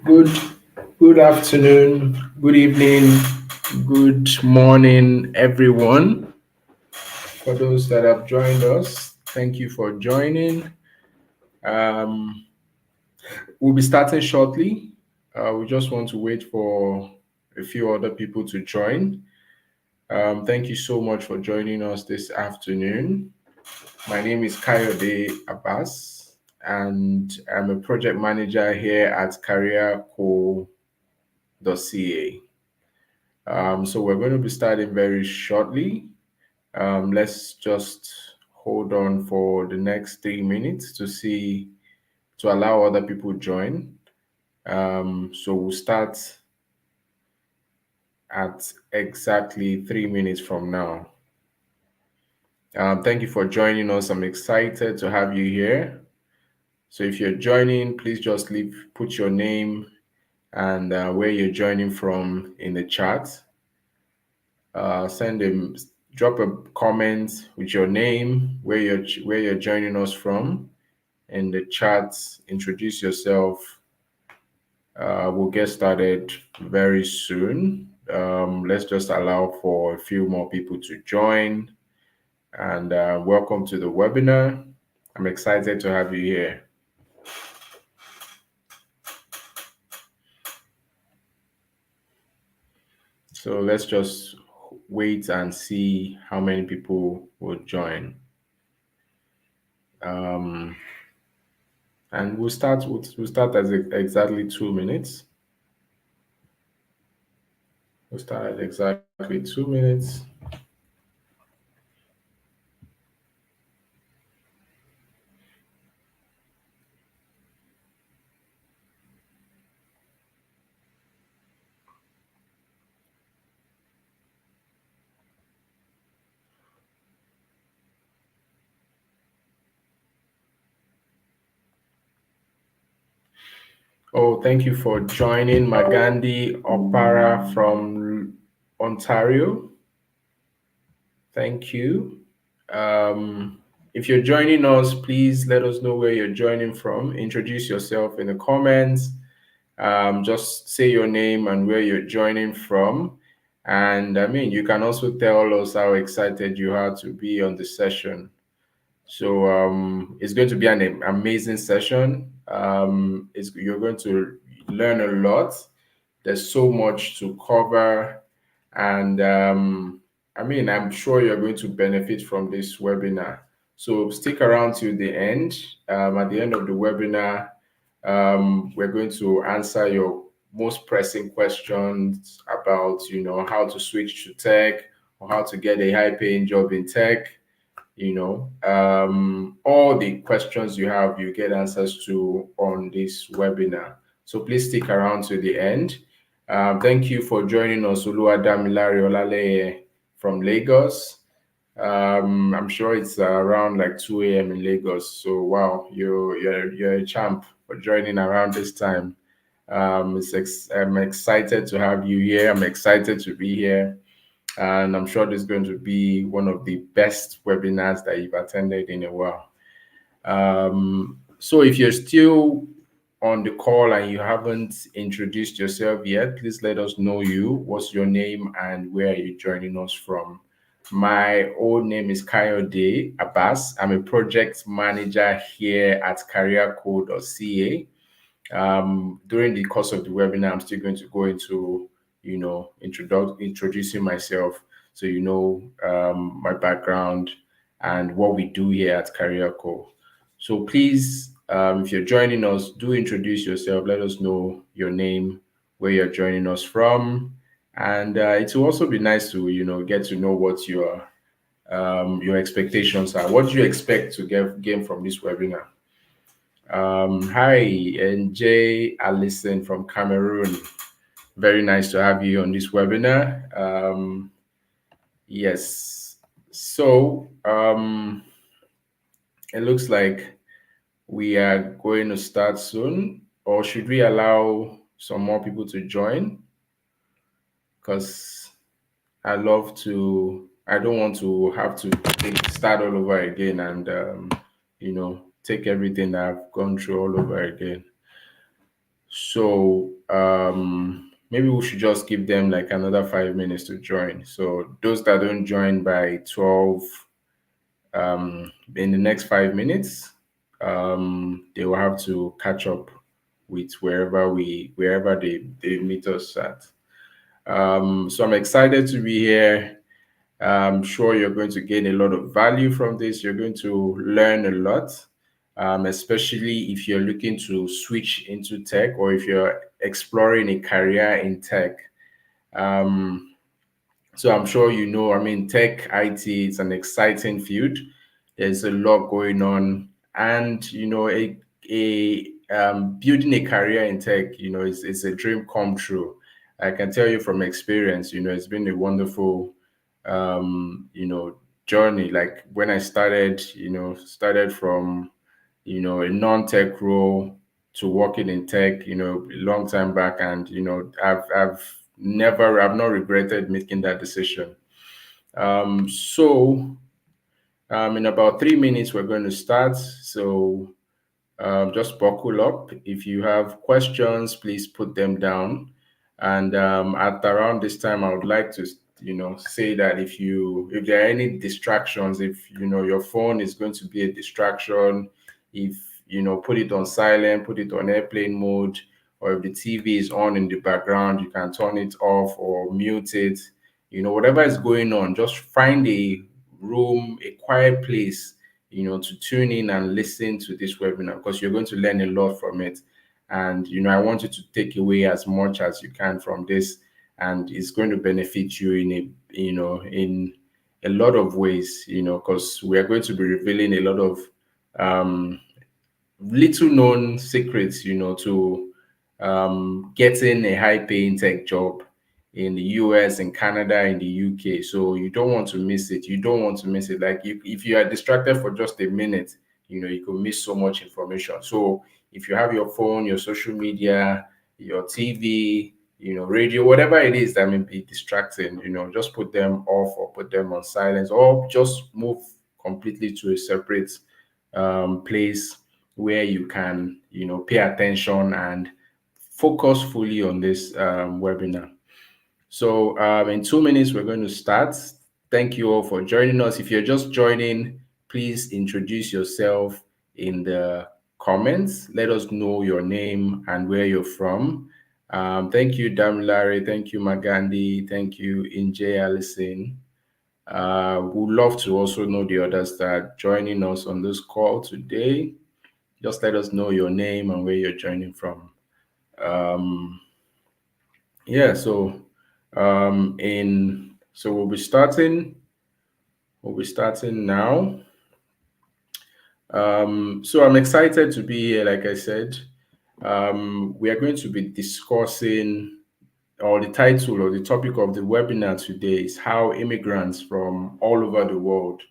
Good, good afternoon, good evening, good morning, everyone. For those that have joined us, thank you for joining. Um, we'll be starting shortly. We just want to wait for a few other people to join. Thank you so much for joining us this afternoon. My name is Kayode Abbas, and I'm a project manager here at careerco.ca. So we're going to be starting very shortly. Let's just hold on for the next 3 minutes to allow other people join. So we'll start at exactly 3 minutes from now. Thank you for joining us. I'm excited to have you here. So if you're joining, please just put your name and where you're joining from in the chat. Send them, drop a comment with your name, where you're joining us from in the chat. Introduce yourself. We'll get started very soon. Let's just allow for a few more people to join. And welcome to the webinar. I'm excited to have you here. So let's just wait and see how many people will join. And we'll start at exactly 2 minutes. We'll start at exactly 2 minutes. Oh, thank you for joining Magandi Opara from Ontario. Thank you. If you're joining us, please let us know where you're joining from. Introduce yourself in the comments. Just say your name and where you're joining from. And I mean, you can also tell us how excited you are to be on the session. So it's going to be an amazing session. You're going to learn a lot. There's so much to cover, and I mean, I'm sure you're going to benefit from this webinar. So stick around till the end. At the end of the webinar, we're going to answer your most pressing questions about, how to switch to tech or how to get a high-paying job in tech. All the questions you have, you get answers to on this webinar. So please stick around to the end. Thank you for joining us, Oluwadamilare Olaleye from Lagos. I'm sure it's around like 2 a.m. in Lagos. So wow, you're a champ for joining around this time. I'm excited to have you here. I'm excited to be here. And I'm sure this is going to be one of the best webinars that you've attended in a while. So if you're still on the call and you haven't introduced yourself yet, please let us know what's your name and where are you joining us from. My own name is Kayode Abbas. I'm a project manager here at careerco.ca. During the course of the webinar, I'm still going to go into introducing myself, so my background and what we do here at CareerCo. So please, if you're joining us, do introduce yourself. Let us know your name, where you're joining us from, and it will also be nice to get to know what your expectations are. What do you expect to gain from this webinar? Hi, and Jay Allison from Cameroon. Very nice to have you on this webinar. Yes. So it looks like we are going to start soon, or should we allow some more people to join? Because I don't want to have to start all over again and, take everything I've gone through all over again. So maybe we should just give them like another 5 minutes to join. So those that don't join by 12, in the next 5 minutes, they will have to catch up with wherever they meet us at. So I'm excited to be here. I'm sure you're going to gain a lot of value from this. You're going to learn a lot, especially if you're looking to switch into tech or if you're exploring a career in tech. Um, so I'm sure you know, I mean, tech IT is an exciting field. There's a lot going on, and building a career in tech, is a dream come true. I can tell you from experience, it's been a wonderful, um, you know, journey. Like when I started, started from, a non-tech role to working in tech, a long time back, and I've not regretted making that decision. So in about 3 minutes, we're going to start. So just buckle up. If you have questions, please put them down. And at around this time, I would like to, say that if there are any distractions, if your phone is going to be a distraction, if put it on silent, put it on airplane mode, or if the TV is on in the background, you can turn it off or mute it. Whatever is going on, just find a room, a quiet place to tune in and listen to this webinar because you're going to learn a lot from it. And, I want you to take away as much as you can from this. And it's going to benefit you in a lot of ways, because we are going to be revealing a lot of um, little known secrets, to getting a high paying tech job in the US, in Canada, in the UK. So you don't want to miss it. You don't want to miss it. Like if you are distracted for just a minute, you could miss so much information. So if you have your phone, your social media, your TV, radio, whatever it is that may be distracting, just put them off or put them on silence or just move completely to a separate place where you can, pay attention and focus fully on this webinar. So, in 2 minutes, we're going to start. Thank you all for joining us. If you're just joining, please introduce yourself in the comments. Let us know your name and where you're from. Thank you, Damilare. Thank you, Magandi. Thank you, Inje Allison. We'd love to also know the others that are joining us on this call today. Just let us know your name and where you're joining from. Um, yeah, so in so we'll be starting now. So I'm excited to be here, like I said. We are going to be discussing, or the title or the topic of the webinar today is how immigrants from all over the world,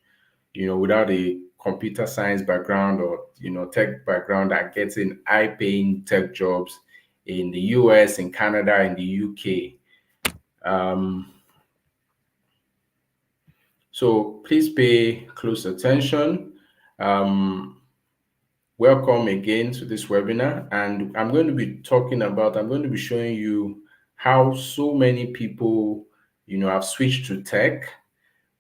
without a computer science background or tech background are getting high paying tech jobs in the US, in Canada, in the UK. Um, so please pay close attention. Um, Welcome again to this webinar. And I'm going to be showing you how so many people, have switched to tech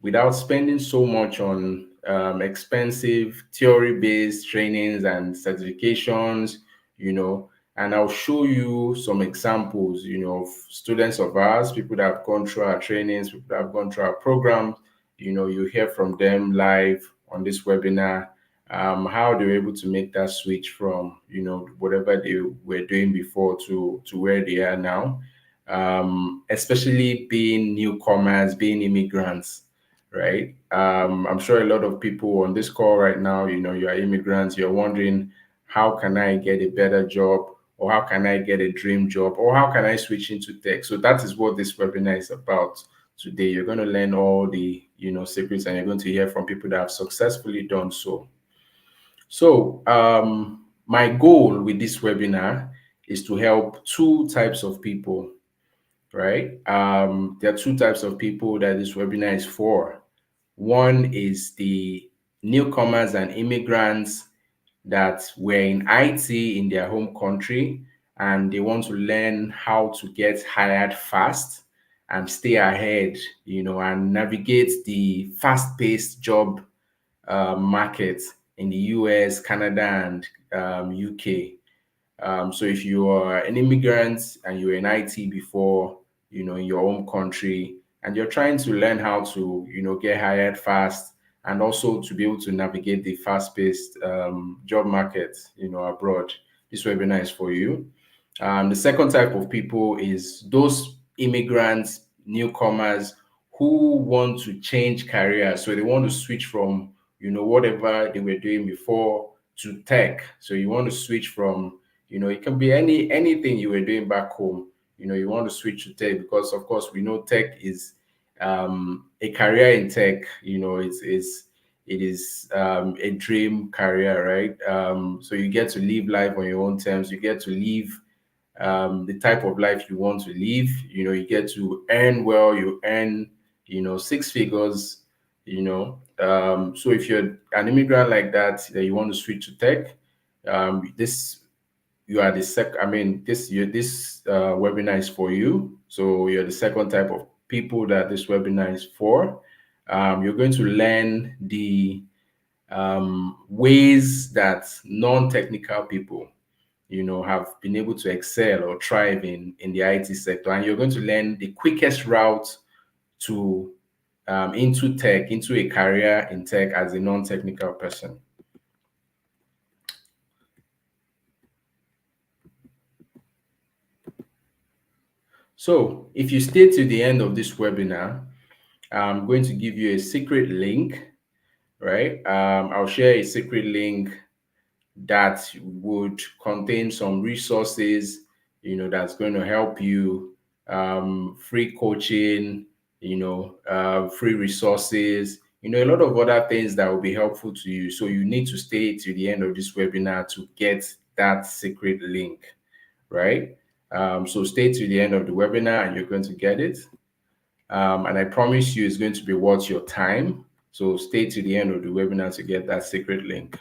without spending so much on expensive theory-based trainings and certifications, you know, and I'll show you some examples, of students of ours, people that have gone through our trainings, people that have gone through our programs. You hear from them live on this webinar, how they were able to make that switch from, whatever they were doing before to where they are now, especially being newcomers, being immigrants, right? I'm sure a lot of people on this call right now, you are immigrants, you're wondering, how can I get a better job? Or how can I get a dream job? Or how can I switch into tech? So that is what this webinar is about today. You're going to learn all the, secrets, and you're going to hear from people that have successfully done so. So my goal with this webinar is to help two types of people, right? There are two types of people that this webinar is for. One is the newcomers and immigrants that were in IT in their home country, and they want to learn how to get hired fast and stay ahead, and navigate the fast-paced job market in the US, Canada, and UK. So if you are an immigrant and you were in IT before, in your home country, and you're trying to learn how to, get hired fast and also to be able to navigate the fast-paced job market, abroad, this webinar is for you. The second type of people is those immigrants, newcomers who want to change careers. So they want to switch from, whatever they were doing before to tech. So you want to switch from, it can be anything you were doing back home. You want to switch to tech because, of course, we know tech is a career in tech. It is a dream career, right? So you get to live life on your own terms. You get to live the type of life you want to live. You get to earn well. You earn, six figures. So if you're an immigrant like that you want to switch to tech, this you are the sec. I mean, this webinar is for you. So you're the second type of people that this webinar is for. You're going to learn the ways that non-technical people, have been able to excel or thrive in the IT sector, and you're going to learn the quickest route to into tech, into a career in tech as a non-technical person. So if you stay to the end of this webinar, I'm going to give you a secret link, right? I'll share a secret link that would contain some resources, that's going to help you, free coaching, free resources, a lot of other things that will be helpful to you. So you need to stay to the end of this webinar to get that secret link, right? So stay to the end of the webinar and you're going to get it. And I promise you it's going to be worth your time. So stay to the end of the webinar to get that secret link.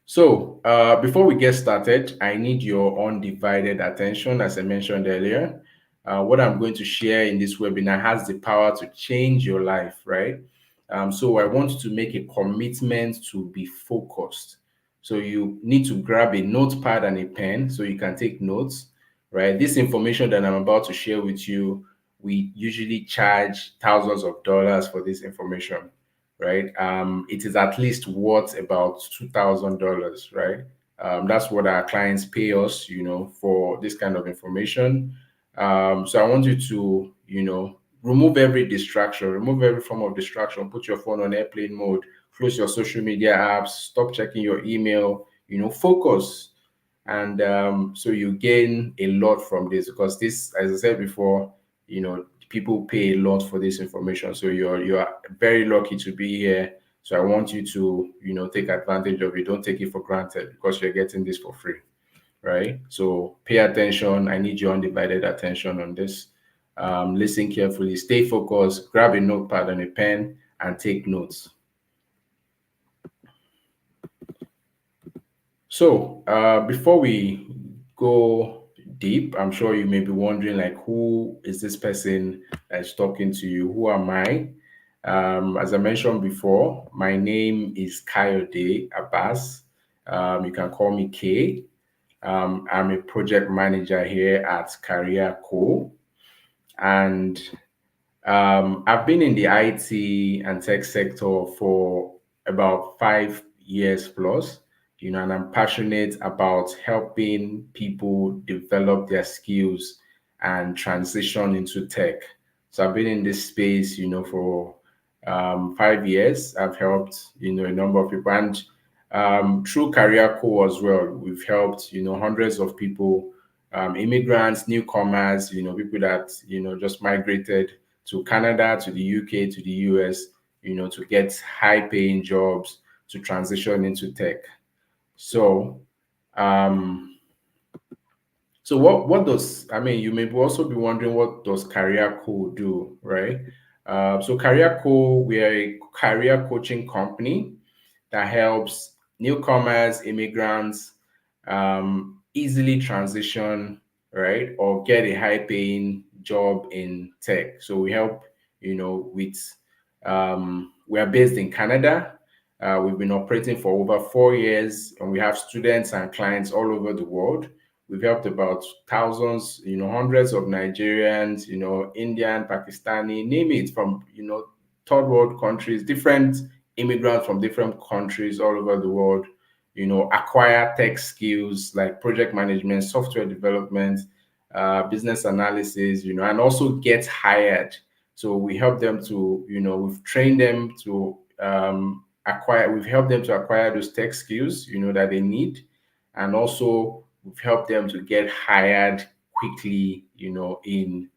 So before we get started, I need your undivided attention. As I mentioned earlier, what I'm going to share in this webinar has the power to change your life, right? So I want you to make a commitment to be focused. So you need to grab a notepad and a pen so you can take notes, right? This information that I'm about to share with you, we usually charge thousands of dollars for this information, right? It is at least worth about $2,000, right? That's what our clients pay us, for this kind of information. So I want you to, remove every distraction, remove every form of distraction, put your phone on airplane mode, close your social media apps, stop checking your email, focus. And so you gain a lot from this because this, as I said before, people pay a lot for this information. So you're very lucky to be here. So I want you to, take advantage of it. Don't take it for granted because you're getting this for free, right? So pay attention. I need your undivided attention on this. Listen carefully, stay focused, grab a notepad and a pen and take notes. So before we go deep, I'm sure you may be wondering, like, who is this person that's talking to you? Who am I? As I mentioned before, my name is Kayode Abbas. You can call me K. I'm a project manager here at Career Co. And I've been in the IT and tech sector for about 5 years plus, and I'm passionate about helping people develop their skills and transition into tech. So I've been in this space, for 5 years. I've helped, a number of people, and through Career Co as well, we've helped, hundreds of people, immigrants, newcomers, people that, just migrated to Canada, to the UK, to the US, to get high paying jobs, to transition into tech. So, um, so what does, I mean, you may also be wondering, what does Career Co do, right? So Career Co, we are a career coaching company that helps newcomers, immigrants, easily transition, right, or get a high paying job in tech. So we help, with, we are based in Canada. We've been operating for over 4 years, and we have students and clients all over the world. We've helped about thousands, hundreds of Nigerians, Indian, Pakistani, name it, from, third world countries, different immigrants from different countries all over the world, acquire tech skills like project management, software development, business analysis, and also get hired. So we help them to, we've trained them to we've helped them to acquire those tech skills, that they need. And also we've helped them to get hired quickly, in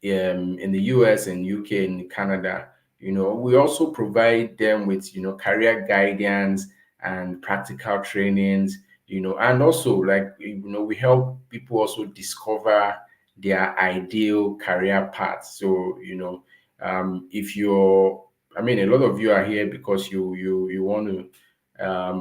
the US and UK and Canada. We also provide them with, career guidance and practical trainings, and also, like, we help people also discover their ideal career path. So, if you're, I mean, a lot of you are here because you want to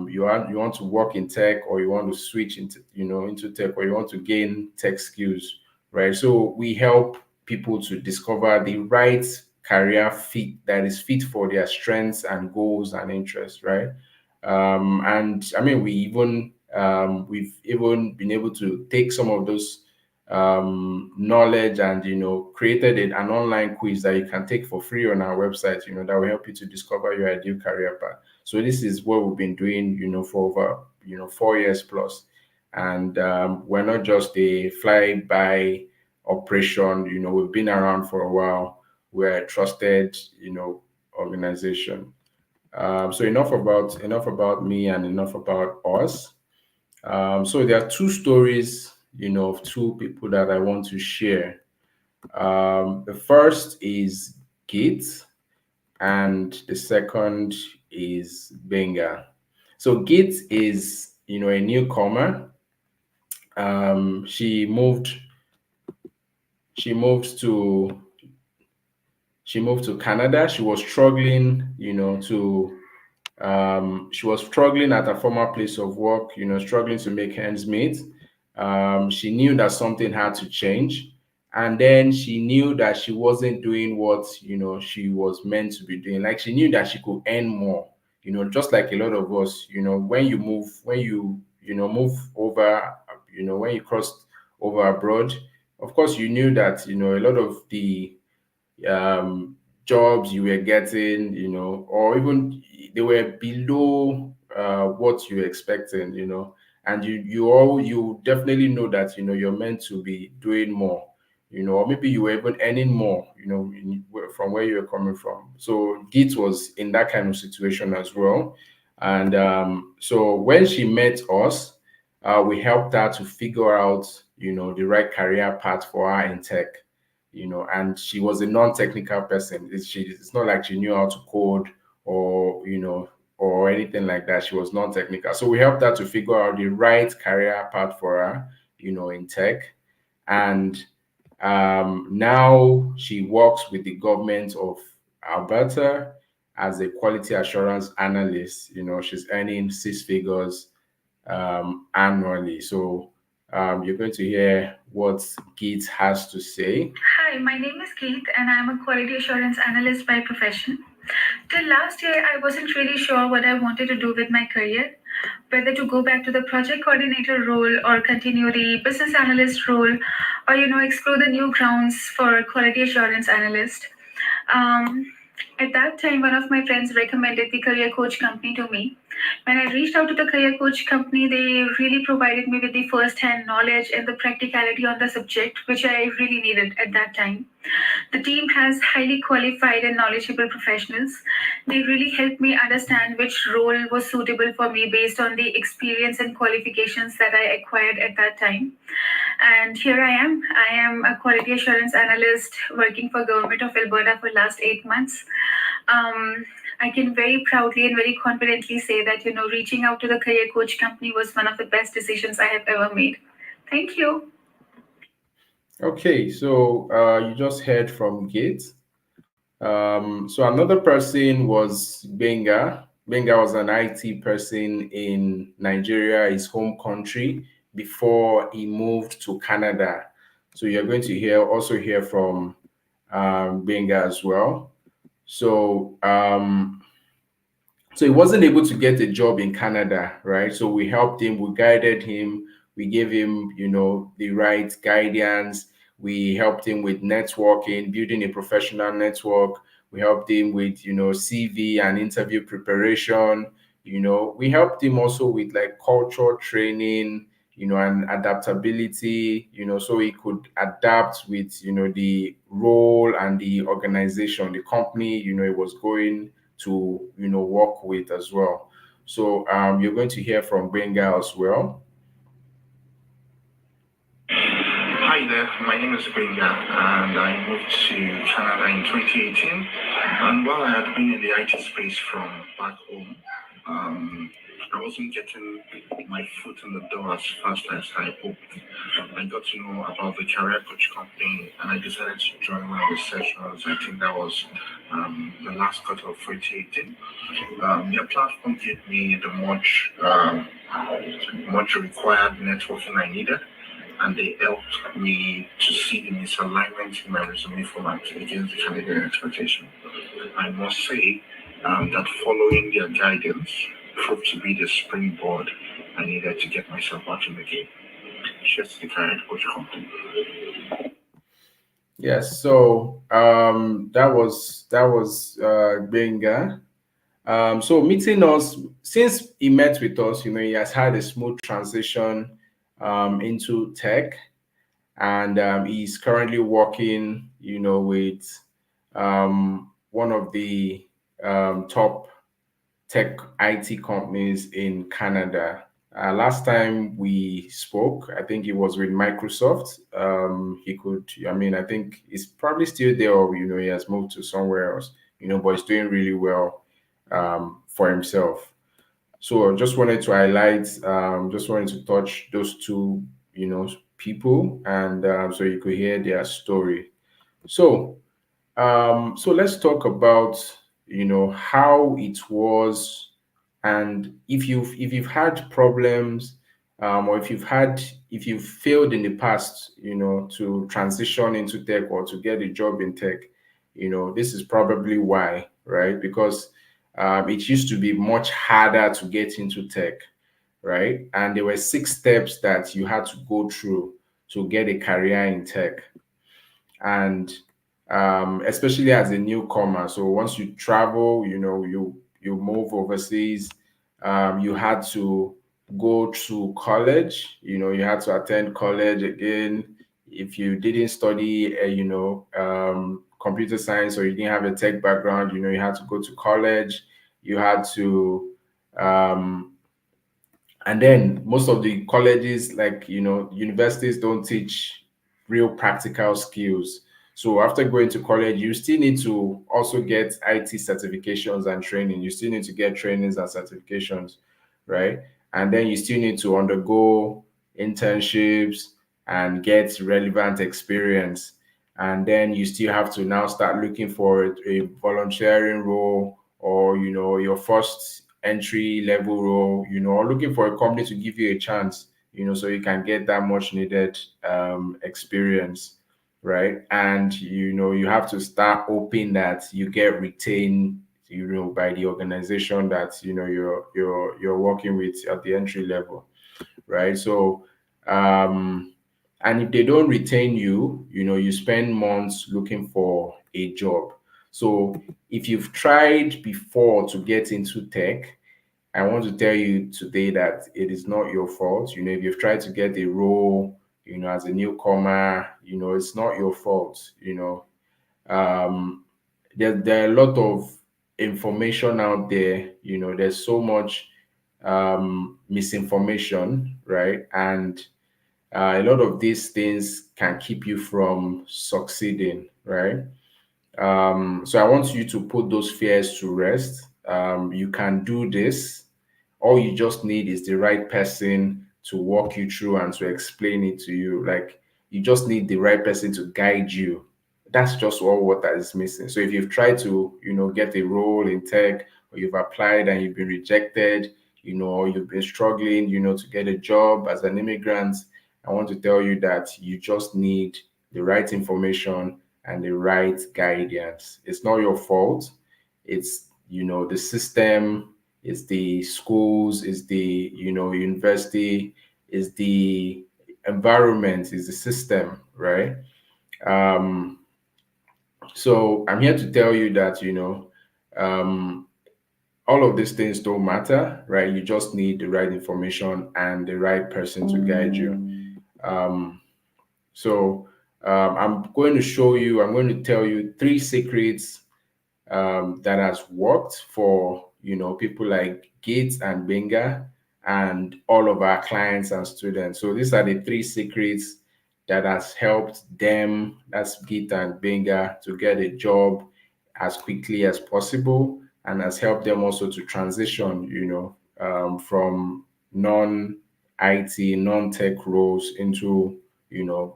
you want to work in tech, or you want to switch into tech, or you want to gain tech skills, right? So we help people to discover the right career fit that is fit for their strengths and goals and interests, right? And I mean, we've even been able to take some of those knowledge and, created an online quiz that you can take for free on our website, that will help you to discover your ideal career path. So this is what we've been doing, for over 4 years plus. And we're not just a fly by operation. We've been around for a while. We're a trusted, organization. So enough about me and enough about us. So there are two stories, of two people that I want to share. The first is Git, and the second is Benga. So Git is, a newcomer. She moved. She moved to she moved to Canada. She was struggling, she was struggling at her former place of work, struggling to make ends meet. She knew that something had to change. And then she knew that she wasn't doing what, she was meant to be doing. Like, she knew that she could earn more, just like a lot of us, when you move over, when you crossed over abroad, of course, you knew that, a lot of the um, jobs you were getting, or even they were below what you were expecting, and you definitely know that, you're meant to be doing more, or maybe you were even earning more, from where you were coming from. So Git was in that kind of situation as well. And so when she met us, we helped her to figure out, the right career path for her in tech, and she was a non-technical person. It's not like she knew how to code, or, or anything like that. She was non-technical. So we helped her to figure out the right career path for her, in tech. And now she works with the government of Alberta as a quality assurance analyst. She's earning six figures annually. So you're going to hear what Keith has to say. Hi, my name is Keith, and I'm a quality assurance analyst by profession. Till last year, I wasn't really sure what I wanted to do with my career, whether to go back to the project coordinator role, or continue the business analyst role, or, explore the new grounds for quality assurance analyst. Um, at that time, one of my friends recommended the career coach company to me. When I reached out to the career coach company, they really provided me with the first hand knowledge and the practicality on the subject, which I really needed at that time. The team has highly qualified and knowledgeable professionals. They really helped me understand which role was suitable for me based on the experience and qualifications that I acquired at that time. And here I am. I am a quality assurance analyst working for Government of Alberta for last 8 months. Um, I can very proudly and very confidently say that, reaching out to the career coach company was one of the best decisions I have ever made. Thank you. Okay, so you just heard from Gates. So another person was Benga. Benga was an IT person in Nigeria, his home country. before he moved to Canada. So you're going to hear from Benga as well. So so he wasn't able to get a job in Canada, right? So we helped him, we guided him, we gave him, the right guidance. We helped him with networking, building a professional network. We helped him with, CV and interview preparation. We helped him also with like culture training, and adaptability, so he could adapt with, the role and the organization, the company, it was going to work with as well. So you're going to hear from Benga as well. Hi there, my name is Benga and I moved to Canada in 2018. And while I had been in the IT space from back home, um, I wasn't getting my foot in the door as fast as I hoped. I got to know about the career coach company and I decided to join one of the sessions. I think that was the last quarter of 2018. Their platform gave me the much required networking I needed, and they helped me to see the misalignment in my resume format against the candidate expectation. I must say that following their guidance proved to be the springboard I needed to get myself back in the game. Cheers to the career coach company. Yes, so that was Benga. So meeting us, since he met with us, he has had a smooth transition into tech, and he's currently working, with one of the top tech IT companies in Canada. Last time we spoke, I think it was with Microsoft. I think he's probably still there, or he has moved to somewhere else. But he's doing really well for himself. So I just wanted to highlight, just wanted to touch those two, people, and so you could hear their story. So so let's talk about how it was, and if you've had problems, or if you've failed in the past, to transition into tech or to get a job in tech, this is probably why, right? Because it used to be much harder to get into tech, right? And there were 6 steps that you had to go through to get a career in tech, and especially as a newcomer. So once you travel, you move overseas, you had to go to college. You had to attend college again. If you didn't study, computer science, or you didn't have a tech background, you had to go to college. You had to um, and then most of the colleges, like universities, don't teach real practical skills. So after going to college, you still need to also get IT certifications and training. You still need to get trainings and certifications, right? And then you still need to undergo internships and get relevant experience. And then you still have to now start looking for a volunteering role, or your first entry level role, or looking for a company to give you a chance, so you can get that much needed experience, right? And you have to start hoping that you get retained, by the organization that you're working with at the entry level, right? So and if they don't retain you, you spend months looking for a job. So if you've tried before to get into tech, I want to tell you today that it is not your fault. If you've tried to get a role, as a newcomer, it's not your fault. Um, there are a lot of information out there. There's so much misinformation, right? And a lot of these things can keep you from succeeding, right? So I want you to put those fears to rest. You can do this. All you just need is the right person to walk you through and to explain it to you. Like, you just need the right person to guide you. That's just all what that is missing. So if you've tried to, get a role in tech, or you've applied and you've been rejected, or you've been struggling, to get a job as an immigrant, I want to tell you that you just need the right information and the right guidance. It's not your fault. It's, the system, it's the schools, it's the, university, it's the environment, it's the system, right? Um, so I'm here to tell you that, um, all of these things don't matter, right? You just need the right information and the right person to guide you. Um, I'm going to tell you three secrets that has worked for people like Gates and Benga and all of our clients and students. So these are the three secrets that has helped them, that's Git and Benga, to get a job as quickly as possible, and has helped them also to transition, from non-IT, non-tech roles into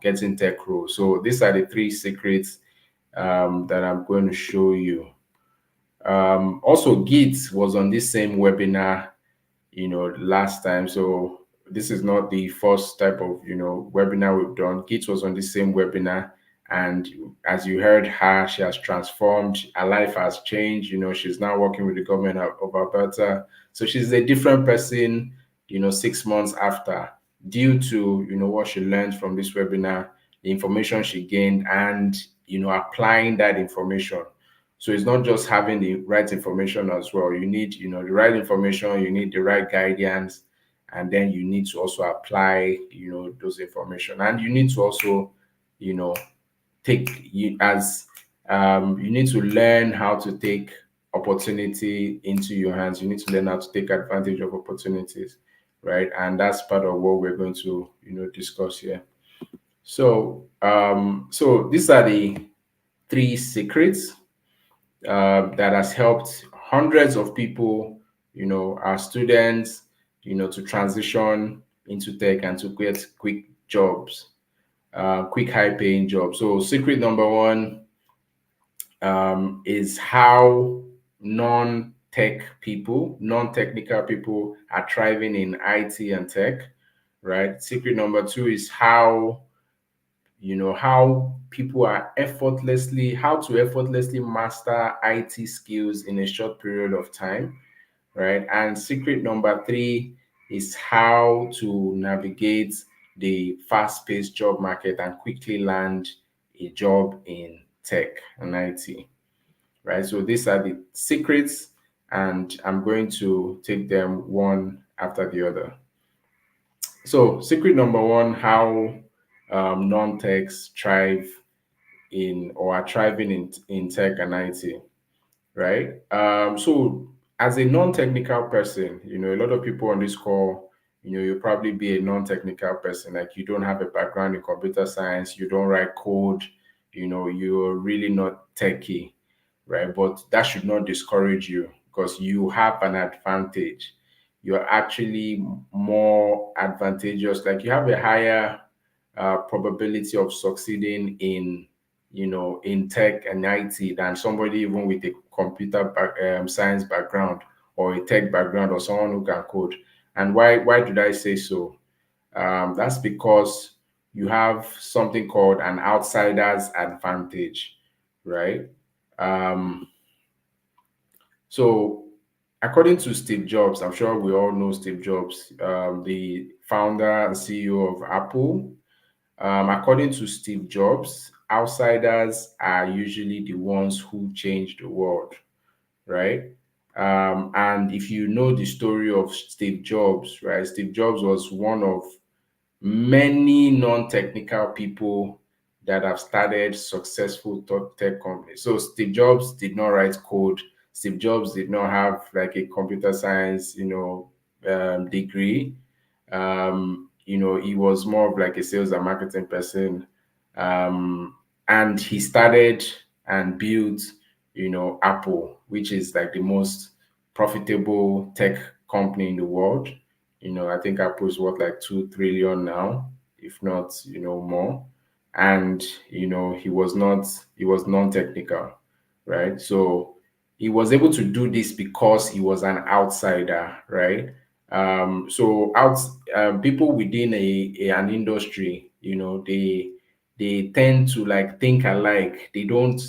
getting tech roles. So these are the three secrets that I'm going to show you. Also, Git was on this same webinar, last time. So this is not the first type of, webinar we've done. Git was on the same webinar. And as you heard her, she has transformed. Her life has changed. She's now working with the government of Alberta. So she's a different person, 6 months after, due to, what she learned from this webinar, the information she gained, and, applying that information. So it's not just having the right information as well. You need, the right information, you need the right guidance, and then you need to also apply, those information. And you need to also, you know, take you as you need to learn how to take opportunity into your hands. You need to learn how to take advantage of opportunities, right? And that's part of what we're going to, discuss here. So these are the three secrets that has helped hundreds of people, our students, to transition into tech and to get quick jobs, quick high paying jobs. So secret number one is how non-technical people are thriving in IT and tech, right? Secret number two is how people are how to effortlessly master IT skills in a short period of time, right? And secret number three is how to navigate the fast-paced job market and quickly land a job in tech and IT, right? So these are the secrets, and I'm going to take them one after the other. So secret number one, how non-techs thrive in or are thriving in tech and IT, right? So as a non-technical person, a lot of people on this call, you'll probably be a non-technical person, like you don't have a background in computer science, you don't write code, you're really not techie, right? But that should not discourage you because you have an advantage. You're actually more advantageous, like you have a higher probability of succeeding in tech and IT than somebody even with a science background or a tech background or someone who can code. And why did I say so? That's because you have something called an outsider's advantage, right? Um, so according to Steve Jobs, I'm sure we all know Steve Jobs, the founder and CEO of Apple. According to Steve Jobs, outsiders are usually the ones who change the world, right? And if you know the story of Steve Jobs, right? Steve Jobs was one of many non-technical people that have started successful tech companies. So Steve Jobs did not write code. Steve Jobs did not have like a computer science, degree. He was more of like a sales and marketing person. Um, and he started and built, Apple, which is like the most profitable tech company in the world. I think Apple is worth like 2 trillion now, if not, more. And he was non-technical, right? So he was able to do this because he was an outsider, right? So out people within an industry, they tend to like think alike. They don't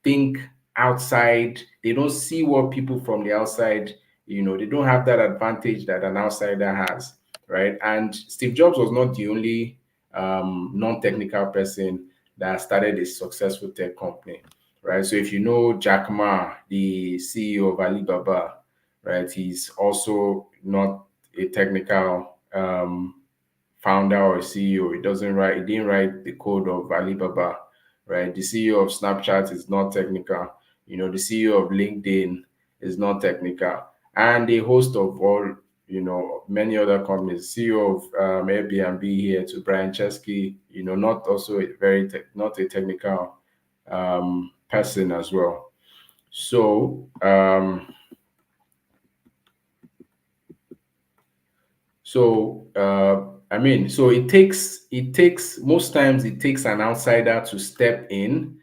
think outside. They don't see what people from the outside, they don't have that advantage that an outsider has, right? And Steve Jobs was not the only non-technical person that started a successful tech company, right? So if you know Jack Ma, the CEO of Alibaba, right, he's also not a technical founder or CEO. He didn't write the code of Alibaba, right? The CEO of Snapchat is not technical. The CEO of LinkedIn is not technical. And a host of all, many other companies, CEO of Airbnb here to Brian Chesky, not also not a technical person as well. So so it takes most times it takes an outsider to step in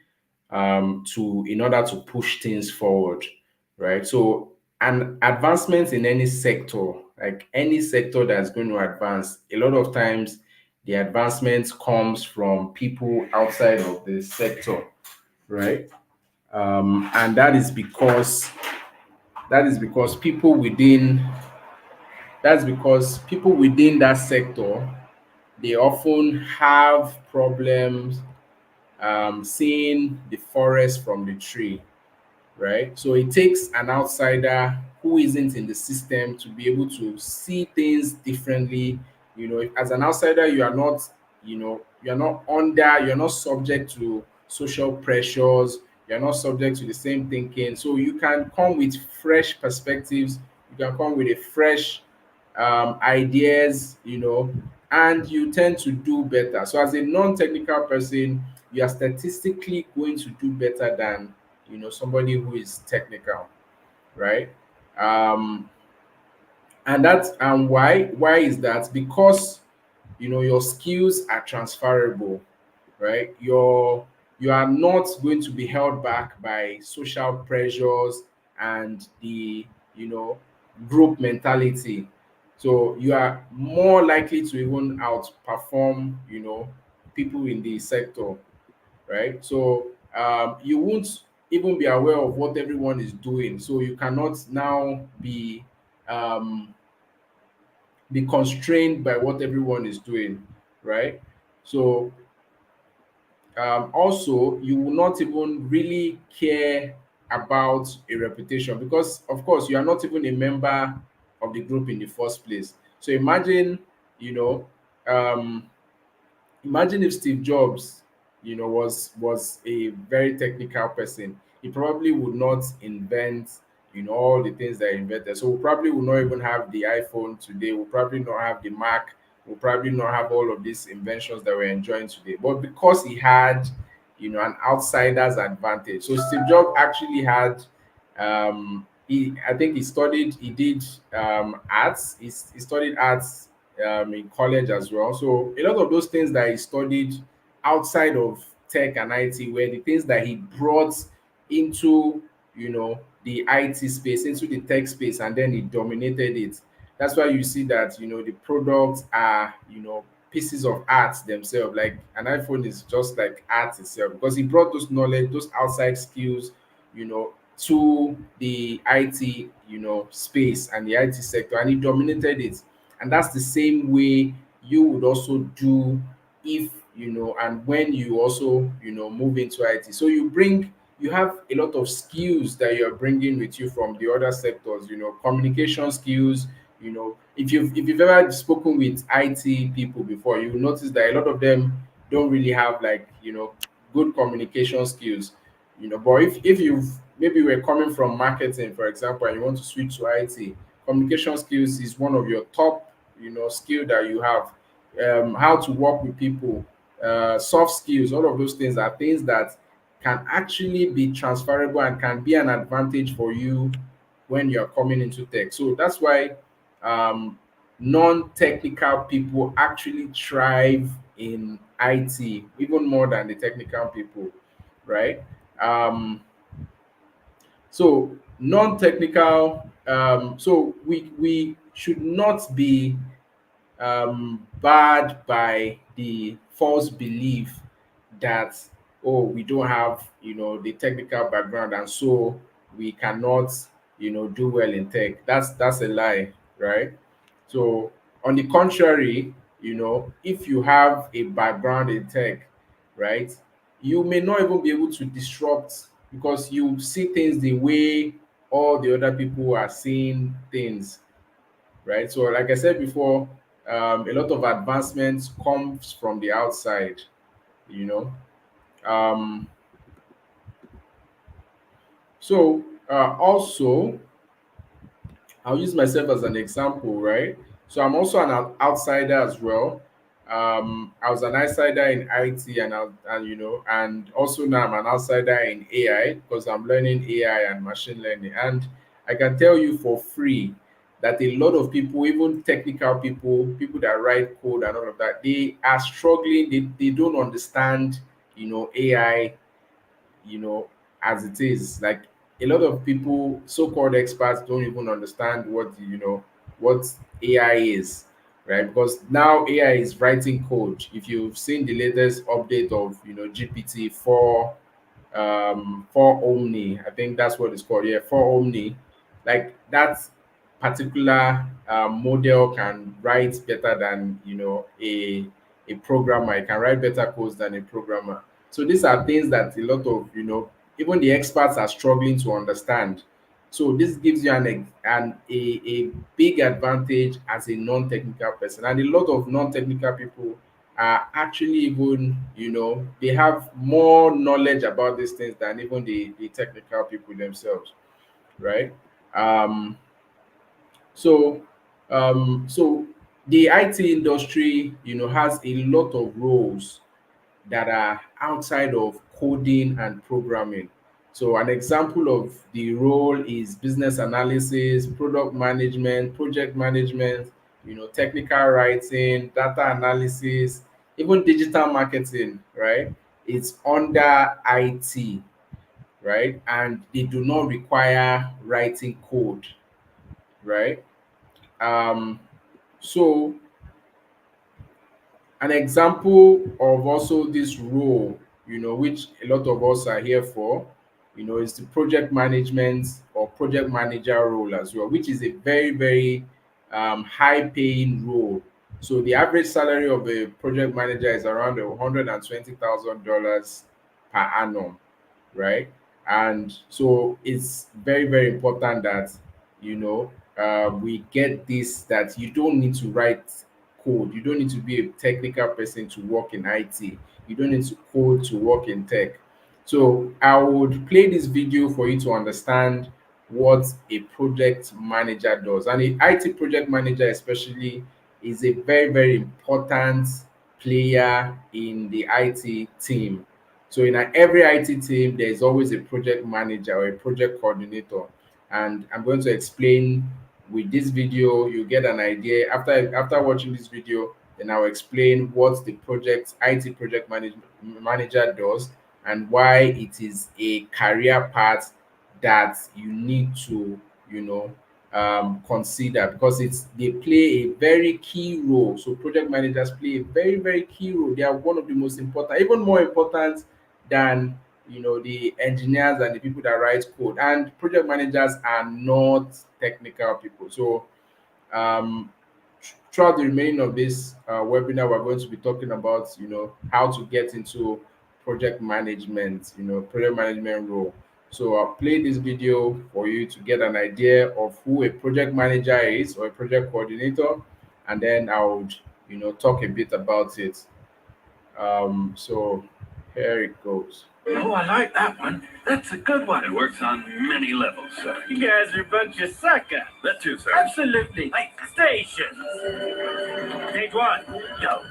to in order to push things forward, right? So an advancement in any sector, like any sector that's going to advance, a lot of times the advancement comes from people outside of the sector, right? And that is because people within that sector, they often have problems seeing the forest from the tree, right? So it takes an outsider who isn't in the system to be able to see things differently. As an outsider, you're not subject to social pressures, you're not subject to the same thinking. So you can come with fresh perspectives, you can come with a fresh ideas, and you tend to do better. So as a non-technical person, you are statistically going to do better than somebody who is technical, right? um and why is that? Because your skills are transferable, right? You are not going to be held back by social pressures and the group mentality. So you are more likely to even outperform people in the sector, right? So you won't even be aware of what everyone is doing. So you cannot now um, be constrained by what everyone is doing, right? So also, you will not even really care about a reputation because, of course, you are not even a member of the group in the first place. So you know, um, imagine if Steve Jobs, was a very technical person. He probably would not invent, all the things that he invented. So we probably would not even have the iPhone today. We'll probably not have the Mac. We'll probably not have all of these inventions that we're enjoying today. But because he had, an outsider's advantage. So Steve Jobs actually had, I think he did arts. He studied arts in college as well. So a lot of those things that he studied outside of tech and IT were the things that he brought into the IT space, into the tech space, and then he dominated it. That's why you see that the products are pieces of art themselves. Like an iPhone is just like art itself because he brought those knowledge, those outside skills, to the IT space and the IT sector, and he dominated it. And that's the same way you would also do if and when you also move into IT. So you have a lot of skills that you're bringing with you from the other sectors, communication skills. If you've ever spoken with IT people before, you will notice that a lot of them don't really have like good communication skills. But if you've maybe we're coming from marketing, for example, and you want to switch to IT, communication skills is one of your top skill that you have. How to work with people, soft skills, all of those things are things that can actually be transferable and can be an advantage for you when you're coming into tech. So that's why um, non-technical people actually thrive in IT even more than the technical people, right? So non-technical, so we should not be barred by the false belief that, oh, we don't have, the technical background, and so we cannot, do well in tech. That's a lie, right? So on the contrary, if you have a background in tech, right, you may not even be able to disrupt, because you see things the way all the other people are seeing things, right? So, like I said before, a lot of advancements comes from the outside. You know, um, also, I'll use myself as an example, right? So I'm also an outsider as well. I was an outsider in IT, and also now I'm an outsider in AI, because I'm learning AI and machine learning. And I can tell you for free that a lot of people, even technical people, people that write code and all of that, they are struggling. They don't understand, AI, you know, as it is. Like, a lot of people, so-called experts, don't even understand what AI is, right? Because now AI is writing code. If you've seen the latest update of GPT 4, for Omni. I think that's what it's called. Yeah, for Omni. Like, that particular model can write better than a programmer. It can write better codes than a programmer. So these are things that a lot of even the experts are struggling to understand. So this gives you a big advantage as a non-technical person, and a lot of non-technical people are actually, even they have more knowledge about these things than even the technical people themselves, right? um so so the IT industry, has a lot of roles that are outside of coding and programming. So an example of the role is business analysis, product management, project management, technical writing, data analysis, even digital marketing, right? It's under IT, right? And they do not require writing code, right? Um, so an example of also this role, which a lot of us are here for, is the project management or project manager role as well, which is a very, very high paying role. So the average salary of a project manager is around $120,000 per annum, right? And so it's very, very important that we get this, that you don't need to write code. You don't need to be a technical person to work in IT. You don't need to code to work in tech. So I would play this video for you to understand what a project manager does. And a IT project manager especially is a very, very important player in the IT team. So in every IT team, there is always a project manager or a project coordinator. And I'm going to explain with this video. You get an idea. After watching this video, then I'll explain what the project IT project manager does, and why it is a career path that you need to consider, because they play a very key role. So project managers play a very, very key role. They are one of the most important, even more important than the engineers and the people that write code. And project managers are not technical people. So um throughout the remaining of this webinar, we're going to be talking about how to get into project management role. So I'll play this video for you to get an idea of who a project manager is, or a project coordinator, and then I would talk a bit about it. So here it goes. Oh, I like that one. That's a good one. It works on many levels, sir. You guys are a bunch of suckers. That too, sir. Absolutely. Like stations. Page one. Go.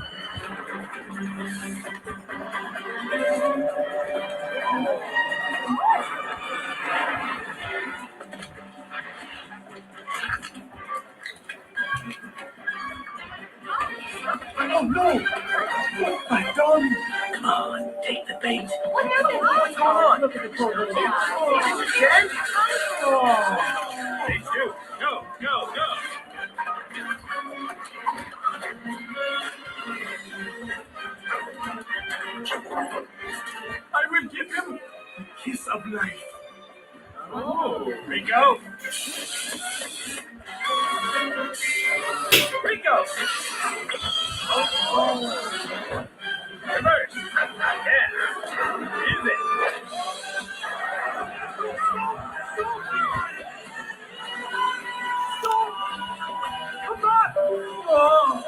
Oh no! What have I done? Come on, take the bait. What happened? What's going on? Look at the program. Again? Oh. Page two. Go, go, go. give him a kiss of life. Oh, Rico! Rico! Reverse! Yeah! Use it! Come on! Oh!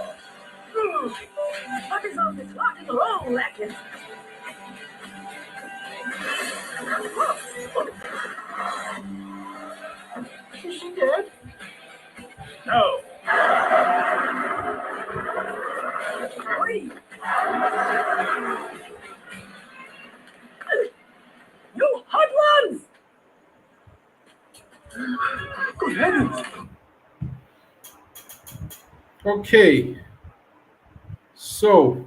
Puppy's on the clock is long, Lakin. Is she dead? No. Hurry! You hoodlums! Good heavens! Okay, so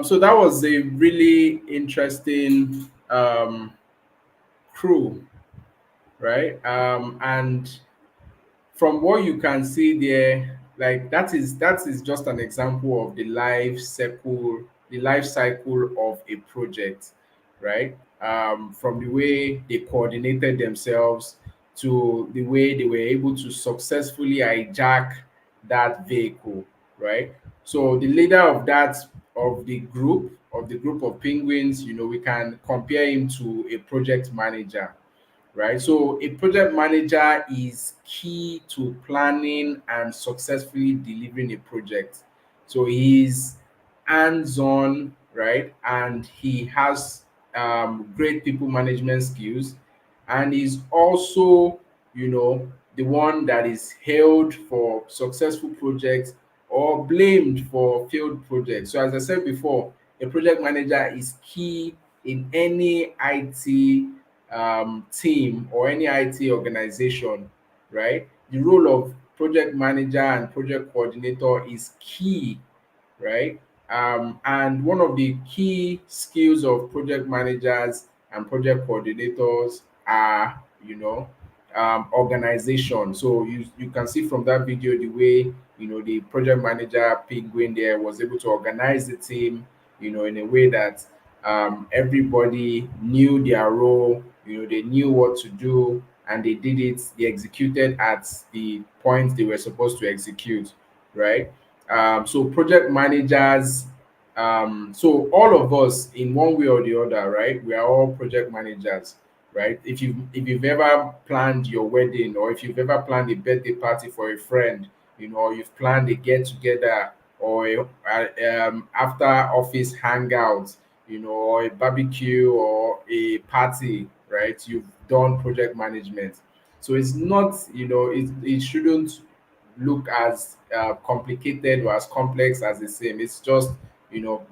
so that was a really interesting crew, right? And from what you can see there, like that is just an example of the life cycle of a project, right? From the way they coordinated themselves to the way they were able to successfully hijack that vehicle, right? So the leader of the group of penguins, we can compare him to a project manager, right? So a project manager is key to planning and successfully delivering a project. So he's hands-on, right? And he has great people management skills, and he's also, the one that is hailed for successful projects or blamed for failed projects. So as I said before, a project manager is key in any IT team or any IT organization, right? The role of project manager and project coordinator is key, right? And one of the key skills of project managers and project coordinators are, organization. So you can see from that video the way, the project manager Penguin there was able to organize the team, in a way that everybody knew their role, they knew what to do, and they did it, they executed at the point they were supposed to execute, right? So project managers, so all of us in one way or the other, right? We are all project managers, right? If you've ever planned your wedding, or if you've ever planned a birthday party for a friend, or you've planned a get together, or after office hangout, or a barbecue or a party, right? You've done project management. So it's not, it shouldn't look as complicated or as complex as the same. It's just,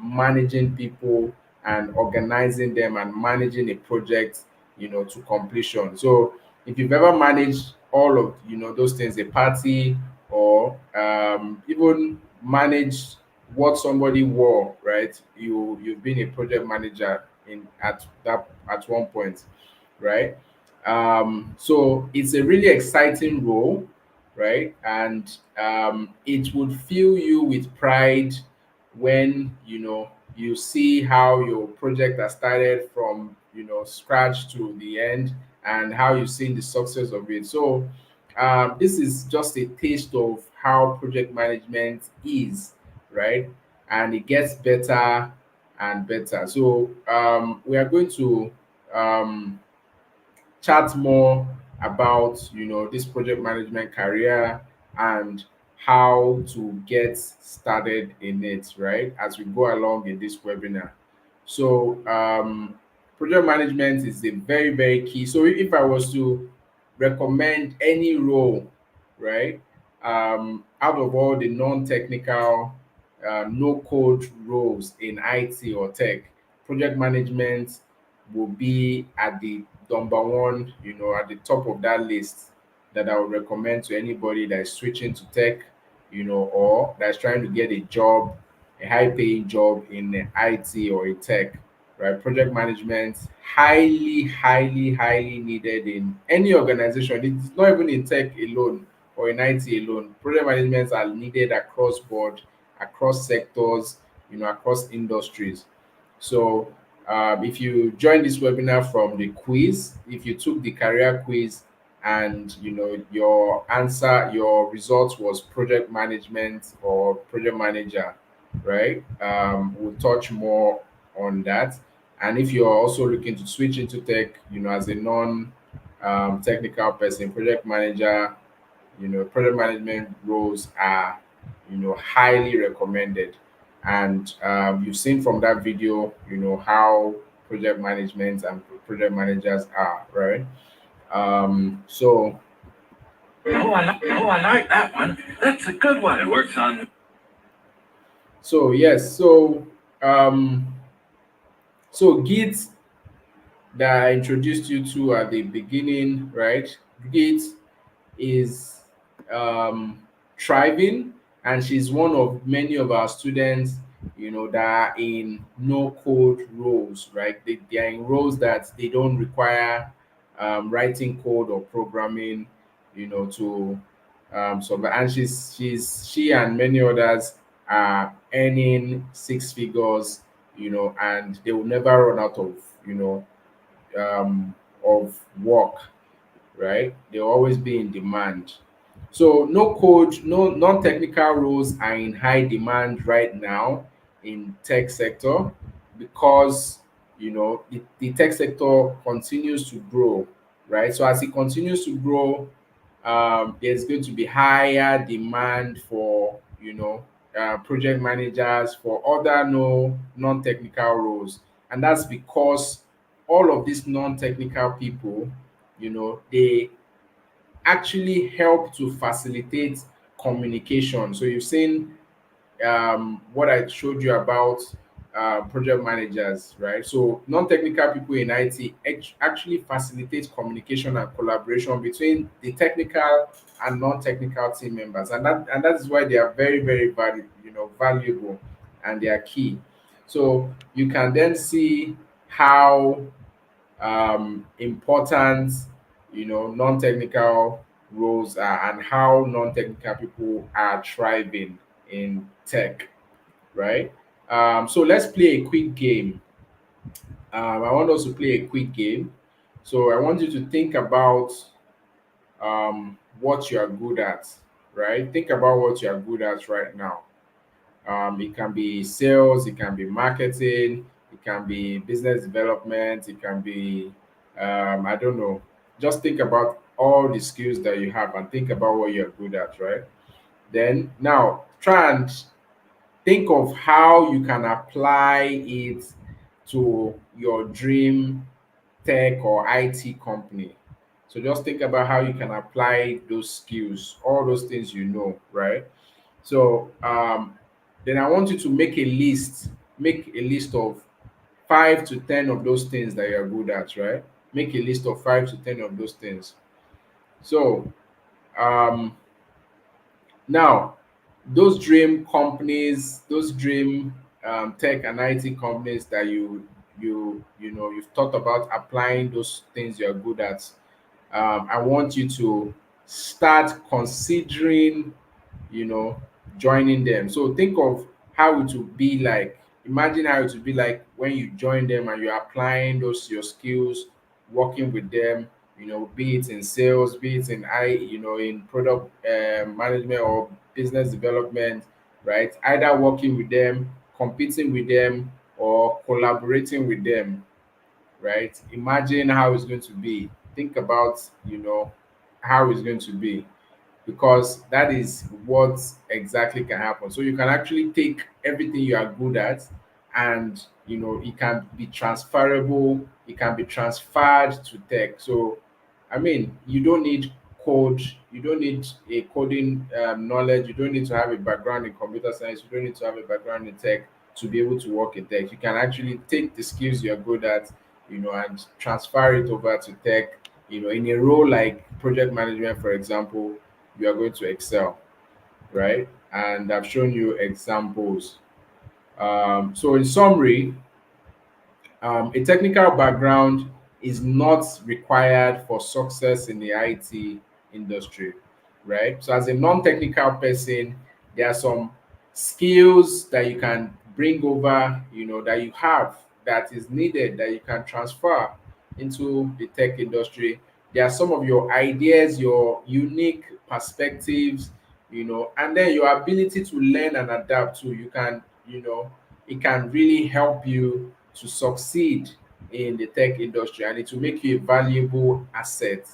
managing people and organizing them and managing a project, to completion. So if you've ever managed all of, those things, a party, or even managed what somebody wore, right? You've been a project manager in at one point, right? So it's a really exciting role, right? And it would fill you with pride when, you see how your project has started from, scratch to the end, and how you've seen the success of it. So this is just a taste of how project management is, right? And it gets better and better. So we are going to um, chat more about, this project management career and how to get started in it, right, as we go along in this webinar. So project management is a very, very key. So if I was to recommend any role, right, out of all the non-technical no code roles in IT or tech, project management will be at the number one, at the top of that list, that I would recommend to anybody that is switching to tech, or that's trying to get a job, a high paying job in the IT or a tech, right? Project management, highly, highly, highly needed in any organization. It's not even in tech alone or in IT alone. Project management are needed across board, across sectors, across industries. So If you join this webinar from the quiz, if you took the career quiz and your answer, your result was project management or project manager, right? We'll touch more on that. And if you're also looking to switch into tech, as a non technical person, project manager, project management roles are highly recommended. And you've seen from that video how project management and project managers are, right? So Oh, I like that one. That's a good one. It works on. yes, um Git, that I introduced you to at the beginning, right? Git is um, thriving, and she's one of many of our students, that are in no code roles, right? They are in roles that they don't require writing code or programming, to survive. And she and many others are earning six figures, and they will never run out you know, of work, right? They'll always be in demand. So no code, no non-technical roles are in high demand right now in tech sector, because the tech sector continues to grow, right? So as it continues to grow, there's going to be higher demand for project managers, for other no non-technical roles. And that's because all of these non-technical people, they actually help to facilitate communication. So you've seen what I showed you about project managers, right? So non-technical people in IT actually facilitate communication and collaboration between the technical and non-technical team members, and that is why they are very, very valuable, and they are key. So you can then see how important non-technical roles are, and how non-technical people are thriving in tech, right? So let's play a quick game. I want us to play a quick game. So I want you to think about what you are good at, right? Think about what you are good at right now. It can be sales, it can be marketing, it can be business development, it can be, I don't know. Just think about all the skills that you have and think about what you're good at, right? Then now try and think of how you can apply it to your dream tech or IT company. So just think about how you can apply those skills, all those things, right? So then I want you to make a list of 5 to 10 of those things that you're good at, right? Make a list of 5 to 10 of those things. So um, now, those dream companies, those dream tech and IT companies that you've thought about applying those things you're good at. I want you to start considering you know, joining them. So think of how it would be like. Imagine how it would be like when you join them and you're applying those your skills, working with them. Be it in sales, be it in in product management or business development, right? Either working with them, competing with them, or collaborating with them, right? Imagine how it's going to be. Think about how it's going to be, because that is what exactly can happen. So you can actually take everything you are good at, and it can be transferable, it can be transferred to tech. So I mean, you don't need code, you don't need a coding knowledge, you don't need to have a background in computer science, you don't need to have a background in tech to be able to work in tech. You can actually take the skills you're good at, and transfer it over to tech. In a role like project management, for example, you are going to excel, right? And I've shown you examples. So in summary, a technical background is not required for success in the IT industry, right? So, as a non technical person, there are some skills that you can bring over, that you have, that is needed that you can transfer into the tech industry. There are some of your ideas, your unique perspectives, and then your ability to learn and adapt too. You can, it can really help you to succeed in the tech industry, and it will make you a valuable asset,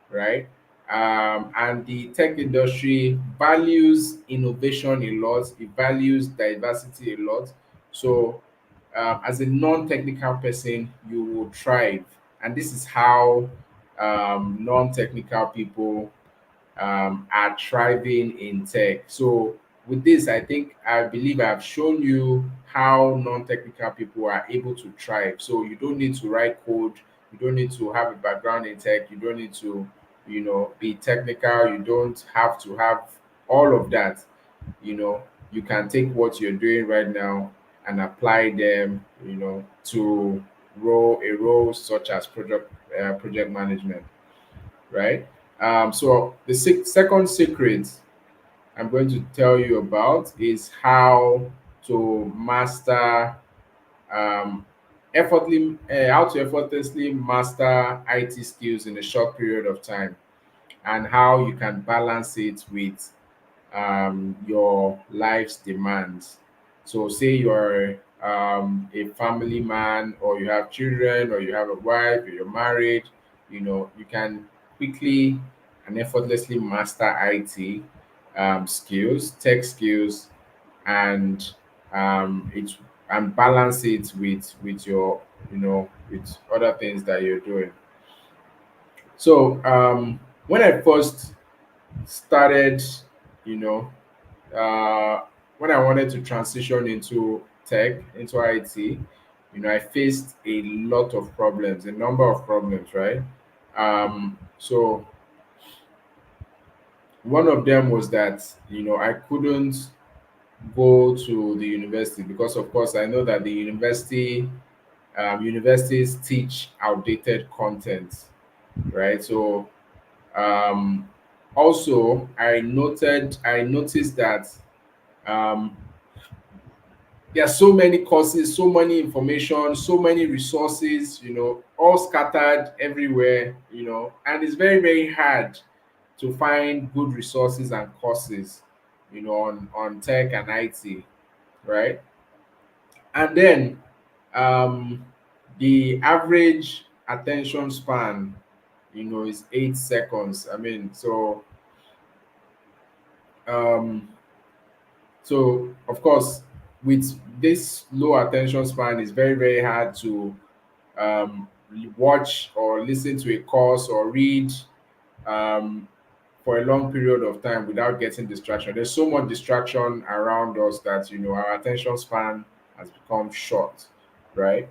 right? And the tech industry values innovation a lot, it values diversity a lot. So, as a non technical person, you will thrive. And this is how non technical people are thriving in tech. So, with this, I believe I've shown you how non technical people are able to thrive. So, you don't need to write code, you don't need to have a background in tech, you don't need to, be technical, you don't have to have all of that. You know, you can take what you're doing right now and apply them, to a role such as project management, right? So the second secret I'm going to tell you about is to master um, how to effortlessly master IT skills in a short period of time, and how you can balance it with your life's demands. So, say you're a family man, or you have children, or you have a wife, or you're married, you can quickly and effortlessly master IT skills, tech skills, and it and balance it with your with other things that you're doing. So, when I first started, you know when I wanted to transition into tech, into IT, I faced a lot of problems, a number of problems, right? So one of them was that, I couldn't go to the university because, of course, I know that the universities teach outdated content, right? So, um, also, I noticed that um, there are so many courses, so many information, so many resources, all scattered everywhere, and it's very, very hard to find good resources and courses, on tech and IT, right? And then um, the average attention span, is 8 seconds. I mean, um, so of course, with this low attention span, it's very, very hard to um, watch or listen to a course or read um, for a long period of time without getting distraction. There's so much distraction around us that, our attention span has become short, right?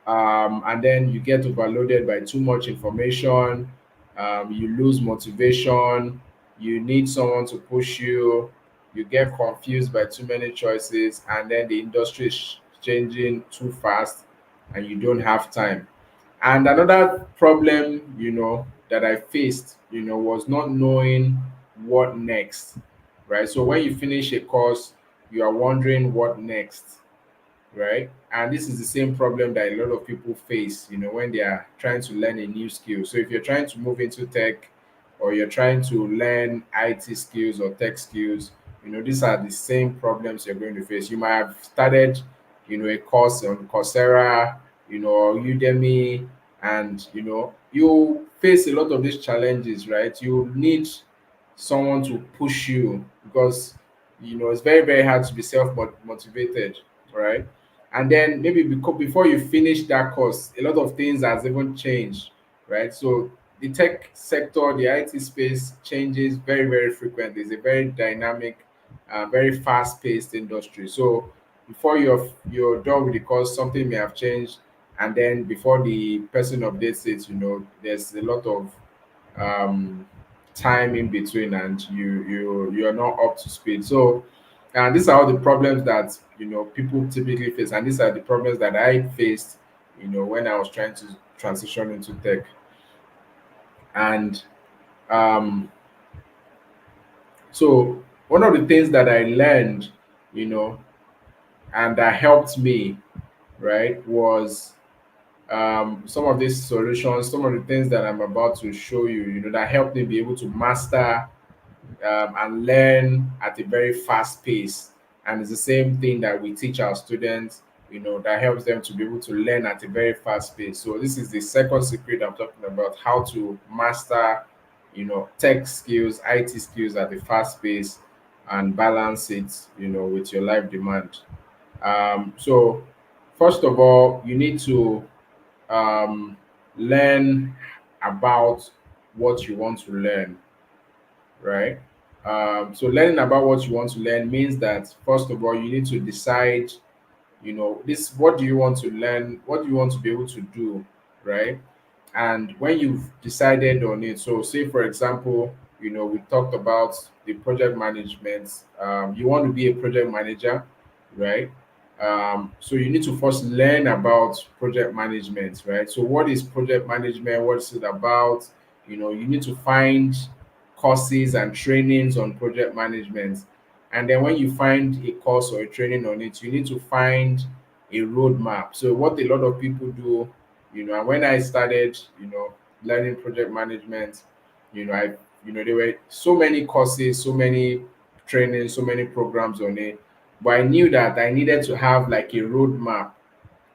And then you get overloaded by too much information. You lose motivation. You need someone to push you. You get confused by too many choices, and then the industry is changing too fast, and you don't have time. And another problem, that I faced, was not knowing what next, right? So when you finish a course, you are wondering what next, right? And this is the same problem that a lot of people face, when they are trying to learn a new skill. So if you're trying to move into tech, or you're trying to learn IT skills or tech skills, these are the same problems you're going to face. You might have started, a course on Coursera, or Udemy, and you face a lot of these challenges, right? You need someone to push you, because it's very, very hard to be self motivated, right? And then maybe before you finish that course, a lot of things has even changed, right? So the tech sector, the IT space changes very, very frequently. It's a very dynamic, very fast-paced industry. So before you're done with the course, something may have changed, and then before the person updates it, there's a lot of um, time in between, and you're not up to speed. So, and these are all the problems that people typically face, and these are the problems that I faced, when I was trying to transition into tech. And um, so one of the things that I learned, you know, and that helped me right, was some of these solutions, some of the things that I'm about to show you, that helped me be able to master and learn at a very fast pace. And it's the same thing that we teach our students, that helps them to be able to learn at a very fast pace. So this is the second secret I'm talking about: how to master, tech skills, IT skills at a fast pace, and balance it, with your life demand. So first of all, you need to um, learn about what you want to learn, right? So learning about what you want to learn means that first of all, you need to decide, this, what do you want to learn, what do you want to be able to do, right? And when you've decided on it, so say for example, we talked about the project management. You want to be a project manager, right? So you need to first learn about project management, right? So what is project management, what's it about? You need to find courses and trainings on project management. And then when you find a course or a training on it, you need to find a roadmap. So what a lot of people do, and when I started, learning project management, I, there were so many courses, so many trainings, so many programs on it. But I knew that I needed to have like a roadmap,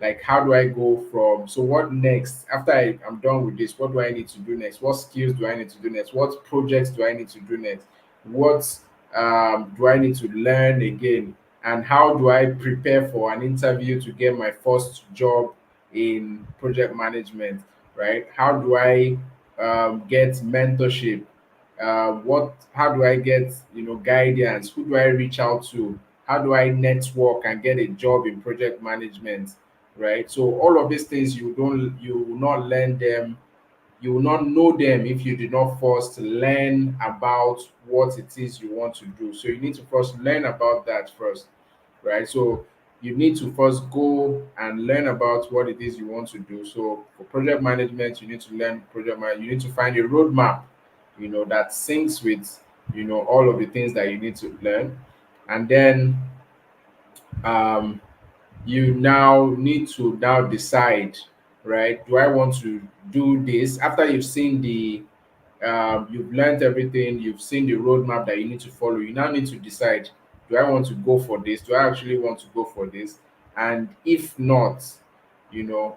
like how do I go from, so what next after I'm done with this, what do I need to do next, what skills do I need to do next, what projects do I need to do next, what do I need to learn again, and how do I prepare for an interview to get my first job in project management, right? How do I get mentorship, what how do I get guidance, who do I reach out to, how do I network and get a job in project management, right? So all of these things, you will not learn them, you will not know them if you did not first learn about what it is you want to do. So you need to first learn about that first, right? So you need to first go and learn about what it is you want to do. So for project management, you need to learn project management. You need to find a roadmap, that syncs with all of the things that you need to learn. And then um you now need to now decide, right? Do I want to do this after you've seen you've learned everything, you've seen the roadmap that you need to follow. You now need to decide, do I want to go for this? Do I actually want to go for this? And if not,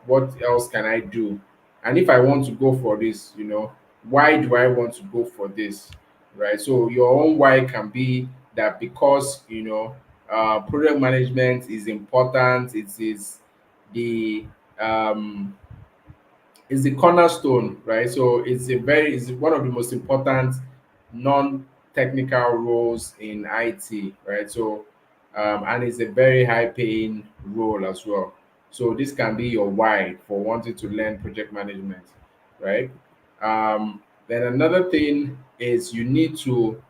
what else can I do? And if I want to go for this, why do I want to go for this? Right? So your own why can be that because, project management is important, it is the um is the cornerstone, right? So it's one of the most important non-technical roles in IT, right? So and it's a very high paying role as well. So this can be your why for wanting to learn project management, right? Then another thing is you need to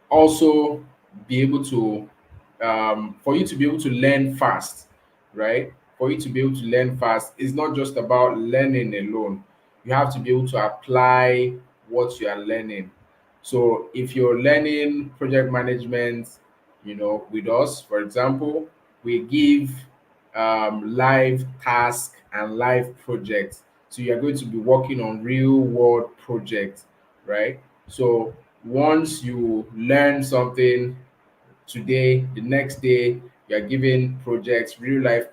also be able to for you to be able to learn fast, right? For you to be able to learn fast, it's not just about learning alone. You have to be able to apply what you are learning. So if you're learning project management, with us, for example, we give live task and live projects. So you're going to be working on real world projects, right? So once you learn something today, the next day you are given projects, real life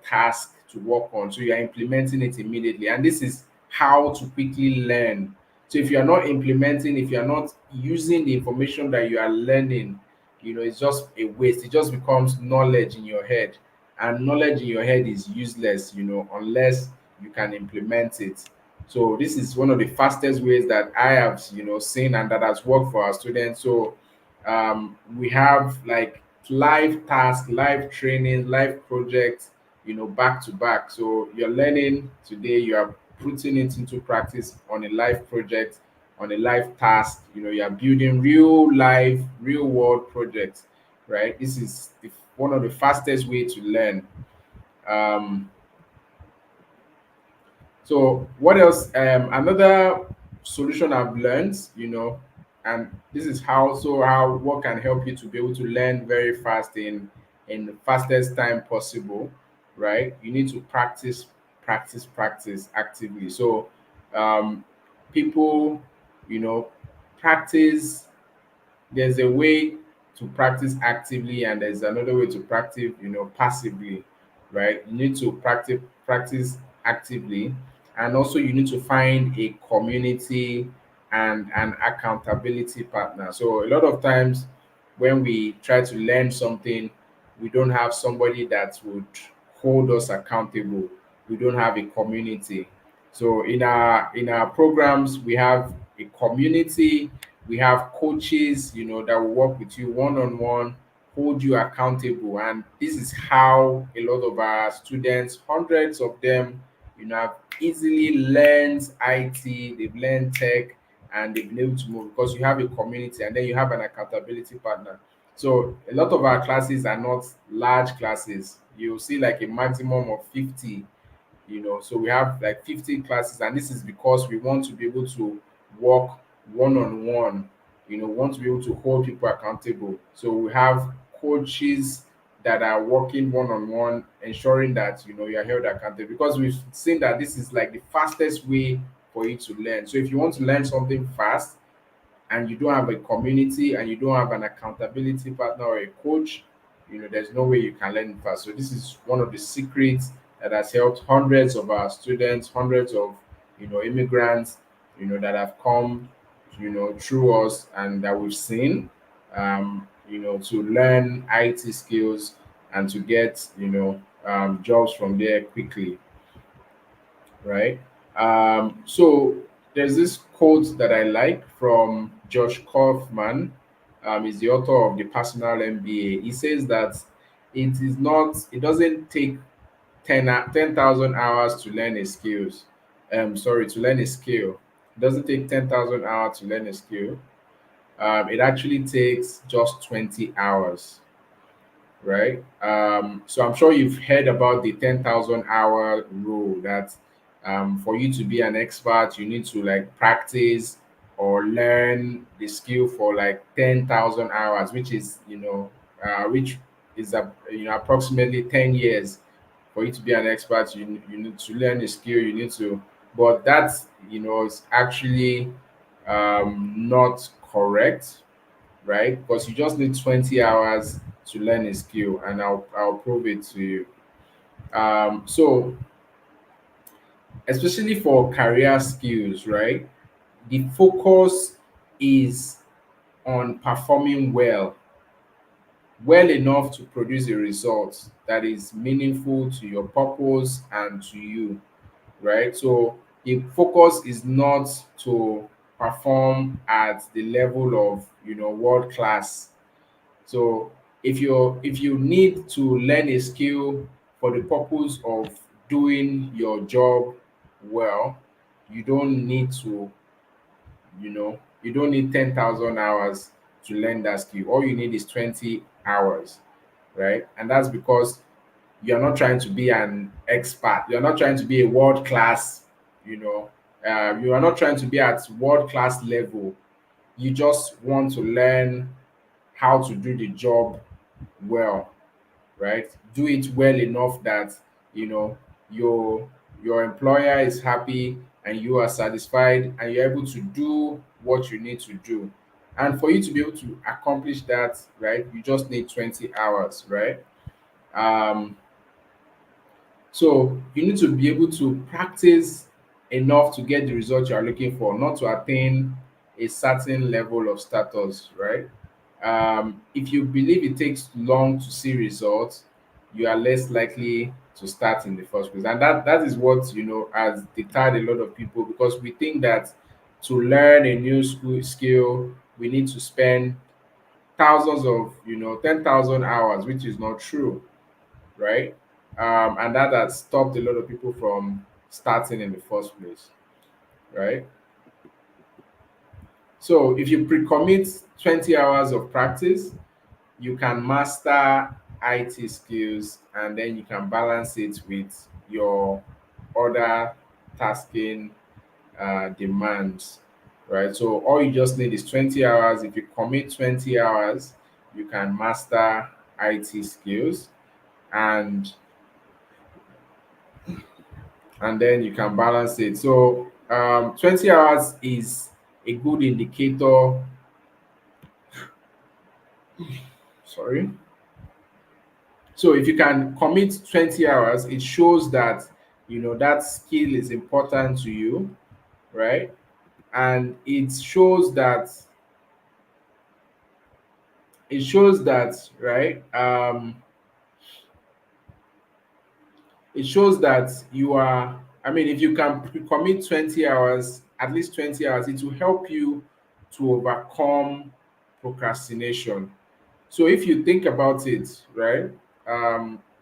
tasks to work on. So you are implementing it immediately. And this is how to quickly learn. So if you are not implementing, if you are not using the information that you are learning, it's just a waste. It just becomes knowledge in your head. And knowledge in your head is useless, unless you can implement it. So this is one of the fastest ways that I have, seen and that has worked for our students. So we have like live tasks, live training, live projects, back to back. So you're learning today, you are putting it into practice on a live project, on a live task. You are building real life, real world projects, right? This is one of the fastest way to learn. Um, so what else? Another solution I've learned, and this is how what can help you to be able to learn very fast in in the fastest time possible, right? You need to practice actively. So um, people, you know, practice there's a way to practice actively and there's another way to practice passively, right? You need to practice actively, and also you need to find a community and an accountability partner. So a lot of times when we try to learn something, we don't have somebody that would hold us accountable. We don't have a community. So in our programs we have a community, we have coaches, that will work with you one on one, hold you accountable. And this is how a lot of our students, hundreds of them, have easily learned IT, they've learned tech, and they've been able to move because you have a community and then you have an accountability partner. So a lot of our classes are not large classes. You'll see like a maximum of 50, so we have like 50 classes, and this is because we want to be able to work one on one, want to be able to hold people accountable. So we have coaches that are working one on one, ensuring that you're held accountable, because we've seen that this is like the fastest way for you to learn. So if you want to learn something fast, and you don't have a community and you don't have an accountability partner or a coach, there's no way you can learn fast. So this is one of the secrets that has helped hundreds of our students, hundreds of immigrants, that have come, through us and that we've seen, to learn IT skills and to get jobs from there quickly, right? So there's this quote that I like from Josh Kaufman. He's the author of the Personal MBA. He says that it doesn't take 10,000 hours to learn a skills. To learn a skill. It doesn't take 10,000 hours to learn a skill. It actually takes just 20 hours, right? So I'm sure you've heard about the 10,000 hour rule, that for you to be an expert, you need to like practice or learn the skill for like 10,000 hours, which is approximately 10 years. For you to be an expert, you need to learn a skill, but that's, is actually not correct, right? Because you just need 20 hours to learn a skill, and I'll prove it to you. So especially for career skills, right? The focus is on performing well enough to produce a result that is meaningful to your purpose and to you, right? So the focus is not to perform at the level of world class. So if you need to learn a skill for the purpose of doing your job well, you don't need to, you don't need 10,000 hours to learn that skill. All you need is 20 hours, right? And that's because you're not trying to be an expert. You're not trying to be a world class, you are not trying to be at world class level. You just want to learn how to do the job well, right? Do it well enough that you know your your employer is happy and you are satisfied and you're able to do what you need to do. And for you to be able to accomplish that, right, you just need 20 hours, right? Um, so you need to be able to practice enough to get the result you are looking for, not to attain a certain level of status, right? If you believe it takes long to see results, you are less likely to start in the first place. And that is what has deterred a lot of people, because we think that to learn a new skill, we need to spend thousands of 10,000 hours, which is not true, right? And that has stopped a lot of people from starting in the first place, right? So if you pre-commit 20 hours of practice, you can master IT skills, and then you can balance it with your other tasking demands, right? So all you just need is 20 hours. If you commit 20 hours, you can master. IT skills, and then you can balance it. So 20 hours is a good indicator. Sorry. So if you can commit 20 hours, it shows that that skill is important to you, right? And it shows that, right? It shows that you are, I mean, if you can commit 20 hours, at least 20 hours, it will help you to overcome procrastination. So if you think about it, right,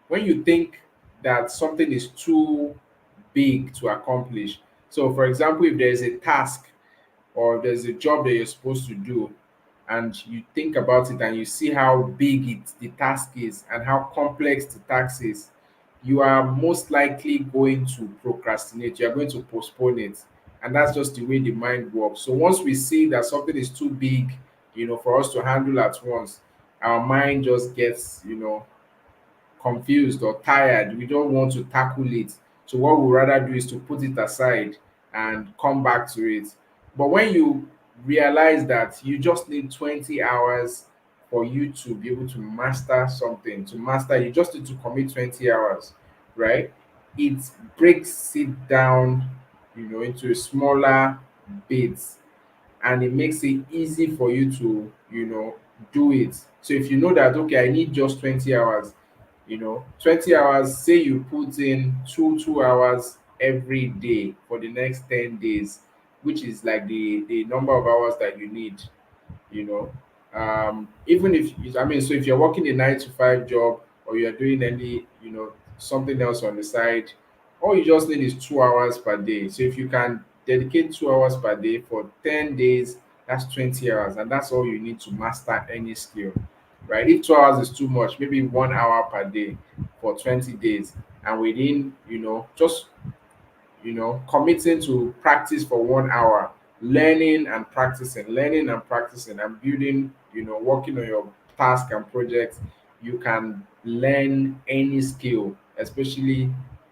when you think that something is too big to accomplish, so for example, if there's a task or there's a job that you're supposed to do, and you think about it and you see how big the task is and how complex the task is, you are most likely going to procrastinate. You are going to postpone it. And that's just the way the mind works. So once we see that something is too big, for us to handle at once, our mind just gets, confused or tired. We don't want to tackle it. So what we rather do is to put it aside and come back to it. But when you realize that you just need 20 hours for you to be able to master something, you just need to commit 20 hours, right? It breaks it down, into smaller bits, and it makes it easy for you to do it. So if you know that, okay, I need just 20 hours, 20 hours, say you put in 2 hours every day for the next 10 days, which is like the number of hours that you need, you know even if, I mean, so if you're working a 9 to 5 job, or you're doing any, something else on the side, all you just need is 2 hours per day. So if you can dedicate 2 hours per day for 10 days, that's 20 hours, and that's all you need to master any skill, right? If 2 hours is too much, maybe 1 hour per day for 20 days, and within, just committing to practice for 1 hour, learning and practicing, and building, working on your task and projects, you can learn any skill, especially,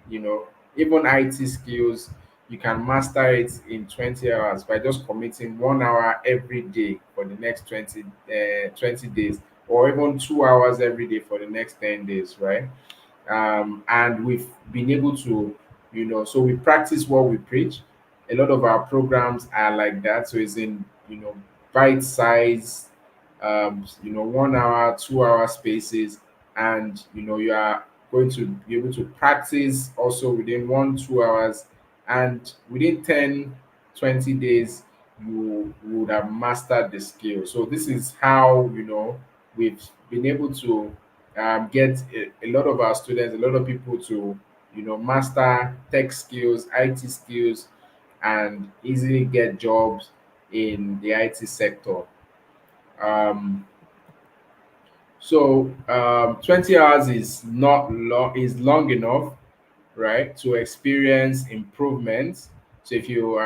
you know, even IT skills. You can master it in 20 hours by just committing 1 hour every day for the next 20 days, or even 2 hours every day for the next 10 days, right? And we've been able to, so we practice what we preach. A lot of our programs are like that. So it's in, bite size, 1 hour, 2 hour spaces, and you are going to be able to practice also within 1 2 hours, and within 10 20 days you would have mastered the skill. So this is how, we've been able to get a lot of our students, a lot of people to, master tech skills, IT skills, and easily get jobs in the IT sector. Um, so 20 hours is not long, is long enough, right, to experience improvements. So if you,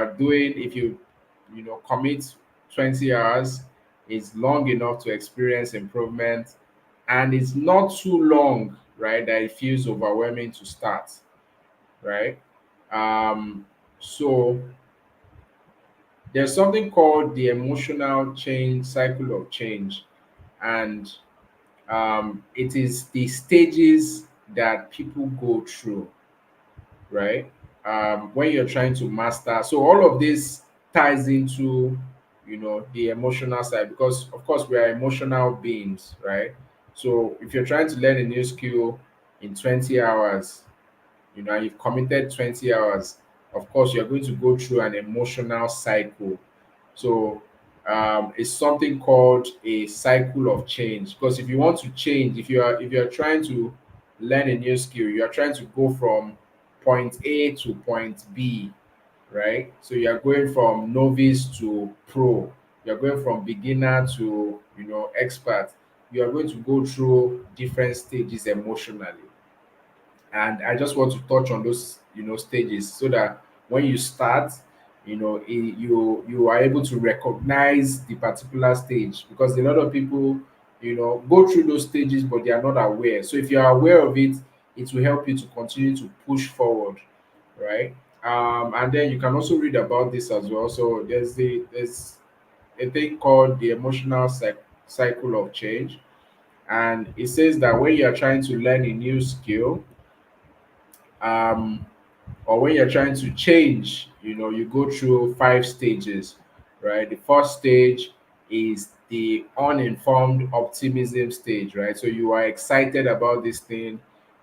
commit 20 hours, it's long enough to experience improvement, and it's not too long, right, that it feels overwhelming to start, right? So there's something called the emotional change cycle of change, and it is the stages that people go through, right? When you're trying to master. So all of this ties into, the emotional side, because of course we are emotional beings, right? So if you're trying to learn a new skill in 20 hours, and you've committed 20 hours, of course you're going to go through an emotional cycle. So it's something called a cycle of change, because if you want to change, if you're trying to learn a new skill, you are trying to go from point A to point B, right? So you are going from novice to pro, you're going from beginner to, expert. You are going to go through different stages emotionally, and I just want to touch on those, stages, so that when you start, you are able to recognize the particular stage, because a lot of people go through those stages, but they are not aware. So if you are aware of it, it will help you to continue to push forward, right? And then you can also read about this as well. So there's a thing called the emotional cycle of change, and it says that when you are trying to learn a new skill, um, or when you're trying to change, you go through 5 stages, right? The first stage is the uninformed optimism stage, right? So you are excited about this thing,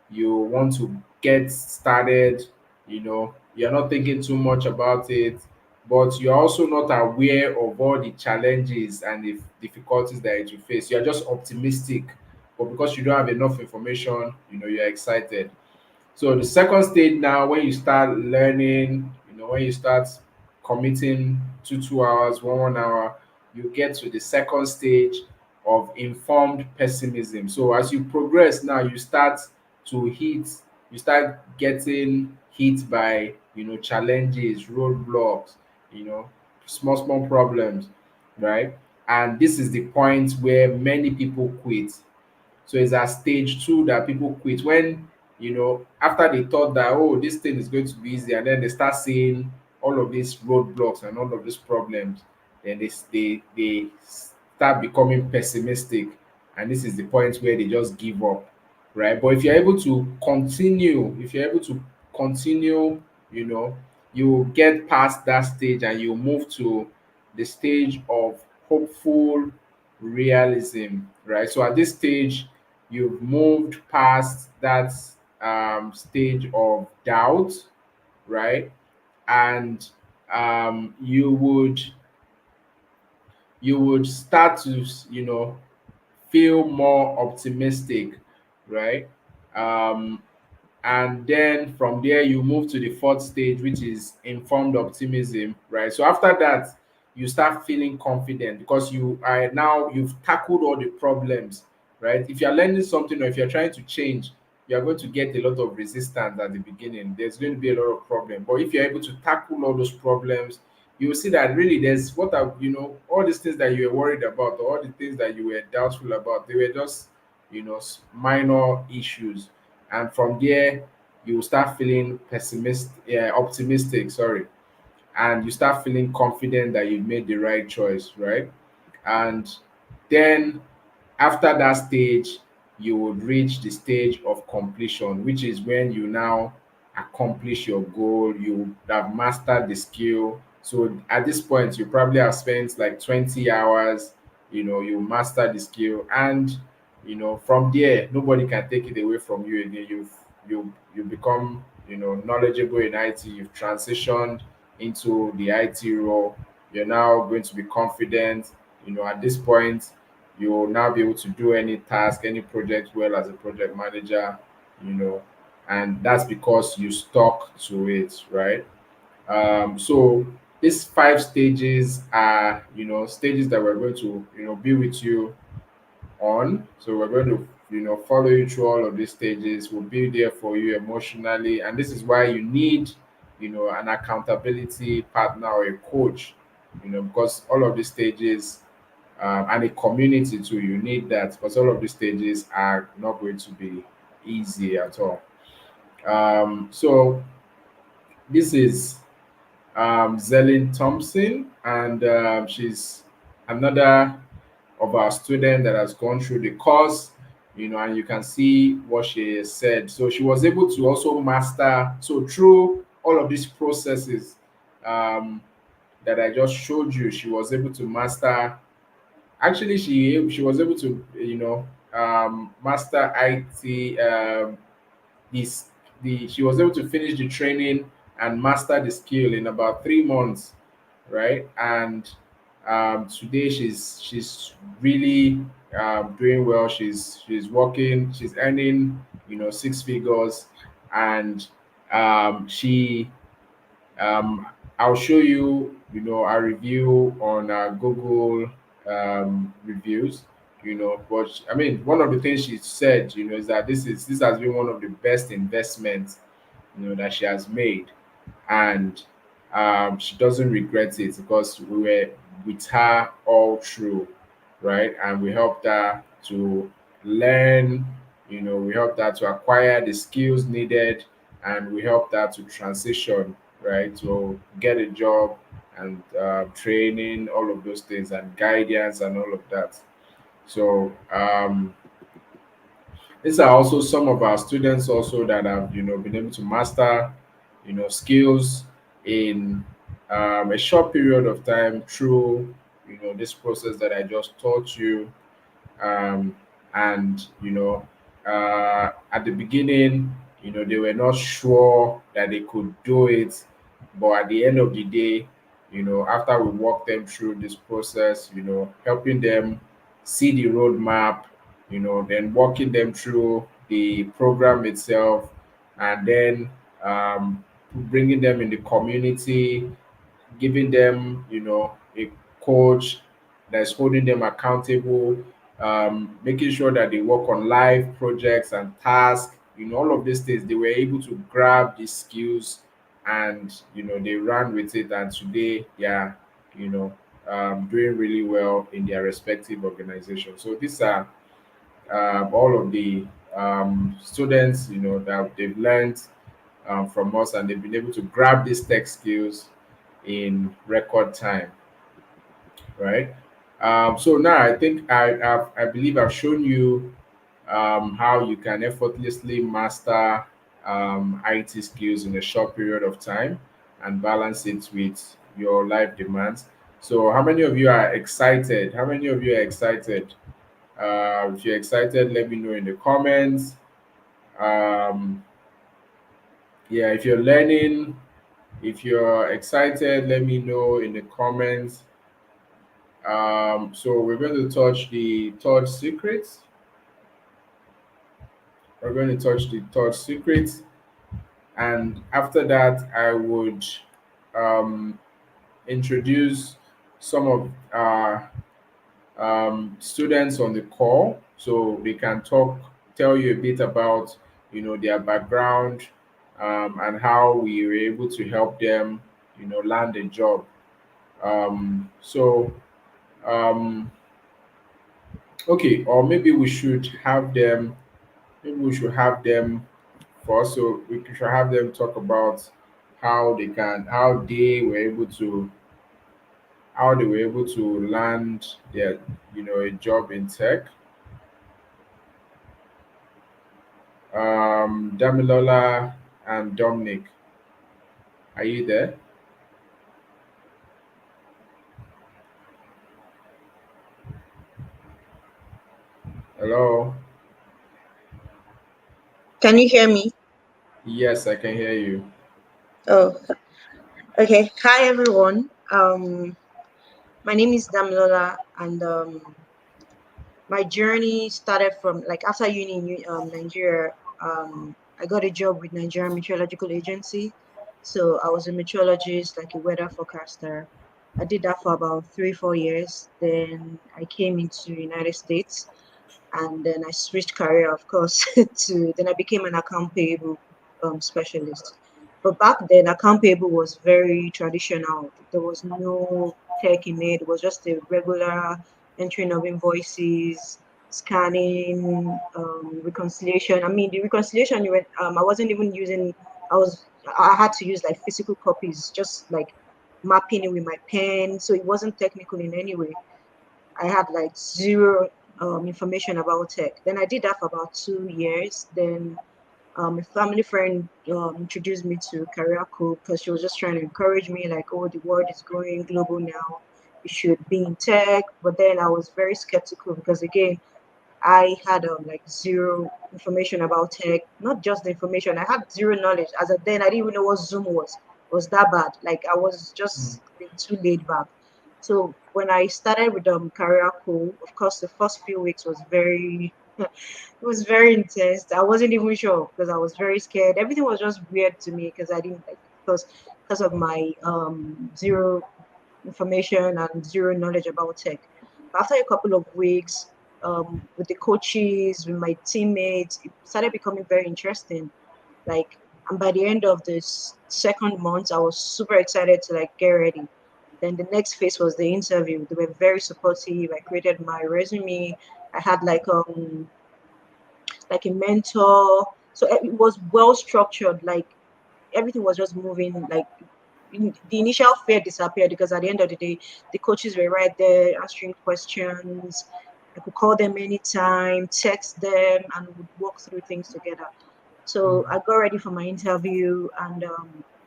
you want to get started, you're not thinking too much about it, but you're also not aware of all the challenges and the difficulties that it will face. You're just optimistic, but because you don't have enough information, you're excited. So the second stage now, when you start learning, when you start committing 2 hours, 1 hour, you get to the second stage of informed pessimism. So as you progress now, you start getting hit by challenges, roadblocks, you know, small problems, right? And this is the point where many people quit. So it's at stage 2 that people quit when, after they thought that, oh, this thing is going to be easy, and then they start seeing all of these roadblocks and all of these problems, then they start becoming pessimistic, and this is the point where they just give up, right? But if you're able to continue, you know, you get past that stage and you move to the stage of hopeful realism, right? So at this stage, you've moved past that stage of doubt, right? And you would start to feel more optimistic, right? um and then from there you move to the fourth stage, which is informed optimism, right? So after that, you start feeling confident because you've tackled all the problems, right? If you're learning something or if you're trying to change, you're going to get a lot of resistance at the beginning. There's going to be a lot of problem, but if you're able to tackle all those problems, you will see that really there's what are all these things that you were worried about, or all the things that you were doubtful about, they were just minor issues. And from there you start feeling optimistic, sorry, and you start feeling confident that you made the right choice, right? And then after that stage, you would reach the stage of completion, which is when you now accomplish your goal, you have mastered the skill. So at this point, you probably have spent like 20 hours, you master the skill, and from there, nobody can take it away from you again. You become knowledgeable in IT, you've transitioned into the IT role, you're now going to be confident. At this point, you will now be able to do any task, any project well as a project manager, you know, and that's because you stuck to it, right? So these 5 stages are, stages that we're going to, be with you on. So we're going to, follow you through all of these stages. We'll be there for you emotionally, and this is why you need, an accountability partner or a coach, because all of these stages and a community too. You need that because all of these stages are not going to be easy at all. So this is Zelin Thompson, and she's another of our student that has gone through the course. And you can see what she has said. So she was able to also master. So through all of these processes um, that I just showed you, she was able to master. Actually, she was able to master IT. This the She was able to finish the training and master the skill in about 3 months, right? And today she's really doing well. She's working. She's earning 6 figures, and she I'll show you, a review on Google reviews. But I mean, one of the things she said, is that this has been one of the best investments, that she has made, and she doesn't regret it because we were with her all through, right? And we helped her to learn, we helped her to acquire the skills needed, and we helped her to transition, right, to get a job and training, all of those things, and guidance and all of that. So these are also some of our students also that have been able to master skills in a short period of time through this process that I just taught you. um, and at the beginning, they were not sure that they could do it, but at the end of the day, after we walk them through this process, helping them see the roadmap, then walking them through the program itself, and then bringing them in the community, giving them, a coach that's holding them accountable, making sure that they work on live projects and tasks, all of these things, they were able to grab these skills and, they ran with it. And today they are, you know, doing really well in their respective organizations. So these are all of the students, that they've learned from us, and they've been able to grab these tech skills in record time, right? So now I think I believe I've shown you how you can effortlessly master IT skills in a short period of time and balance it with your life demands. So how many of you are excited? How many of you are excited? If you're excited, let me know in the comments. Um, yeah, if you're learning, if you're excited, let me know in the comments. So we're going to touch the third secret. We're going to touch the third secret, and after that, I would um, introduce some of our students on the call, so they can tell you a bit about their background, and how we were able to help them, land a job. So um, okay, or maybe we should have them. Maybe we should have them first, so we should have them talk about how they were able to land their a job in tech. Damilola and Dominic, are you there? Hello. Can you hear me? Yes, I can hear you. Oh, okay. Hi, everyone. My name is Damilola, and my journey started from like after uni in Nigeria. I got a job with Nigerian Meteorological Agency, so I was a meteorologist, like a weather forecaster. I did that for about 3, 4 years. Then I came into United States, and then I switched career, of course, to then I became an account payable specialist. But back then, account payable was very traditional. There was no tech in it. It was just a regular entering of invoices, scanning, reconciliation. I mean, the reconciliation I wasn't even using. I had to use like physical copies, just like mapping it with my pen. So it wasn't technical in any way. I had like zero information about tech. Then I did that for about 2 years. Then a family friend introduced me to career code because she was just trying to encourage me, like, oh, the world is going global now. You should be in tech. But then I was very skeptical because, again, I had like zero information about tech, not just the information. I had zero knowledge. As of then, I didn't even know what Zoom was. It was that bad. Like I was just being too laid back. So when I started with career cool, of course, the first few weeks was very, it was very intense. I wasn't even sure because I was very scared. Everything was just weird to me because I didn't like because of my zero information and zero knowledge about tech. After a couple of weeks, with the coaches, with my teammates, it started becoming very interesting. Like, and by the end of this second month, I was super excited to like get ready. Then the next phase was the interview. They were very supportive. I created my resume. I had like a mentor. So it was well structured. Like everything was just moving. Like the initial fear disappeared because at the end of the day, the coaches were right there answering questions. I could call them anytime, text them, and would walk through things together. So I got ready for my interview, and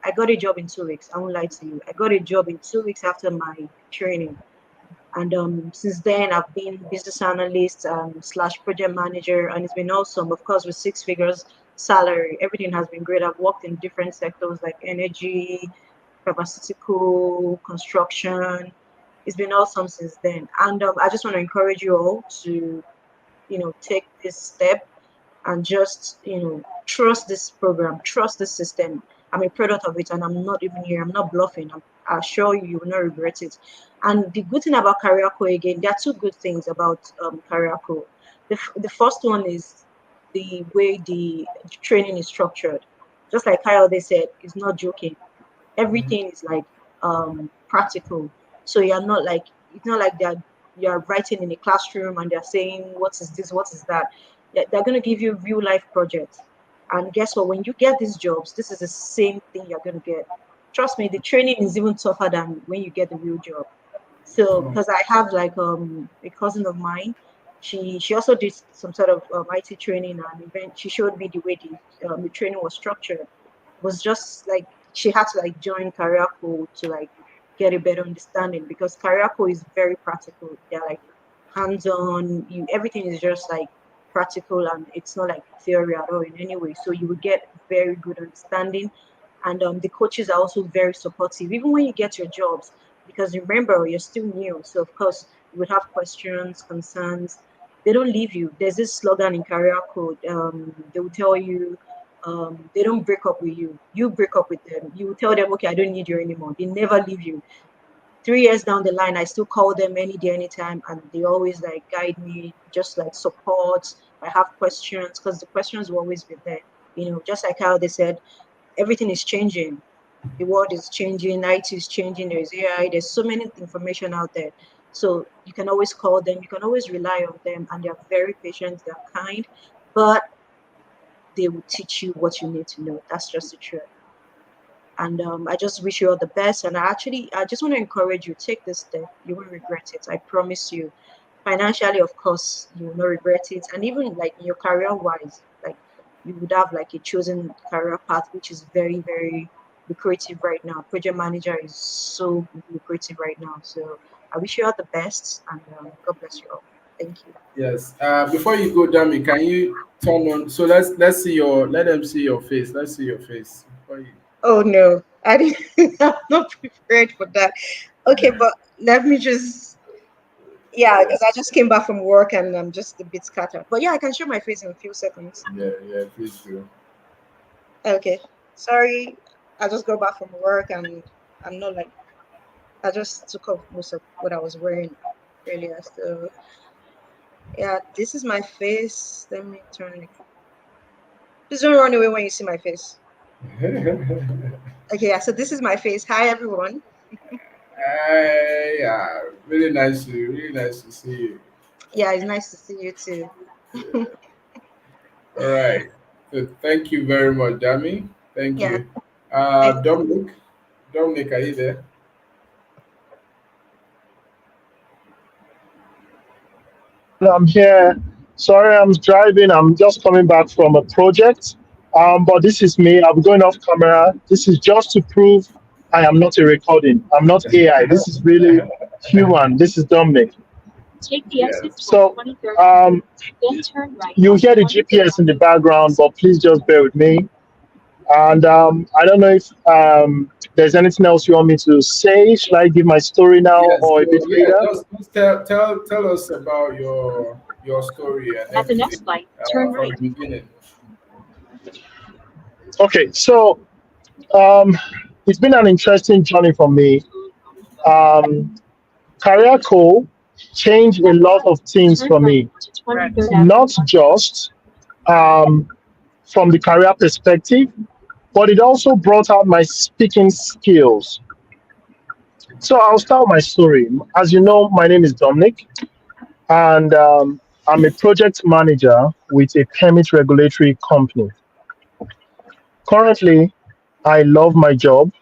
I got a job in 2 weeks. I won't lie to you. I got a job in 2 weeks after my training. And since then, I've been business analyst slash project manager, and it's been awesome. Of course, with 6 figures salary, everything has been great. I've worked in different sectors like energy, pharmaceutical, construction. It's been awesome since then. And I just want to encourage you all to, take this step and just trust this program, trust this system. I'm a product of it, and I'm not even here. I'm not bluffing. I assure you, you will not regret it. And the good thing about Career Co again, there are two good things about Career Co. The first one is the way the training is structured. Just like Kyle they said, it's not joking. Everything is like practical. So you're not like it's not like you're writing in a classroom and they're saying what is this, what is that. They're going to give you real life projects. And guess what? When you get these jobs, this is the same thing you're going to get. Trust me, the training is even tougher than when you get the real job. So Oh, because I have like a cousin of mine, she also did some sort of IT training and event. She showed me the way the training was structured. Was just like she had to like join Kariako to like get a better understanding because Kariako is very practical. They're like hands-on. You everything is just like practical and it's not like theory at all in any way. So you will get very good understanding and the coaches are also very supportive even when you get your jobs because remember you're still new so of course you would have questions concerns they don't leave you there's this slogan in career code they will tell you they don't break up with you you break up with them you tell them okay I don't need you anymore they never leave you 3 years down the line I still call them any day anytime and they always like guide me just like support I have questions because the questions will always be there just like how they said everything is changing. The world is changing, IT is changing, there's AI, there's so many information out there. So you can always call them, you can always rely on them, and they're very patient, they're kind, but they will teach you what you need to know. That's just the truth. And I just wish you all the best. And I just want to encourage you take this step. You won't regret it. I promise you. Financially, of course, you will not regret it. And even like in your career wise, like you would have like a chosen career path, which is very, very lucrative right now. Project manager is so lucrative right now. So I wish you all the best and God bless you all. Thank you. yes. Before you go, Dami, can you turn on? So let's see let them see your face. Let's see your face. Before you, Oh no, I didn't. I'm not prepared for that. Okay, but let me just yeah, because I just came back from work and I'm just a bit scattered. But yeah, I can show my face in a few seconds. yeah, yeah, please do. Okay. Sorry, I just got back from work and I'm not like I just took off most of what I was wearing earlier. So yeah, this is my face. Let me turn it. Please don't run away when you see my face. Okay, yeah, so this is my face. Hi everyone. Yeah, really nice to see you. Yeah, it's nice to see you too. All right. So thank you very much, Dami. Thank Yeah, you. nice to see you. Dominic, Dominic, are you there? I'm here. Sorry, I'm driving. I'm just coming back from a project. But this is me. I'm going off camera. This is just to prove I am not a recording. I'm not AI. This is really human. This is Dominic. Take the exit Yes. so, 23rd, then turn right. You hear the GPS in the background, but please just bear with me. And I don't know if there's anything else you want me to say. Should I give my story now Yes. or a So bit yeah, later? just tell us about your story and At the next everything light, turn from right. the beginning. Okay, so um, it's been an interesting journey for me. Um, Career Co changed a lot of things for me, Right. not just um, from the career perspective, but it also brought out my speaking skills. So I'll start my story. As you know, my name is Dominic, and I'm a project manager with a permit regulatory company. Currently, I love my job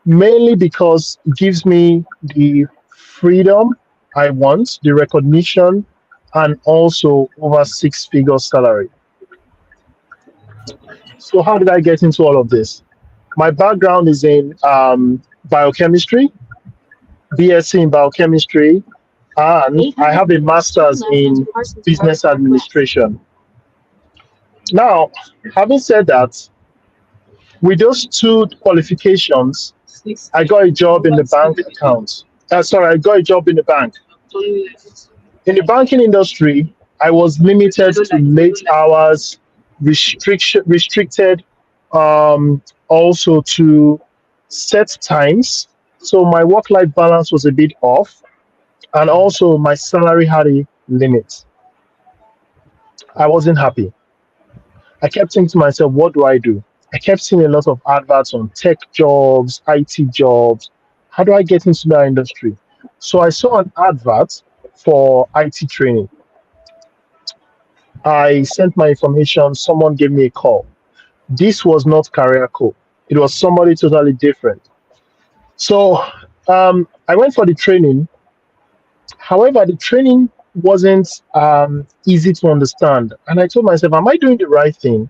mainly because it gives me the freedom I want, the recognition, and also over six-figure salary. So, how did I get into all of this? My background is in biochemistry, BSc in biochemistry, and I have a master's in business administration. Now, having said that, with those two qualifications, I got a job in the bank account. Sorry, I got a job in the bank. In the banking industry, I was limited to late hours, restricted also to set times. So my work-life balance was a bit off, and also my salary had a limit. I wasn't happy. I kept thinking to myself, what do I do? I kept seeing a lot of adverts on tech jobs, IT jobs. How do I get into that industry? So I saw an advert for IT training. I sent my information, someone gave me a call. This was not Career Co. It was somebody totally different. So I went for the training. However, the training wasn't easy to understand. And I told myself, am I doing the right thing?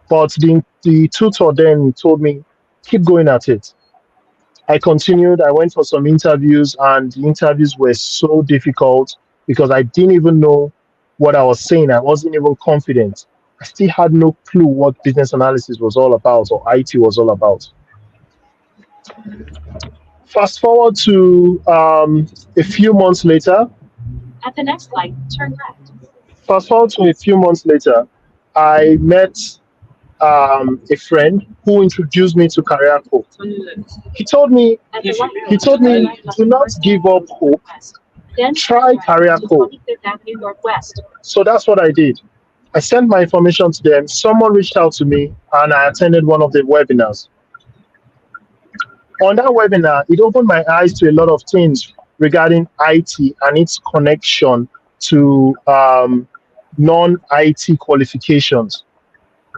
But the tutor then told me, keep going at it. I continued. I went for some interviews, and the interviews were so difficult because I didn't even know what I was saying. I wasn't even confident. I still had no clue what business analysis was all about or IT was all about. Fast forward to a few months later. At the next light, turn left. Fast forward to a few months later, I met a friend who introduced me to Career Co. He told me, do not give up hope. Try Career Co. So that's what I did. I sent my information to them. Someone reached out to me, and I attended one of the webinars. On that webinar, it opened my eyes to a lot of things regarding IT and its connection to non-IT qualifications.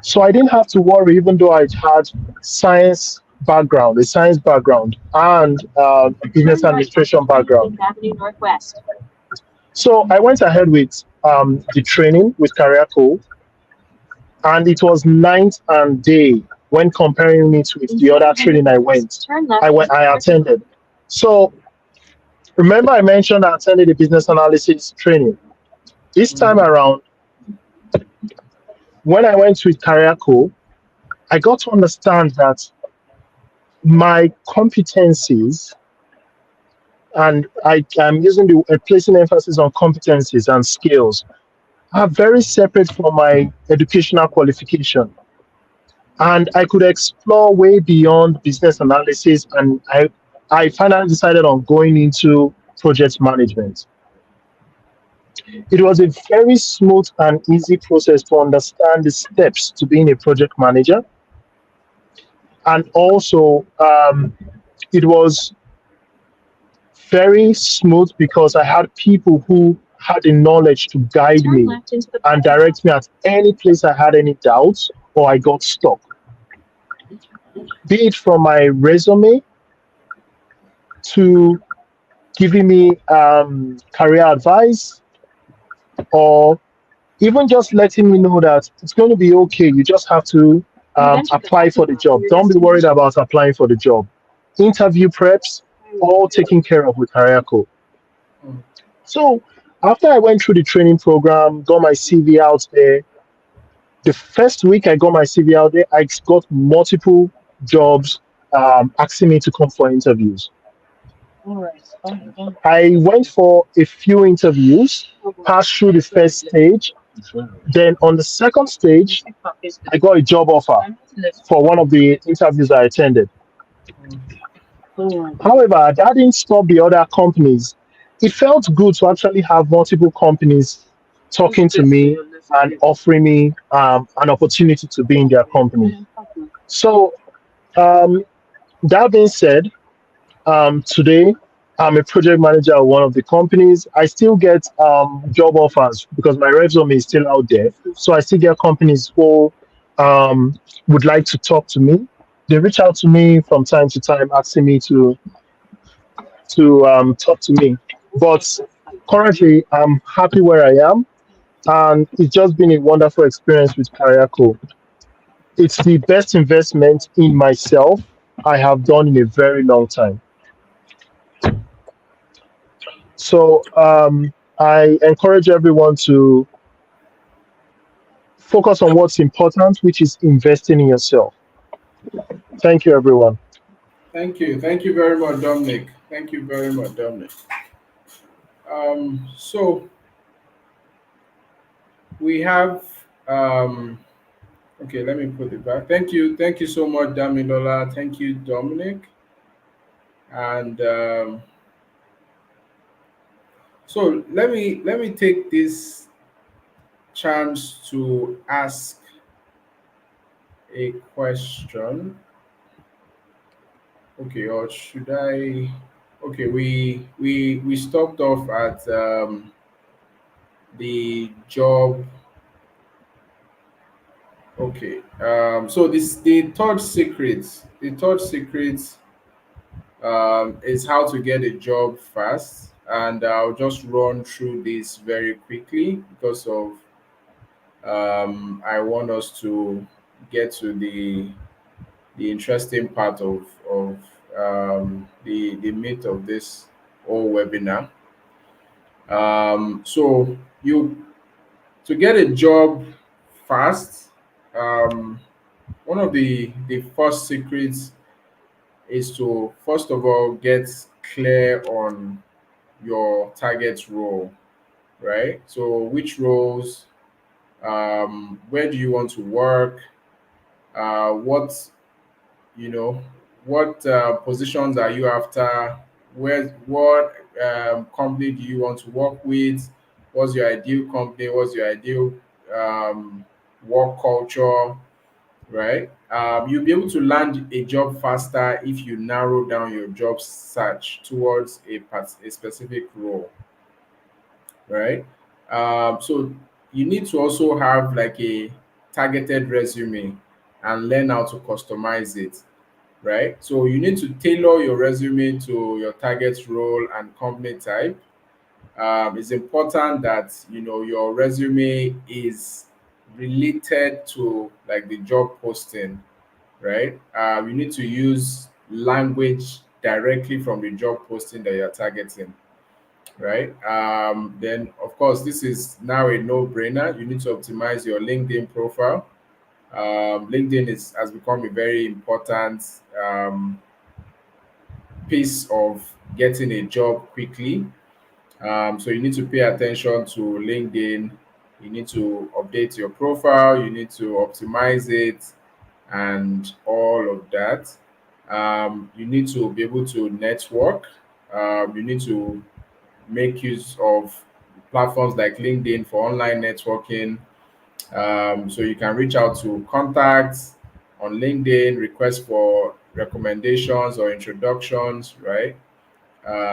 So I didn't have to worry, even though I had a science background, and business administration background. So I went ahead with the training with Career Co, and it was night and day when comparing it with the other training I attended. So remember I mentioned I attended the business analysis training. This time around, when I went with Career Co, I got to understand that my competencies, and I'm using the placing emphasis on competencies and skills, are very separate from my educational qualification. And I could explore way beyond business analysis, and I finally decided on going into project management. It was a very smooth and easy process to understand the steps to being a project manager. And also, it was very smooth because I had people who had the knowledge to guide me and direct me at any place I had any doubts or I got stuck. Be it from my resume to giving me career advice, or even just letting me know that it's going to be okay. You just have to apply for the job. Don't be worried about applying for the job. Interview preps, all taken care of with Career Co. So after I went through the training program, got my CV out there, the first week I got my CV out there, I got multiple jobs asking me to come for interviews. I went for a few interviews, passed through the first stage. Then on the second stage, I got a job offer for one of the interviews I attended. However, that didn't stop the other companies. It felt good to actually have multiple companies talking to me and offering me an opportunity to be in their company. So, that being said, Today, I'm a project manager at one of the companies. I still get job offers because my resume is still out there. So I still get companies who um, would like to talk to me. They reach out to me from time to time, asking me to talk to me. But currently, I'm happy where I am, and it's just been a wonderful experience with Kariako. It's the best investment in myself I have done in a very long time. So I encourage everyone to focus on what's important, which is investing in yourself. Thank you, everyone. Thank you. Thank you very much, Dominic. Thank you very much, Dominic. So we have okay, let me put it back. Thank you. Thank you so much, Damilola. Thank you, Dominic. And so let me take this chance to ask a question. Okay, or should I? Okay, we stopped off at the job. Okay, so this the third secret is how to get a job fast, and I'll just run through this very quickly because of I want us to get to the interesting part of the meat of this whole webinar. So you to get a job fast, um, one of the first secrets is to first of all get clear on your target role, right? So which roles, where do you want to work, what you know what positions are you after, what company do you want to work with, what's your ideal company, what's your ideal um, work culture, right? You'll be able to land a job faster if you narrow down your job search towards a specific role, right? So you need to also have like a targeted resume and learn how to customize it, right? So you need to tailor your resume to your target role and company type. It's important that your resume is related to like the job posting, right? You need to use language directly from the job posting that you're targeting, right? Then, of course, this is now a no-brainer. You need to optimize your LinkedIn profile. LinkedIn has become a very important piece of getting a job quickly. So you need to pay attention to LinkedIn. You need to update your profile. You need to optimize it and all of that. You need to be able to network. You need to make use of platforms like LinkedIn for online networking. So you can reach out to contacts on LinkedIn, request for recommendations or introductions, right?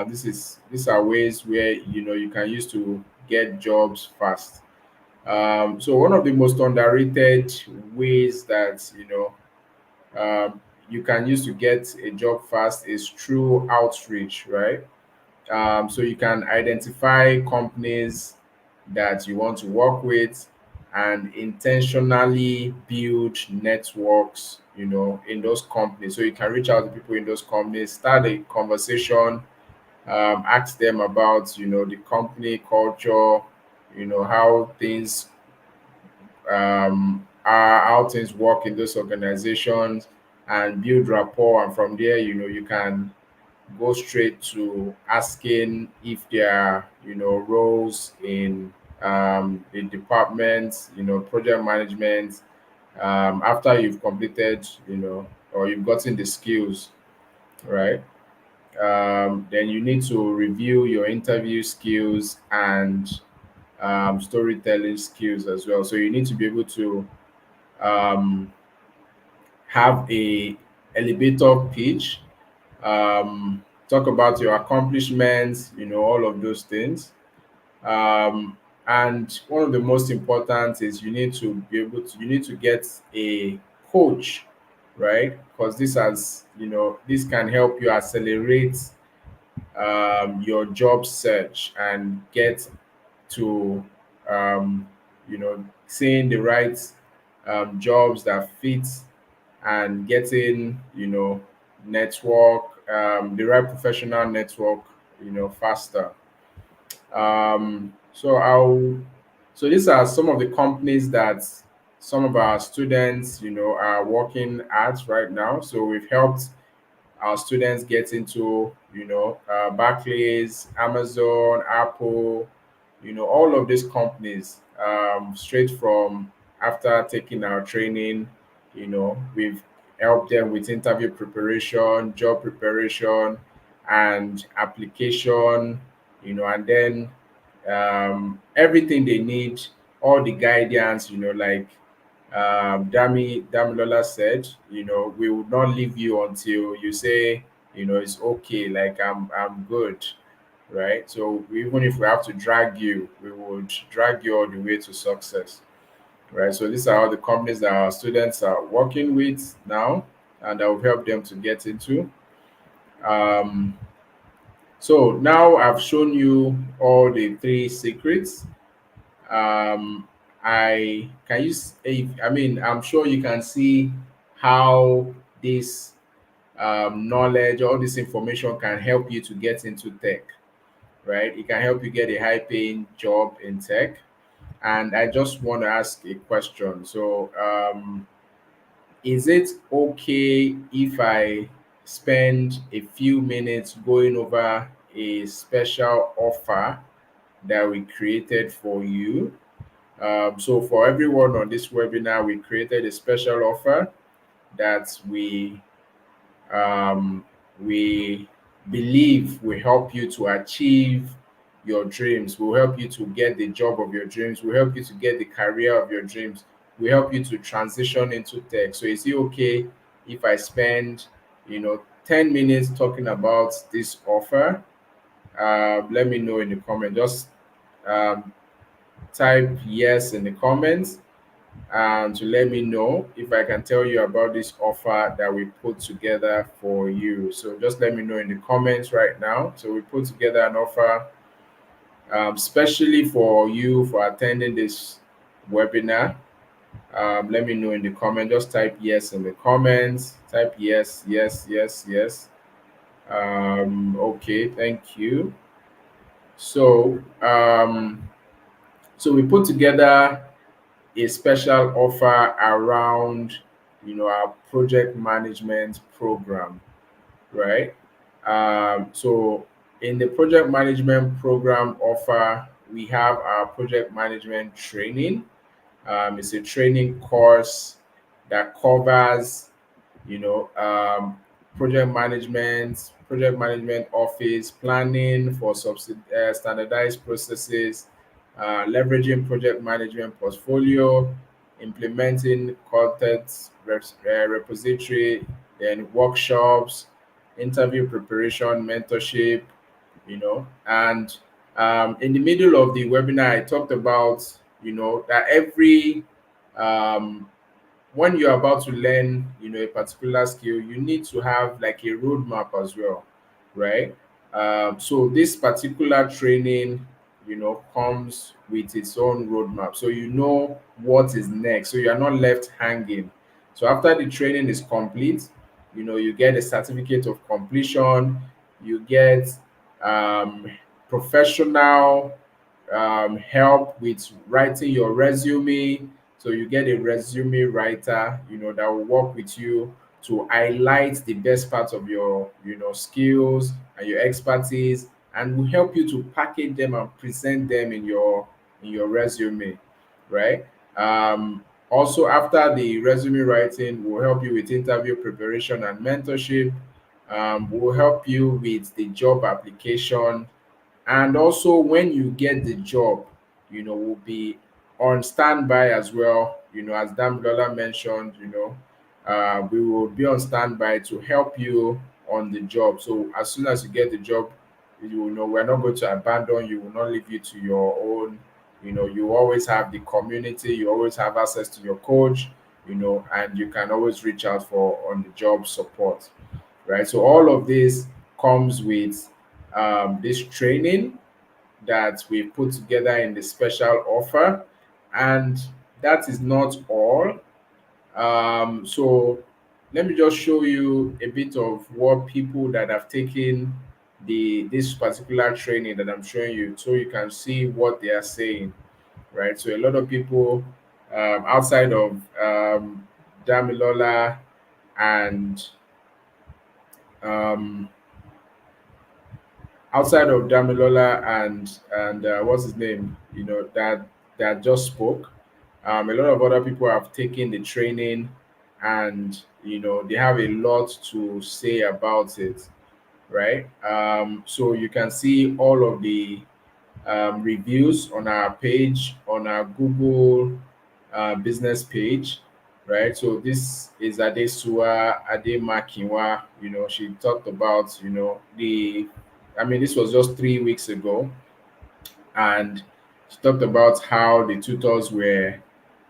These are ways where you can use to get jobs fast. So one of the most underrated ways that you can use to get a job fast is through outreach, right? So you can identify companies that you want to work with and intentionally build networks, in those companies. So you can reach out to people in those companies, start a conversation, ask them about, the company culture, how things work in those organizations, and build rapport. And from there, you can go straight to asking if there are roles in the department, project management, after you've completed, or you've gotten the skills, right? Then you need to review your interview skills and storytelling skills as well. So you need to be able to um, have a elevator pitch, talk about your accomplishments, all of those things. Um, and one of the most important is you need to get a coach, right? Because this can help you accelerate your job search and get to seeing the right jobs that fit and getting the right professional network faster. So these are some of the companies that some of our students are working at right now. So we've helped our students get into Barclays, Amazon, Apple, all of these companies, straight from after taking our training. We've helped them with interview preparation, job preparation, and application, and then everything they need, all the guidance, like Damilola said, we will not leave you until you say, it's okay, like I'm good, right? So even if we have to drag you, we would drag you all the way to success, right? So these are all the companies that our students are working with now, and that will help them to get into. Um, so now I've shown you all the three secrets. um I can use if I mean I'm sure you can see how this knowledge, all this information can help you to get into tech, right? It can help you get a high paying job in tech. And I just want to ask a question. So is it okay if I spend a few minutes going over a special offer that we created for you? So for everyone on this webinar, we created a special offer that um, we believe will help you to achieve your dreams, will help you to get the job of your dreams, will help you to get the career of your dreams, will help you to transition into tech. So is it okay if I spend, 10 minutes talking about this offer? Let me know in the comment. Just um, type yes in the comments and to let me know if I can tell you about this offer that we put together for you. So just let me know in the comments right now. So we put together an offer specially for you for attending this webinar. Let me know in the comment. Just type yes in the comments. Type yes, yes, yes, yes. Okay, thank you. So, so we put together a special offer around our project management program, right? So in the project management program offer, we have our project management training. It's a training course that covers you know um, project management office planning for standardized processes, leveraging project management portfolio, implementing repository, then workshops, interview preparation, mentorship, and in the middle of the webinar I talked about that every um, when you're about to learn a particular skill, you need to have like a roadmap as well, right? So this particular training comes with its own roadmap, so you know what is next, so you're not left hanging. So after the training is complete, you get a certificate of completion, you get um, professional help with writing your resume. So you get a resume writer, that will work with you to highlight the best parts of your, skills and your expertise, and will help you to package them and present them in your resume, right? Also, after the resume writing, will help you with interview preparation and mentorship. Will help you with the job application, and also when you get the job, will be on standby as well. As Damilola mentioned, we will be on standby to help you on the job. So as soon as you get the job, you know we're not going to abandon you. Will not leave you to your own. You know, you always have the community. You always have access to your coach. You know, and you can always reach out for on the job support, right? So all of this comes with this training that we put together in the special offer, and that is not all. So let me just show you a bit of what people that have taken the this particular training that I'm showing you, so you can see what they are saying, right? So a lot of people outside of Damilola and um, outside of Damilola and what's his name, you know, that just spoke. A lot of other people have taken the training, and you know they have a lot to say about it, right? So you can see all of the reviews on our page, on our Google business page, right? So this is Adesua Ademakinwa. You know, she talked about, you know, I mean, this was just 3 weeks ago, and she talked about how the tutors were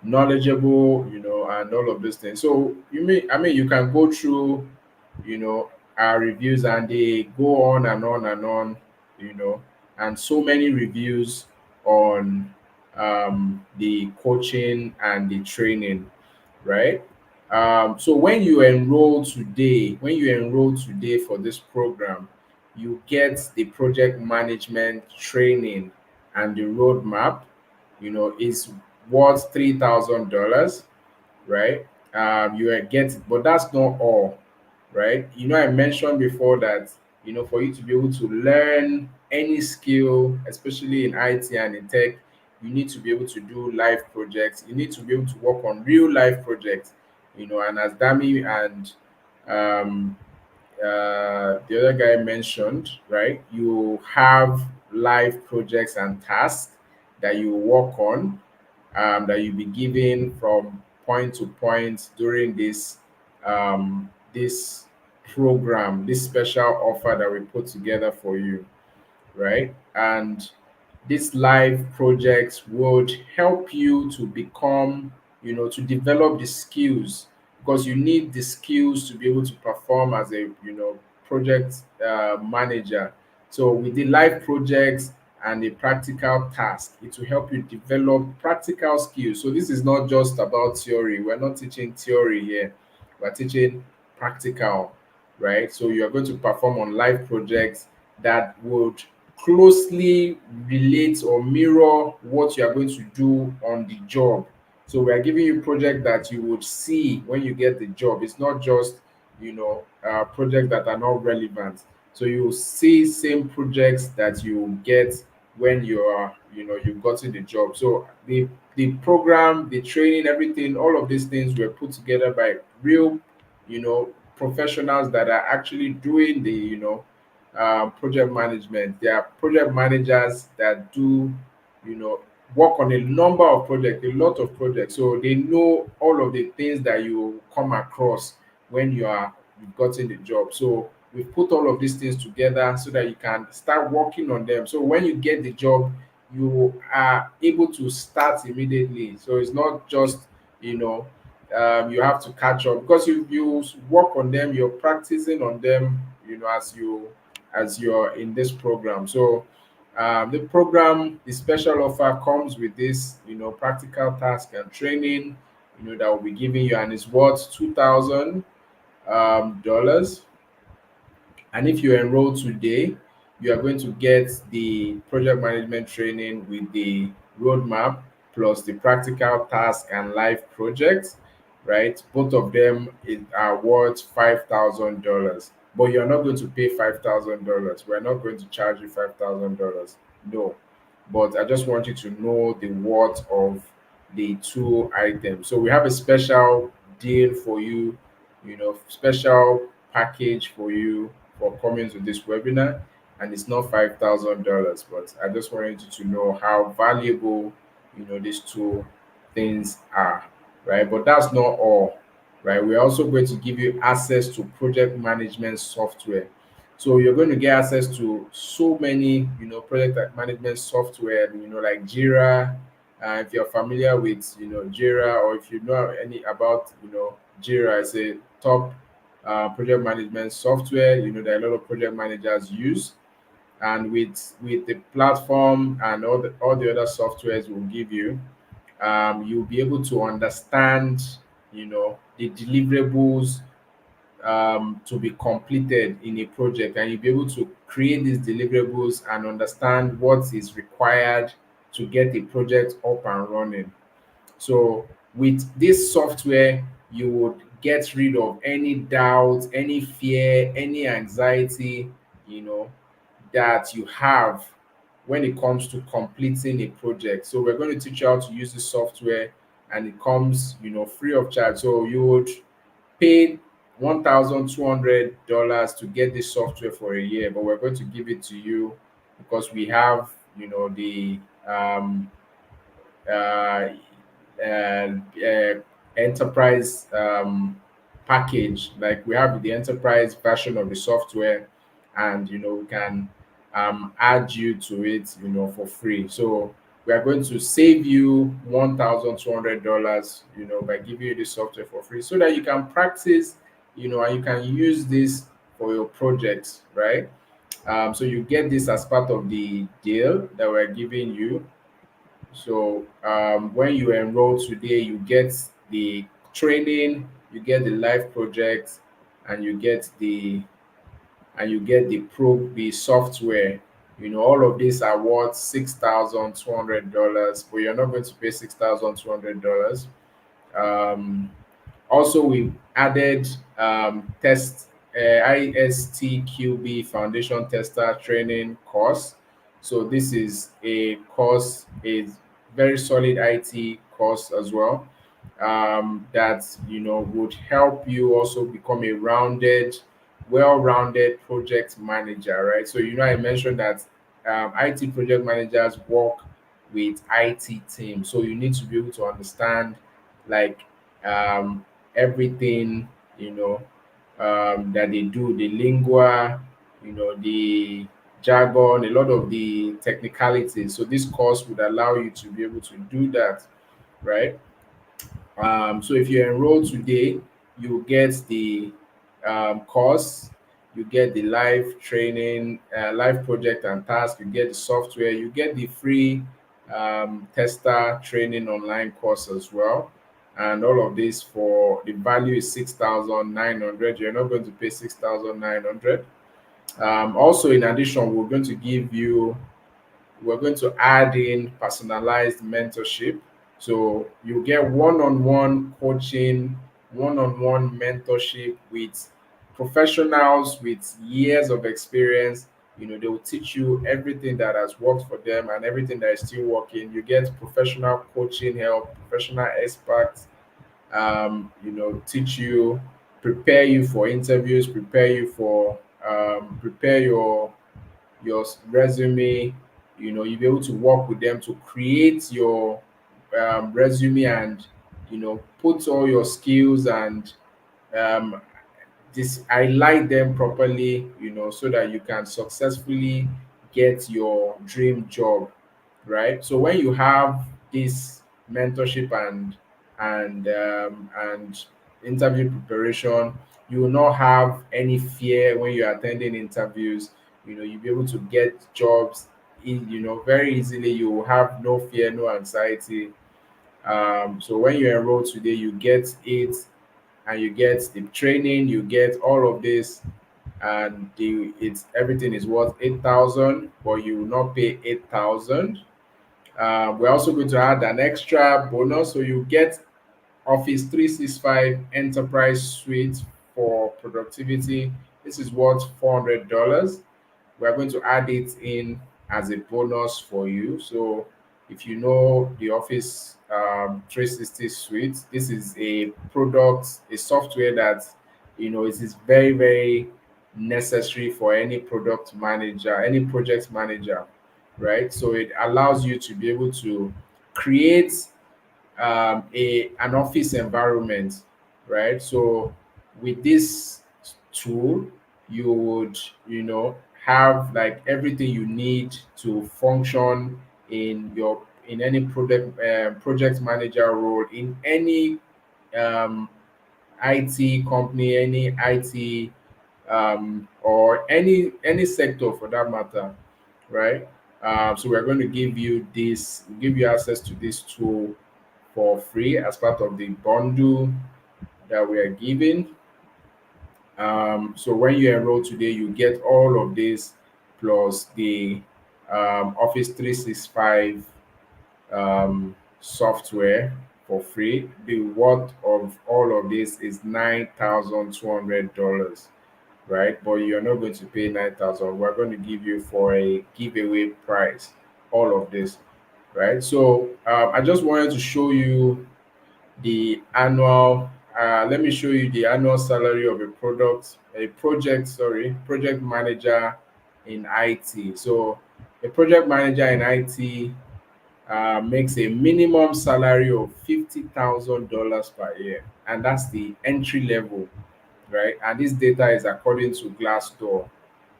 knowledgeable, you know, and all of those things. So I mean, you can go through, you know, our reviews, and they go on and on and on, you know, and so many reviews on the coaching and the training, right? So when you enroll today for this program, you get the project management training and the roadmap. You know, is worth $3,000, right? You get it, but that's not all, right? You know, I mentioned before that, you know, for you to be able to learn any skill, especially in IT and in tech, you need to be able to do live projects. You need to be able to work on real life projects, you know. And as Dami and um, the other guy mentioned, right? You have live projects and tasks that you work on, that you'll be given from point to point during this program, this special offer that we put together for you, right? And these live projects would help you to become, you know, to develop the skills, because you need the skills to be able to perform as a, you know, project manager. So with the live projects and the practical task, it will help you develop practical skills. So this is not just about theory. We're not teaching theory here. We're teaching practical, right? So you are going to perform on live projects that would closely relate or mirror what you are going to do on the job. So we are giving you project that you would see when you get the job. It's not just, you know, projects that are not relevant. So you will see same projects that you will get when you are, you know, you've gotten the job. So the program, the training, everything, all of these things were put together by real, you know, professionals that are actually doing the, you know, project management. There are project managers that do, you know, work on a number of projects, a lot of projects. So they know all of the things that you come across when you've gotten the job. So we've put all of these things together so that you can start working on them. So when you get the job, you are able to start immediately. So it's not just, you know, you have to catch up, because you work on them, you're practicing on them, you know, as you're in this program. So the program, the special offer comes with this, you know, practical task and training, you know, that will be giving you, and it's worth $2,000. And if you enroll today, you are going to get the project management training with the roadmap plus the practical task and live projects, right? Both of them are worth $5,000. But you're not going to pay $5,000. We're not going to charge you $5,000. No. But I just want you to know the worth of the two items. So we have a special deal for you, you know, special package for you for coming to this webinar, and it's not $5,000. But I just wanted you to know how valuable, you know, these two things are, right? But that's not all. right? We're also going to give you access to project management software. So you're going to get access to so many, project management software, like Jira. If you're familiar with, Jira, or if you know any about, Jira, it's a top project management software, that a lot of project managers use. And with the platform and all the other softwares will give you, you'll be able to understand, the deliverables to be completed in a project, and you'll be able to create these deliverables and understand what is required to get a project up and running. So with this software, you would get rid of any doubt, any fear, any anxiety, you know, that you have when it comes to completing a project. So we're going to teach you how to use the software, and it comes, free of charge. So you would pay $1,200 to get this software for a year, but we're going to give it to you because we have, the uh, enterprise package. Like we have the enterprise version of the software, and we can add you to it, for free. So we are going to save you $1,200, by giving you the software for free, so that you can practice, and you can use this for your projects, right? So you get this as part of the deal that we're giving you. So when you enroll today, you get the training, you get the live project, and you get the software. All of these are worth $6,200, but you're not going to pay $6,200. Um, Also, we added test ISTQB Foundation Tester Training course. So this is a course, a very solid IT course as well, that would help you also become a well-rounded project manager, right? So I mentioned that IT project managers work with IT teams, so you need to be able to understand, like, um, everything, that they do, the lingua, the jargon, a lot of the technicalities. So this course would allow you to be able to do that, right? So if you enroll today, you get the course, you get the live training, live project and task, you get the software, you get the free tester training online course as well. And all of this, for the value is 6,900. You're not going to pay 6,900. Also, in addition, we're going to add in personalized mentorship. So you get one-on-one coaching, one-on-one mentorship with professionals with years of experience. They will teach you everything that has worked for them and everything that is still working. You get professional coaching help, professional experts, teach you, prepare you for interviews, prepare your resume. You'll be able to work with them to create your resume, and put all your skills and um, this highlight them properly, so that you can successfully get your dream job, right? So when you have this mentorship and interview preparation, you will not have any fear when you're attending interviews. You'll be able to get jobs very easily. You will have no fear, no anxiety. So when you enroll today, you get it, and you get the training, you get all of this, and it's everything is worth 8,000, but you will not pay 8,000. We're also going to add an extra bonus, so you get Office 365 Enterprise Suite for productivity. This is worth $400. We're going to add it in as a bonus for you. So if you know the Office 360 suite, this is a software that it is very, very necessary for any product manager, any project manager, right? So it allows you to be able to create an office environment, right? So with this tool, you would, have like everything you need to function in any project manager role in any um, IT company, any IT or any sector for that matter, right? So we're going to give you access to this tool for free as part of the bundle that we are giving. So when you enroll today, you get all of this plus the Office 365 software for free. The worth of all of this is $9,200, right? But you're not going to pay 9,000. We're going to give you for a giveaway price all of this, right? So I just wanted to show you the annual let me show you the annual salary of project manager in IT. So a project manager in IT makes a minimum salary of $50,000 per year, and that's the entry level, right? And this data is according to Glassdoor.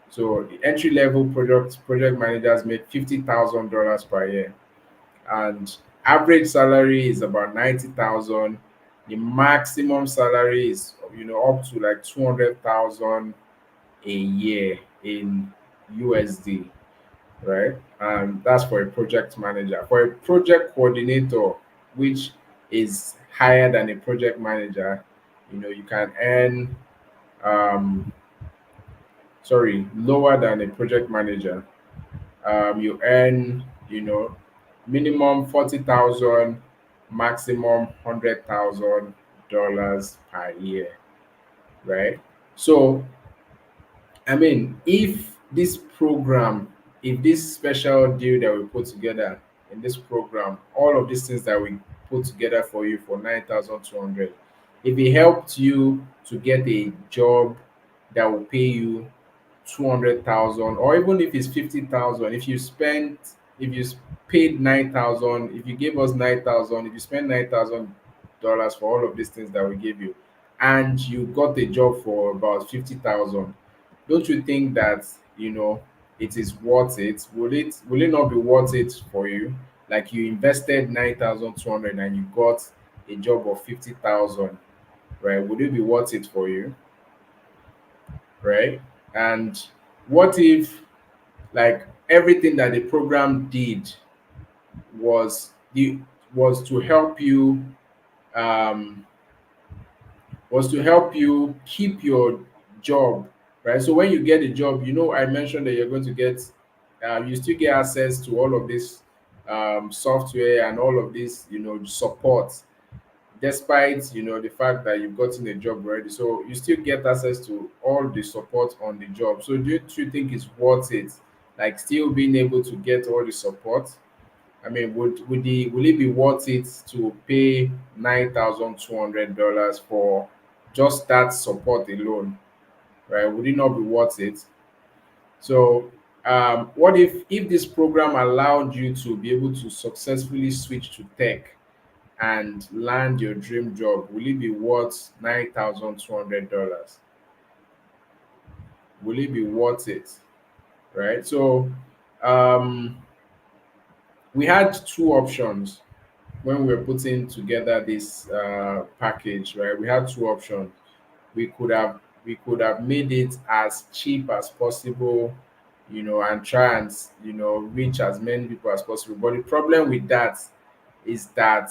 So the entry level project managers make $50,000 per year, and average salary is about 90,000. The maximum salary is up to like 200,000 a year in USD, right? And that's for a project manager. For a project coordinator, which is higher than a project manager, you can earn um lower than a project manager. You earn, minimum 40,000, maximum $100,000 per year, right? So I mean, if this special deal that we put together in this program, all of these things that we put together for you for 9,200, if it helped you to get a job that will pay you 200,000, or even if it's 50,000, if you paid 9,000, if you gave us 9,000, if you spend $9,000 for all of these things that we gave you, and you got a job for about 50,000, don't you think that it is worth it? Will it not be worth it for you? Like, you invested 9,200 and you got a job of 50,000, right? Would it be worth it for you, right? And what if, like, everything that the program did was the was to help you um keep your job, right? So when you get a job, I mentioned that you're going to get, you still get access to all of this software and all of this, support, despite the fact that you've gotten a job already. So you still get access to all the support on the job. So do you think it's worth it, like still being able to get all the support? I mean, will it be worth it to pay $9,200 for just that support alone, right? Would it not be worth it? So, what if this program allowed you to be able to successfully switch to tech and land your dream job? Will it be worth $9,200? Will it be worth it, right? So, um, we had two options when we were putting together this package, right? We had two options. We could have made it as cheap as possible, and try and reach as many people as possible. But the problem with that is that,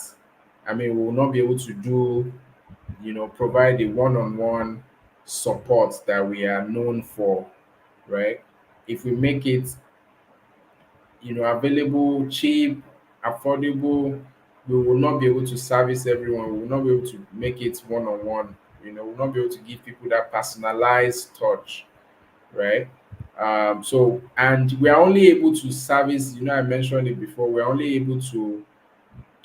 I mean, we will not be able to provide the one-on-one support that we are known for, right? If we make it available, cheap, affordable, we will not be able to service everyone. We will not be able to make it one on one. We'll not be able to give people that personalized touch, right? So, and we are only able to service, I mentioned it before, we're only able to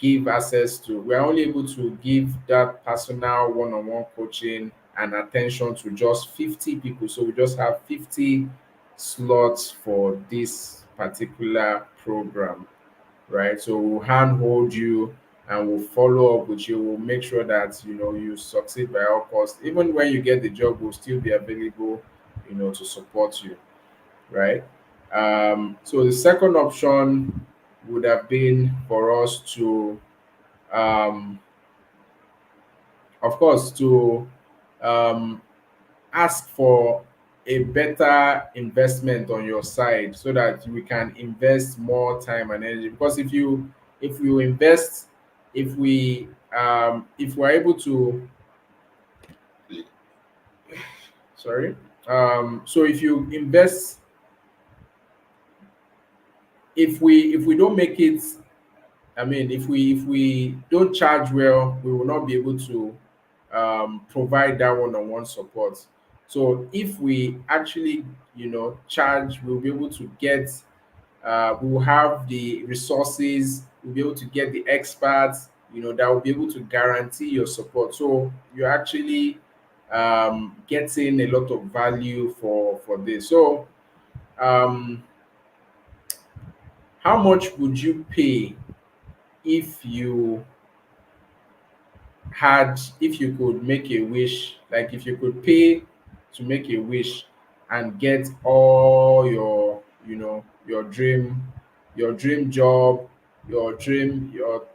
we're only able to give that personal one-on-one coaching and attention to just 50 people. So we just have 50 slots for this particular program, right? So we'll handhold you, and we'll follow up with you. We'll make sure that you succeed by all costs. Even when you get the job, we'll still be available, to support you, right? So the second option would have been for us to, um, of course, to um, ask for a better investment on your side so that we can invest more time and energy. Because if you invest, if we're able to, sorry, so if you invest, if we don't make it, I mean, if we don't charge well, we will not be able to provide that one-on-one support. So if we actually, charge, we'll be able to get, we will have the resources, we'll be able to get the experts, that will be able to guarantee your support. So you're actually getting a lot of value for this. So um, how much would you pay if you if you could make a wish, like if you could pay to make a wish and get all your dream job, your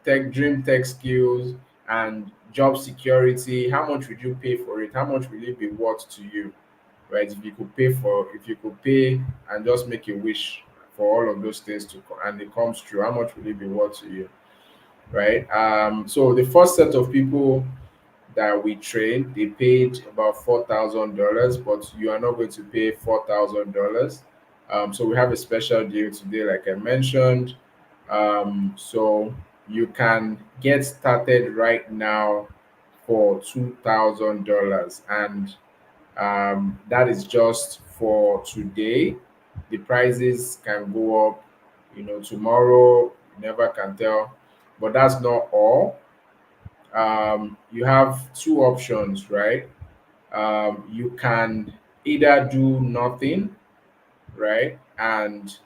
tech skills and job security, how much would you pay for it? How much will it be worth to you, right? If you could pay and just make a wish for all of those things and it comes true, how much will it be worth to you, right? So the first set of people that we trained, they paid about $4,000, but you are not going to pay $4,000. So we have a special deal today, like I mentioned. So you can get started right now for $2,000, and that is just for today. The prices can go up, tomorrow. You never can tell, but that's not all. You have two options, right? You can either do nothing, right? And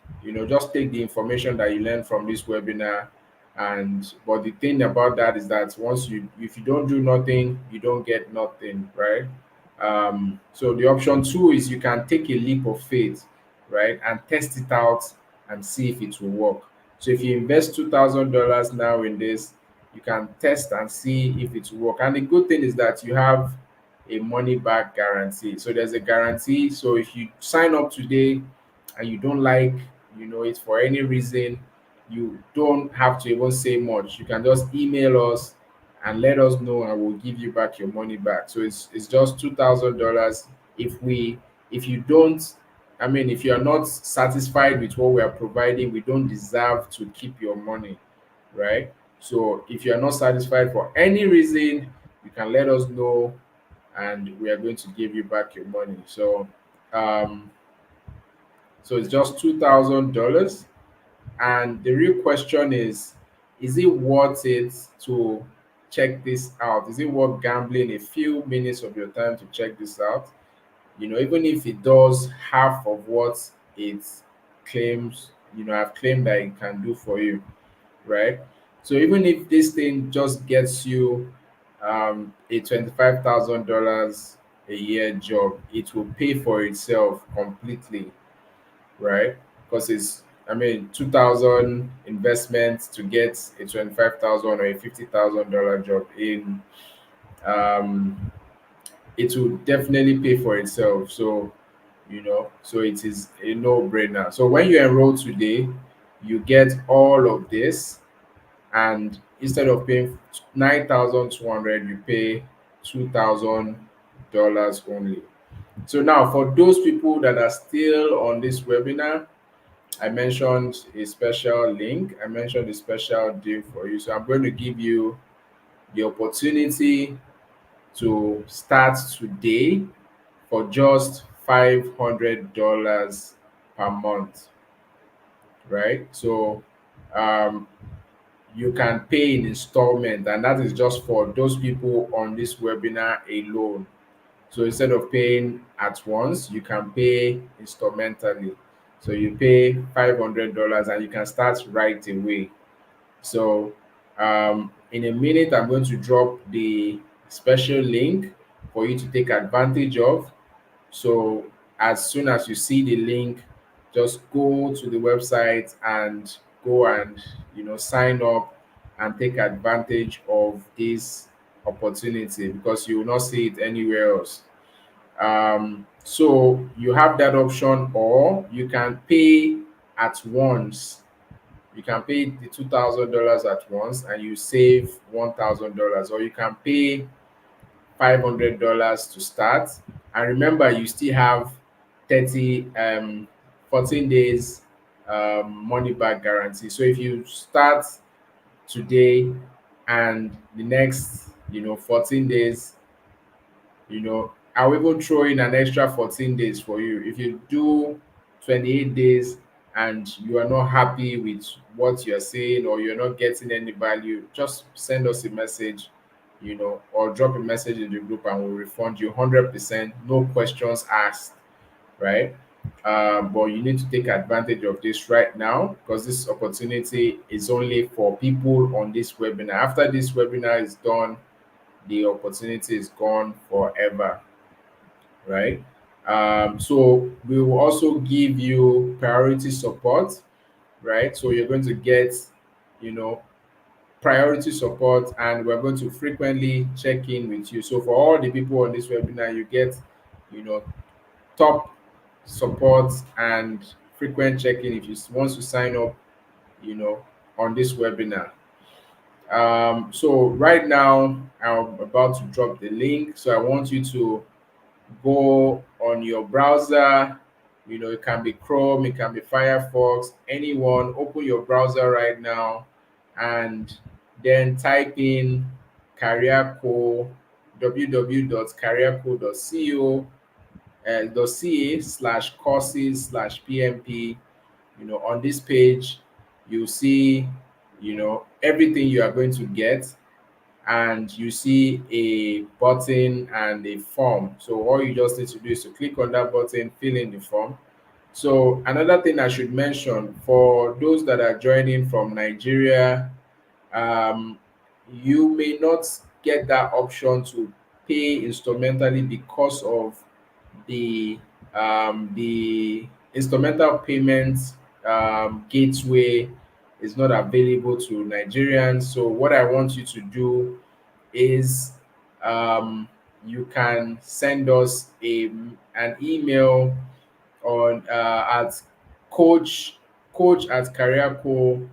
just take the information that you learn from this webinar. And but the thing about that is that if you don't do nothing, you don't get nothing, right? So the option two is you can take a leap of faith, right, and test it out and see if it will work. So if you invest $2,000 now in this, you can test and see if it will work. And the good thing is that you have a money back guarantee. So there's a guarantee. So if you sign up today and you don't like, it for any reason, you don't have to even say much. You can just email us and let us know, and we'll give you back your money back. So it's just $2,000. If you don't, I mean, if you are not satisfied with what we are providing, we don't deserve to keep your money, right? So if you are not satisfied for any reason, you can let us know, and we are going to give you back your money. Um, so it's just $2,000. And the real question is it worth it to check this out? Is it worth gambling a few minutes of your time to check this out? Even if it does half of what it claims, I've claimed that it can do for you, right? So even if this thing just gets you a $25,000 a year job, it will pay for itself completely, right? Because I mean, 2,000 investment to get a 25,000 or a $50,000 job in, um, it will definitely pay for itself. So it is a no-brainer. So when you enroll today, you get all of this, and instead of paying 9,200, you pay $2,000 only. So now, for those people that are still on this webinar, I mentioned a special link. I mentioned a special deal for you. So I'm going to give you the opportunity to start today for just $500 per month, right? So um, you can pay in installment, and that is just for those people on this webinar alone. So instead of paying at once, you can pay instrumentally. So you pay $500 and you can start right away. So In a minute, I'm going to drop the special link for you to take advantage of. So as soon as you see the link, just go to the website and go and sign up and take advantage of this opportunity because you will not see it anywhere else. So you have that option, or you can pay at once. You can pay the $2,000 at once and you save $1,000, or you can pay $500 to start. And remember, you still have 14 days money back guarantee. So if you start today and the next 14 days, I'll even throw in an extra 14 days for you. If you do 28 days and you are not happy with what you're saying or you're not getting any value, just send us a message, or drop a message in the group and we'll refund you 100%, no questions asked, right? But you need to take advantage of this right now because this opportunity is only for people on this webinar. After this webinar is done, the opportunity is gone forever, right? So we will also give you priority support, right? So you're going to get, you know, priority support, and we're going to frequently check in with you. So for all the people on this webinar, you get, you know, top support and frequent check-in if you want to sign up, on this webinar. So right now, I'm about to drop the link. So I want you to go on your browser. It can be Chrome, it can be Firefox, anyone. Open your browser right now and then type in careerco www.careerco.co .ca/courses/pmp. On this page you see everything you are going to get, and you see a button and a form. So all you just need to do is to click on that button, fill in the form. So another thing I should mention for those that are joining from Nigeria, um, you may not get that option to pay instrumentally because of the instrumental payments gateway is not available to Nigerians. So what I want you to do is, you can send us an email on at coach at careerco.ca.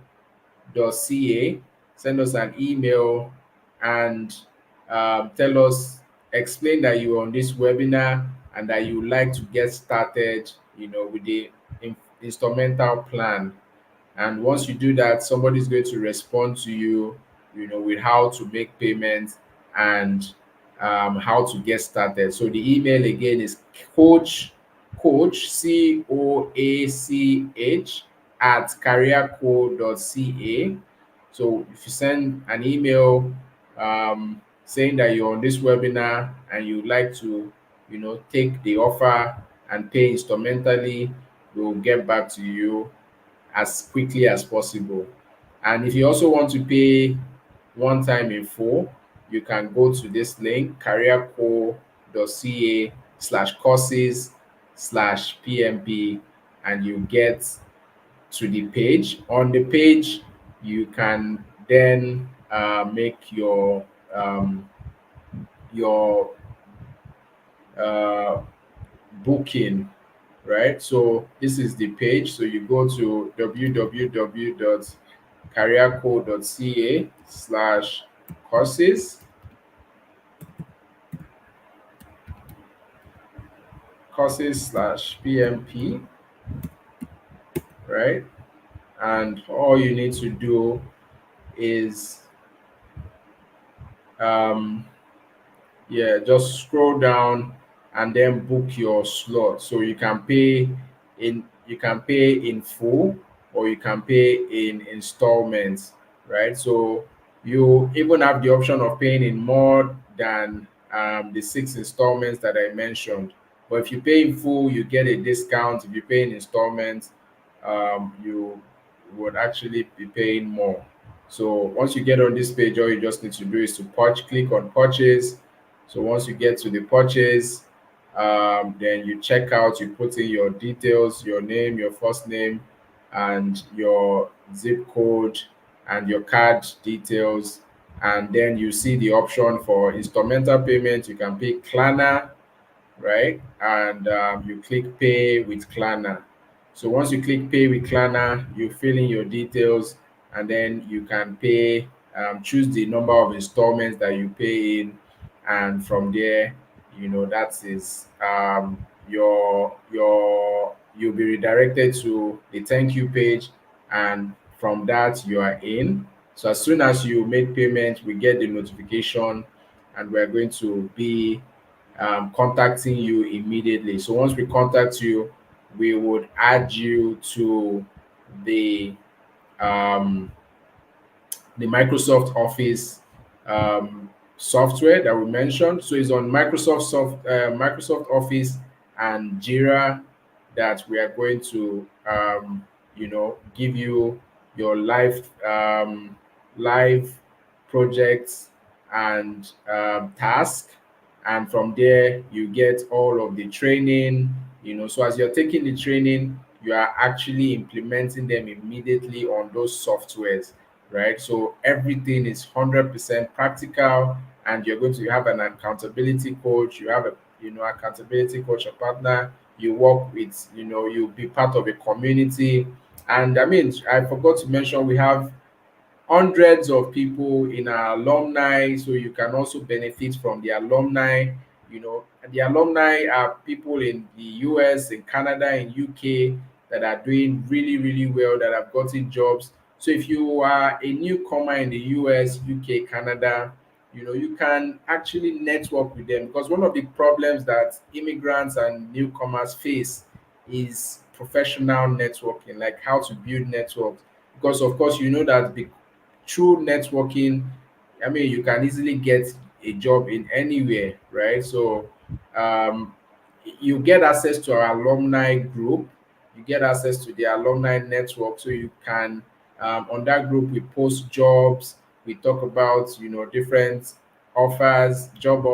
Send us an email and tell us, explain that you're on this webinar and that you would like to get started, with the instrumental plan. And once you do that, somebody's going to respond to you, with how to make payments and how to get started. So the email again is coach COACH at careerco.ca. So if you send an email saying that you're on this webinar and you'd like to, take the offer and pay instrumentally, we'll get back to you as quickly as possible. And if you also want to pay one time in full, you can go to this link, careerco.ca/courses/PMP, and you get to the page. On the page, you can then make your uh, booking, right? So this is the page. So you go to www.careerco.ca/courses courses/PMP, right? And all you need to do is um, yeah, just scroll down and then book your slot. So you can pay in full, or you can pay in installments, right? So you even have the option of paying in more than the 6 installments that I mentioned. But if you pay in full, you get a discount. If you pay in installments, you would actually be paying more. So once you get on this page, all you just need to do is to click on purchase. So once you get to the purchase, then you check out, you put in your details, your name, your first name, and your zip code and your card details. And then you see the option for instrumental payment. You can pay Klarna, right? And you click pay with Klarna. So once you click pay with Klarna, you fill in your details, and then you can pay, choose the number of installments that you pay in, and from there, that is you'll be redirected to the thank you page, and from that you are in. So as soon as you make payment, we get the notification, and we're going to be contacting you immediately. So once we contact you, we would add you to the um, the Microsoft Office software that we mentioned. So it's on Microsoft Office and Jira that we are going to give you your live projects and task, and from there you get all of the training. So as you're taking the training, you are actually implementing them immediately on those softwares, right? So everything is 100% practical, and you're going to have an accountability coach. You have a accountability coach or partner. You work with, you'll be part of a community. And I mean, I forgot to mention, we have hundreds of people in our alumni, so you can also benefit from the alumni. And the alumni are people in the US, in Canada, in UK, that are doing really, really well, that have gotten jobs. So if you are a newcomer in the US, UK, Canada, you can actually network with them, because one of the problems that immigrants and newcomers face is professional networking, like how to build networks. Because of course, that through networking, I mean, you can easily get a job in anywhere, right? So um, you get access to our alumni group, you get access to the alumni network, so you can, on that group, we post jobs, we talk about, different offers, job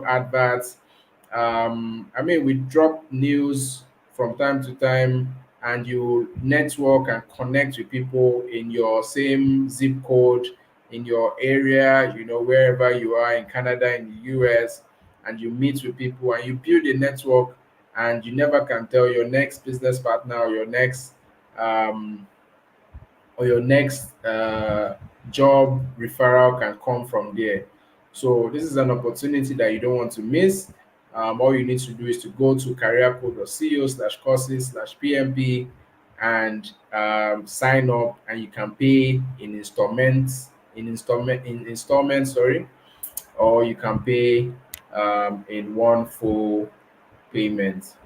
adverts. I mean, we drop news from time to time, and you network and connect with people in your same zip code, in your area, wherever you are in Canada, in the US, and you meet with people and you build a network, and you never can tell your next business partner, um, or your next job referral can come from there. So this is an opportunity that you don't want to miss. All you need to do is to go to careercode.co/courses/PMP and sign up, and you can pay in installments, sorry, or you can pay in one full payment.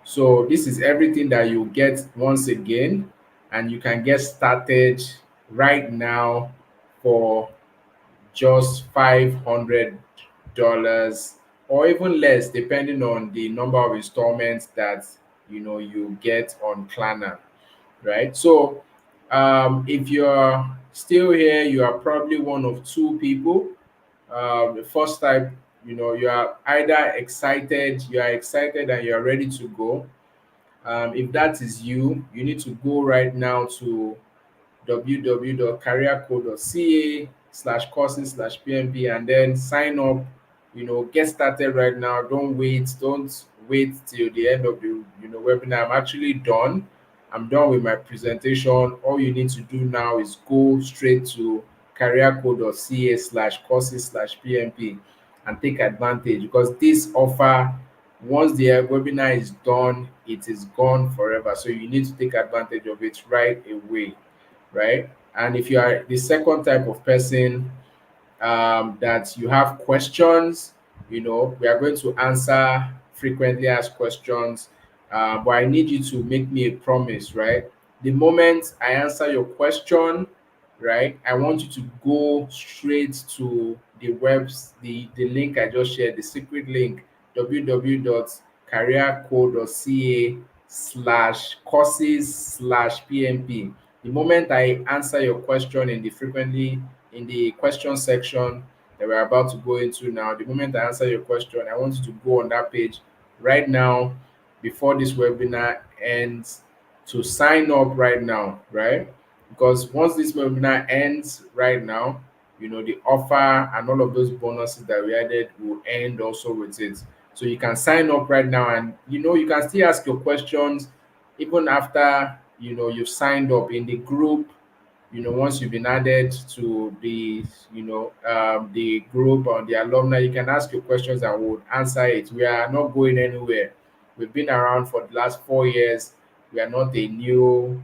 So this is everything that you get once again, and you can get started right now for just $500 or even less, depending on the number of installments that you get on Klarna, right? So if you're still here, you are probably one of two people. The first type, you are excited and you are ready to go. If that is you, you need to go right now to www.careercode.ca/courses/PMP and then sign up. Get started right now. Don't wait till the end of the webinar. I'm actually done. I'm done with my presentation. All you need to do now is go straight to careercode.ca/courses/PMP and take advantage, because this offer, once the webinar is done, it is gone forever. So you need to take advantage of it right away, right? And if you are the second type of person, that you have questions, we are going to answer frequently asked questions. But I need you to make me a promise, right? The moment I answer your question, right, I want you to go straight to the link I just shared, the secret link, www.careercode.ca/courses/PMP. The moment I answer your question in the frequently in the question section that we're about to go into now, the moment I answer your question, I want you to go on that page right now before this webinar ends to sign up right now, right? Because once this webinar ends right now, the offer and all of those bonuses that we added will end also with it. So you can sign up right now, and you can still ask your questions even after you've signed up in the group. Once you've been added to the group or the alumni, you can ask your questions and we'll answer it. We are not going anywhere. We've been around for the last 4 years. We are not a new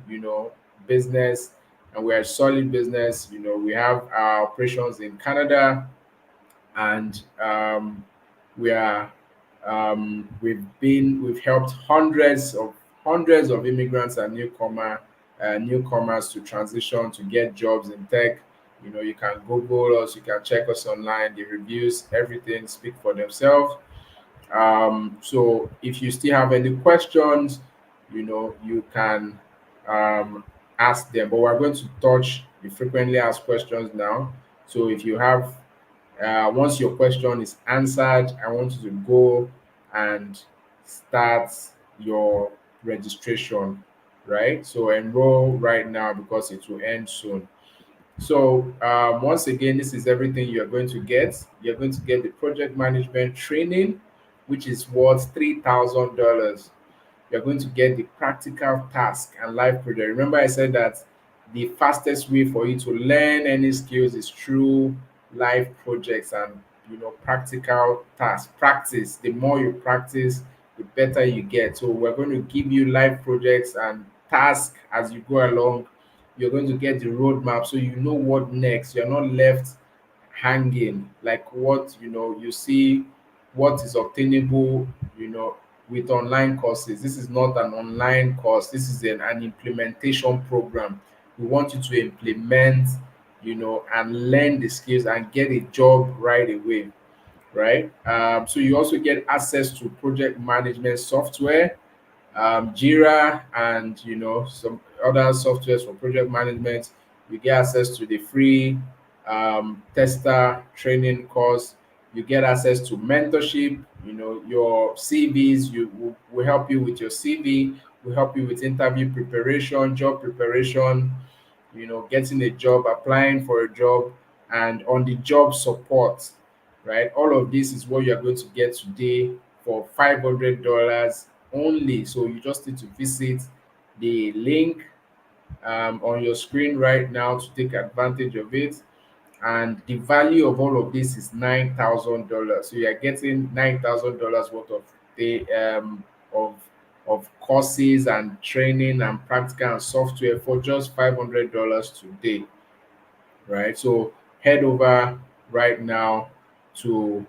business, and we are a solid business. We have our operations in Canada, and we are we've helped hundreds of immigrants and newcomers to transition to get jobs in tech. You can Google us, you can check us online. The reviews, everything speak for themselves. So if you still have any questions, you can um, ask them. But we're going to touch the frequently asked questions now. So if you have once your question is answered, I want you to go and start your registration, right? So enroll right now because it will end soon. So once again, this is everything you're going to get. You're going to get the project management training, which is worth $3,000. You're going to get the practical task and live project. Remember, I said that the fastest way for you to learn any skills is through live projects and practical tasks. Practice. The more you practice, the better you get. So we're going to give you live projects and tasks as you go along. You're going to get the roadmap so you know what next. You're not left hanging like what you see what is obtainable you know with online courses. This is not an online course. This is an implementation program. We want you to implement and learn the skills and get a job right away, right? So you also get access to project management software, Jira, and some other softwares for project management. You get access to the free tester training course. You get access to mentorship. Your CVs. We help you with your CV. We help you with interview preparation, job preparation, getting a job, applying for a job, and on the job support, right? All of this is what you're going to get today for $500 only. So you just need to visit the link on your screen right now to take advantage of it. And the value of all of this is $9,000. So you are getting $9,000 worth of the of courses and training and practical and software for just $500 today, right? So head over right now to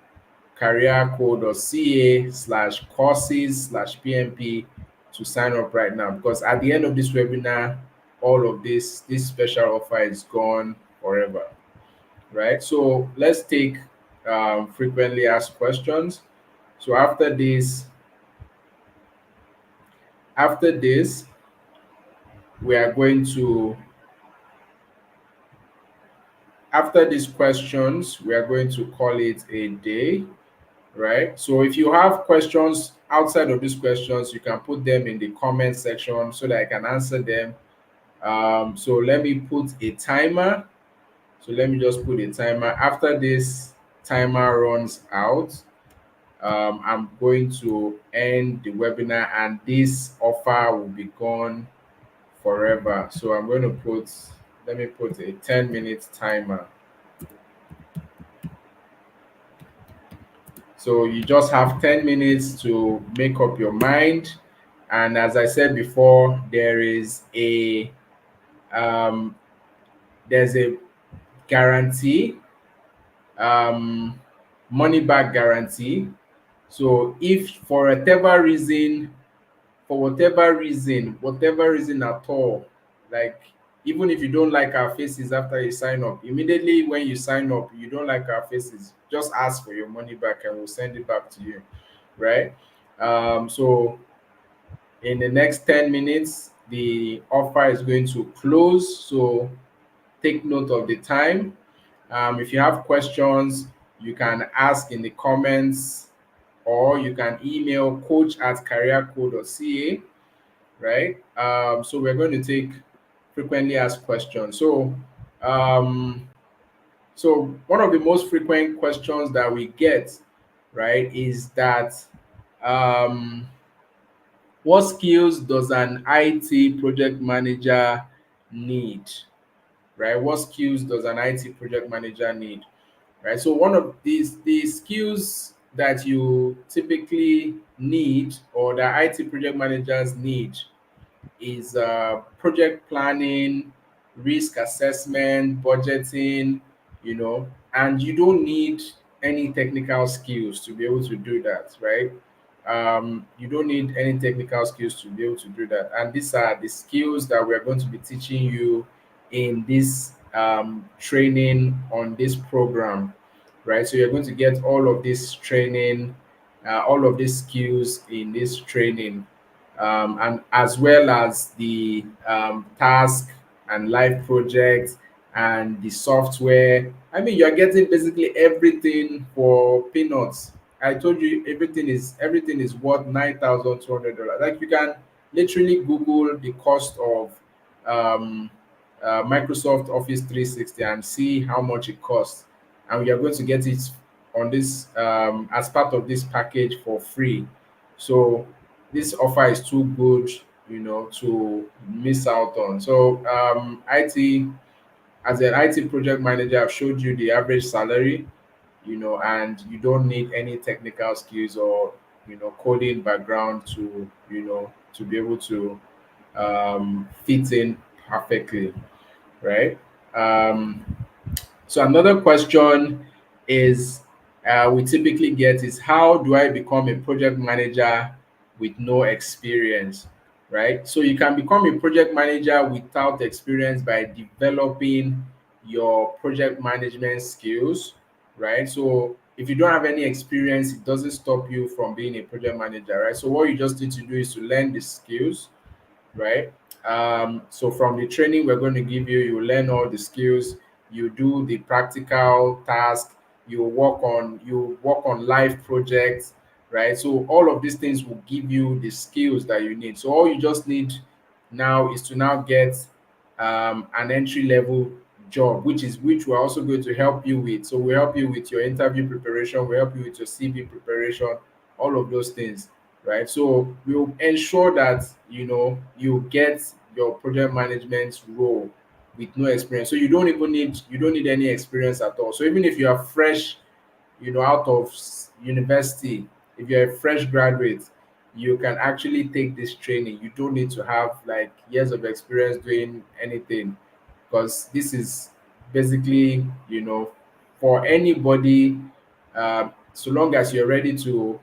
careercode.ca/courses/PMP to sign up right now, because at the end of this webinar, all of this special offer is gone forever, right? So let's take frequently asked questions. So after this, we are going to after these questions, we are going to call it a day, right? So if you have questions outside of these questions, you can put them in the comment section so that I can answer them. So let me put a timer. So let me just put a timer. After this timer runs out, I'm going to end the webinar and this offer will be gone forever. So let me put a 10-minute timer. So you just have 10 minutes to make up your mind. And as I said before, um, there's a guarantee, um, money back guarantee. So if whatever reason at all, like even if you don't like our faces after you sign up, immediately when you sign up, you don't like our faces, just ask for your money back and we'll send it back to you, right? So in the next 10 minutes, the offer is going to close. So take note of the time. If you have questions, you can ask in the comments, or you can email coach@careercode.ca, right? So we're going to take frequently asked questions. Um, so one of the most frequent questions that we get, right, is that um, what skills does an IT project manager need? Right? What skills does an IT project manager need? Right? So one of the skills that you typically need, or that IT project managers need, is project planning, risk assessment, budgeting, and you don't need any technical skills to be able to do that, right? You don't need any technical skills to be able to do that. And these are the skills that we're going to be teaching you in this training on this program, right? So you're going to get all of this training, all of these skills in this training, and as well as the task and live projects and the software. I mean, you're getting basically everything for peanuts. I told you everything is worth $9,200. Like, you can literally Google the cost of um, Microsoft Office 360 and see how much it costs, and you're going to get it on this as part of this package for free. So this offer is too good, to miss out on. So IT as an IT project manager, I've showed you the average salary, and you don't need any technical skills or coding background to to be able to fit in perfectly, right? Um, so another question is we typically get is, how do I become a project manager with no experience? Right? So you can become a project manager without experience by developing your project management skills, right? So if you don't have any experience, it doesn't stop you from being a project manager, right? So what you just need to do is to learn the skills, right? So from the training we're going to give you, you learn all the skills, you do the practical task, you work on live projects, right? So all of these things will give you the skills that you need. So all you just need now is to now get an entry level job, which we're also going to help you with. So we help you with your interview preparation, we help you with your CV preparation, all of those things, right? So we'll ensure that you get your project management role with no experience. So you don't need any experience at all. So even if you are fresh, out of university, if you're a fresh graduate, you can actually take this training. You don't need to have like years of experience doing anything, because this is basically, for anybody, so long as you're ready to,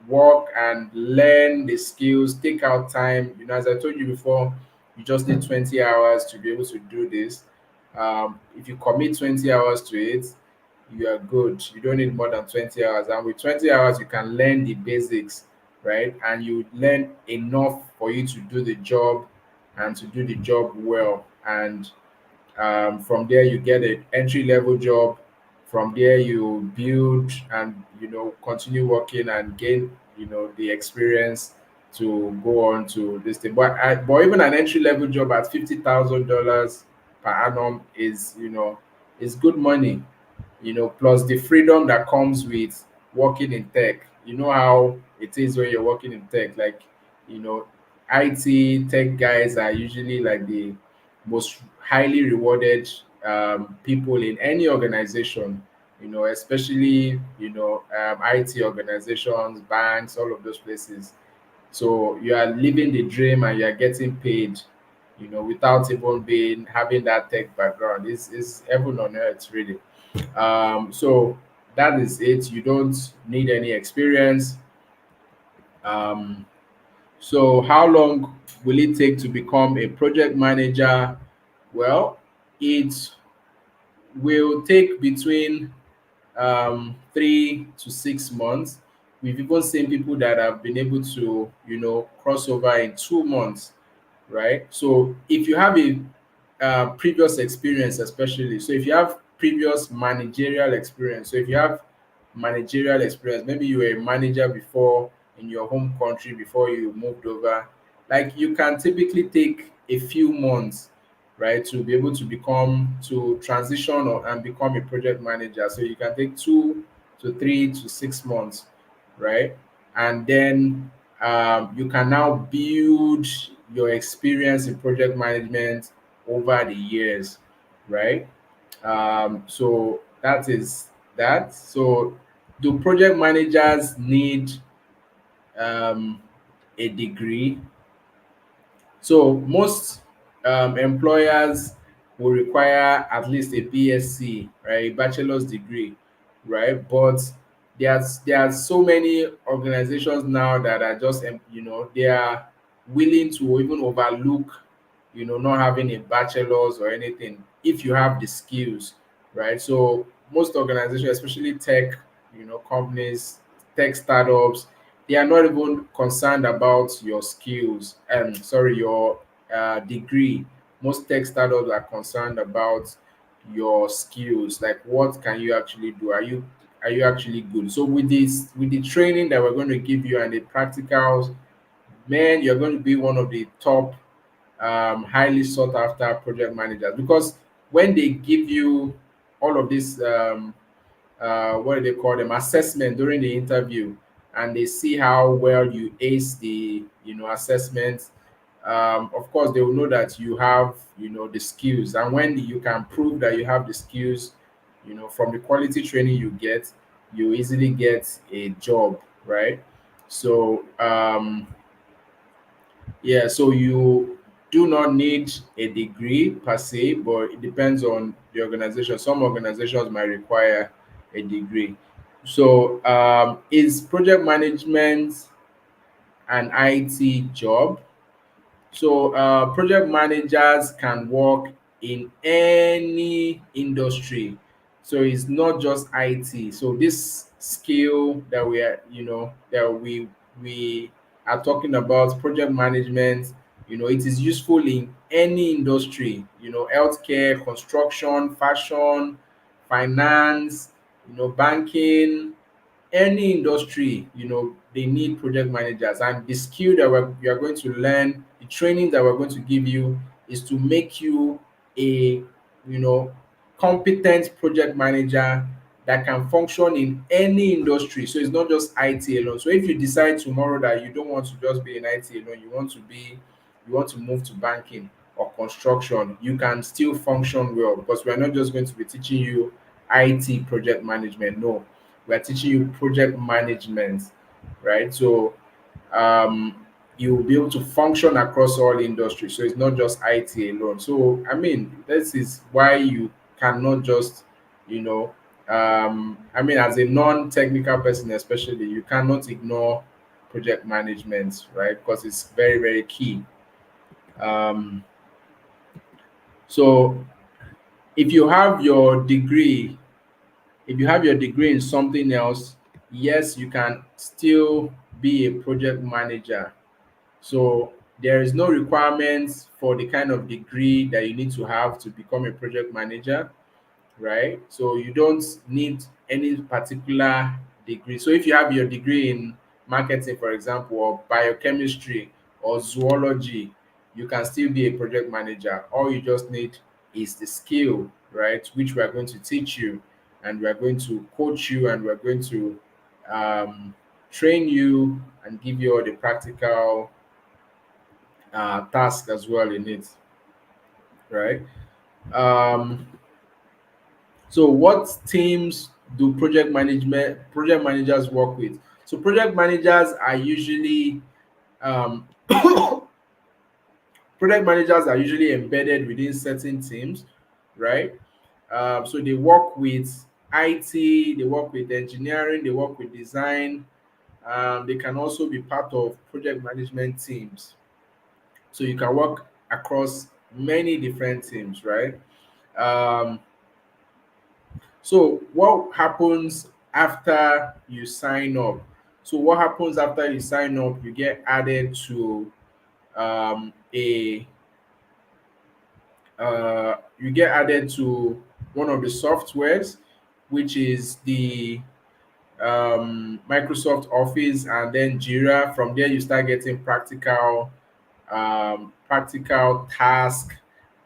work and learn the skills, take out time. As I told you before, you just need 20 hours to be able to do this. If you commit 20 hours to it, you are good. You don't need more than 20 hours. And with 20 hours, you can learn the basics, right? And you learn enough for you to do the job and to do the job well. And from there you get an entry level job. From there you build and continue working and gain the experience to go on to this thing. But even an entry level job at $50,000 per annum is good money, plus the freedom that comes with working in tech. You know how it is when you're working in tech. Like, you know, IT tech guys are usually like the most highly rewarded people in any organization, especially, IT organizations, banks, all of those places. So you are living the dream and you are getting paid, without even being having that tech background. It's heaven on earth, really. So that is it. You don't need any experience. Um, so how long will it take to become a project manager? Well, it will take between 3 to 6 months. We've even seen people that have been able to, cross over in 2 months. right? So if you have a previous experience, especially, so if you have previous managerial experience, so if you have managerial experience, maybe you were a manager before in your home country before you moved over, like you can typically take a few months, right, to be able to become to transition or and become a project manager. So you can take 2 to 3 to 6 months, right? And then you can now build your experience in project management over the years, right? So that is that. So do project managers need um, a degree? So most employers will require at least a BSc, right, a bachelor's degree, right? But there are so many organizations now that are just they are willing to even overlook not having a bachelor's or anything if you have the skills, right? So most organizations, especially tech, companies, tech startups, they are not even concerned about your skills sorry, your degree. Most tech startups are concerned about your skills, like what can you actually do, are you actually good. So with the training that we're going to give you and the practicals, man, you're going to be one of the top highly sought after project managers, because when they give you all of this what do they call them, assessment during the interview, and they see how well you ace the assessment. Of course they will know that you have the skills, and when you can prove that you have the skills, from the quality training you get, you easily get a job, right? So yeah, so you do not need a degree per se, but it depends on the organization. Some organizations might require a degree. So, is project management an IT job? So, project managers can work in any industry. So it's not just IT. So this skill that we are talking about, project management, it is useful in any industry. Healthcare, construction, fashion, finance, banking, any industry, they need project managers. And the skill that we are going to learn, the training that we're going to give you, is to make you a you know competent project manager that can function in any industry. So it's not just IT alone. So if you decide tomorrow that you don't want to just be in IT alone, you want to move to banking or construction, you can still function well, because we're not just going to be teaching you IT project management. No, we are teaching you project management, right? So you will be able to function across all industries. So it's not just IT alone. So I mean, this is why you cannot just, you know, I mean, as a non-technical person, especially, you cannot ignore project management, right? Because it's very, very key. Um, so if you have your degree, if you have your degree in something else, yes, you can still be a project manager. So there is no requirements for the kind of degree that you need to have to become a project manager, right? So you don't need any particular degree. So if you have your degree in marketing, for example, or biochemistry or zoology, you can still be a project manager. All you just need is the skill, right? Which we are going to teach you, and we are going to coach you, and we are going to um, train you and give you all the practical task as well in it, right? Um, So what teams do project managers work with? So project managers are usually um, project managers are usually embedded within certain teams, right? So they work with IT, they work with engineering, they work with design. They can also be part of project management teams. So you can work across many different teams, right? Um, So what happens after you sign up? So what happens after you sign up? You get added to a you get added to one of the softwares, which is the Microsoft Office, and then Jira. From there, you start getting practical task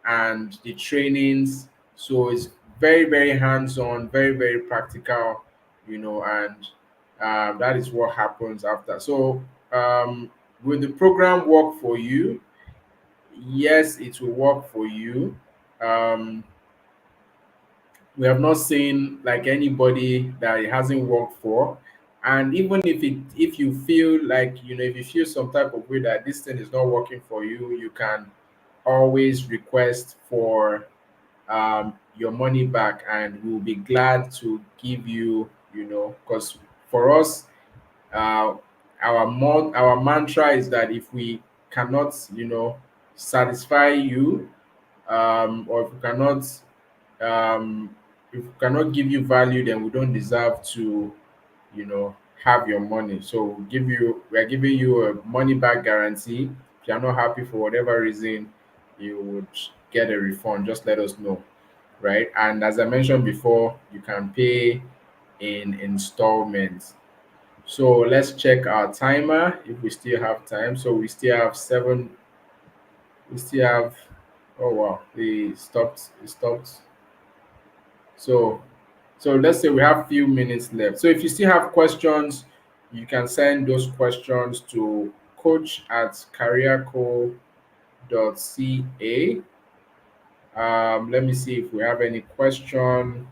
and the trainings. So it's very, very hands-on, very, very practical, and that is what happens after. So will the program work for you? Yes, it will work for you. Um, we have not seen like anybody that it hasn't worked for. And even if you feel like, if you feel some type of way that this thing is not working for you, you can always request for your money back, and we'll be glad to give you, because for us, uh, our mantra is that if we cannot, satisfy you, or if we cannot give you value, then we don't deserve to, have your money. So we are giving you a money back guarantee. If you're not happy for whatever reason, you would get a refund. Just let us know, right? And as I mentioned before, you can pay in installments. So let's check our timer if we still have time. So we still have seven. We still have. Oh wow! It stopped. It stopped. So let's say we have few minutes left. So if you still have questions, you can send those questions to coach@careerco.ca. Let me see if we have any question.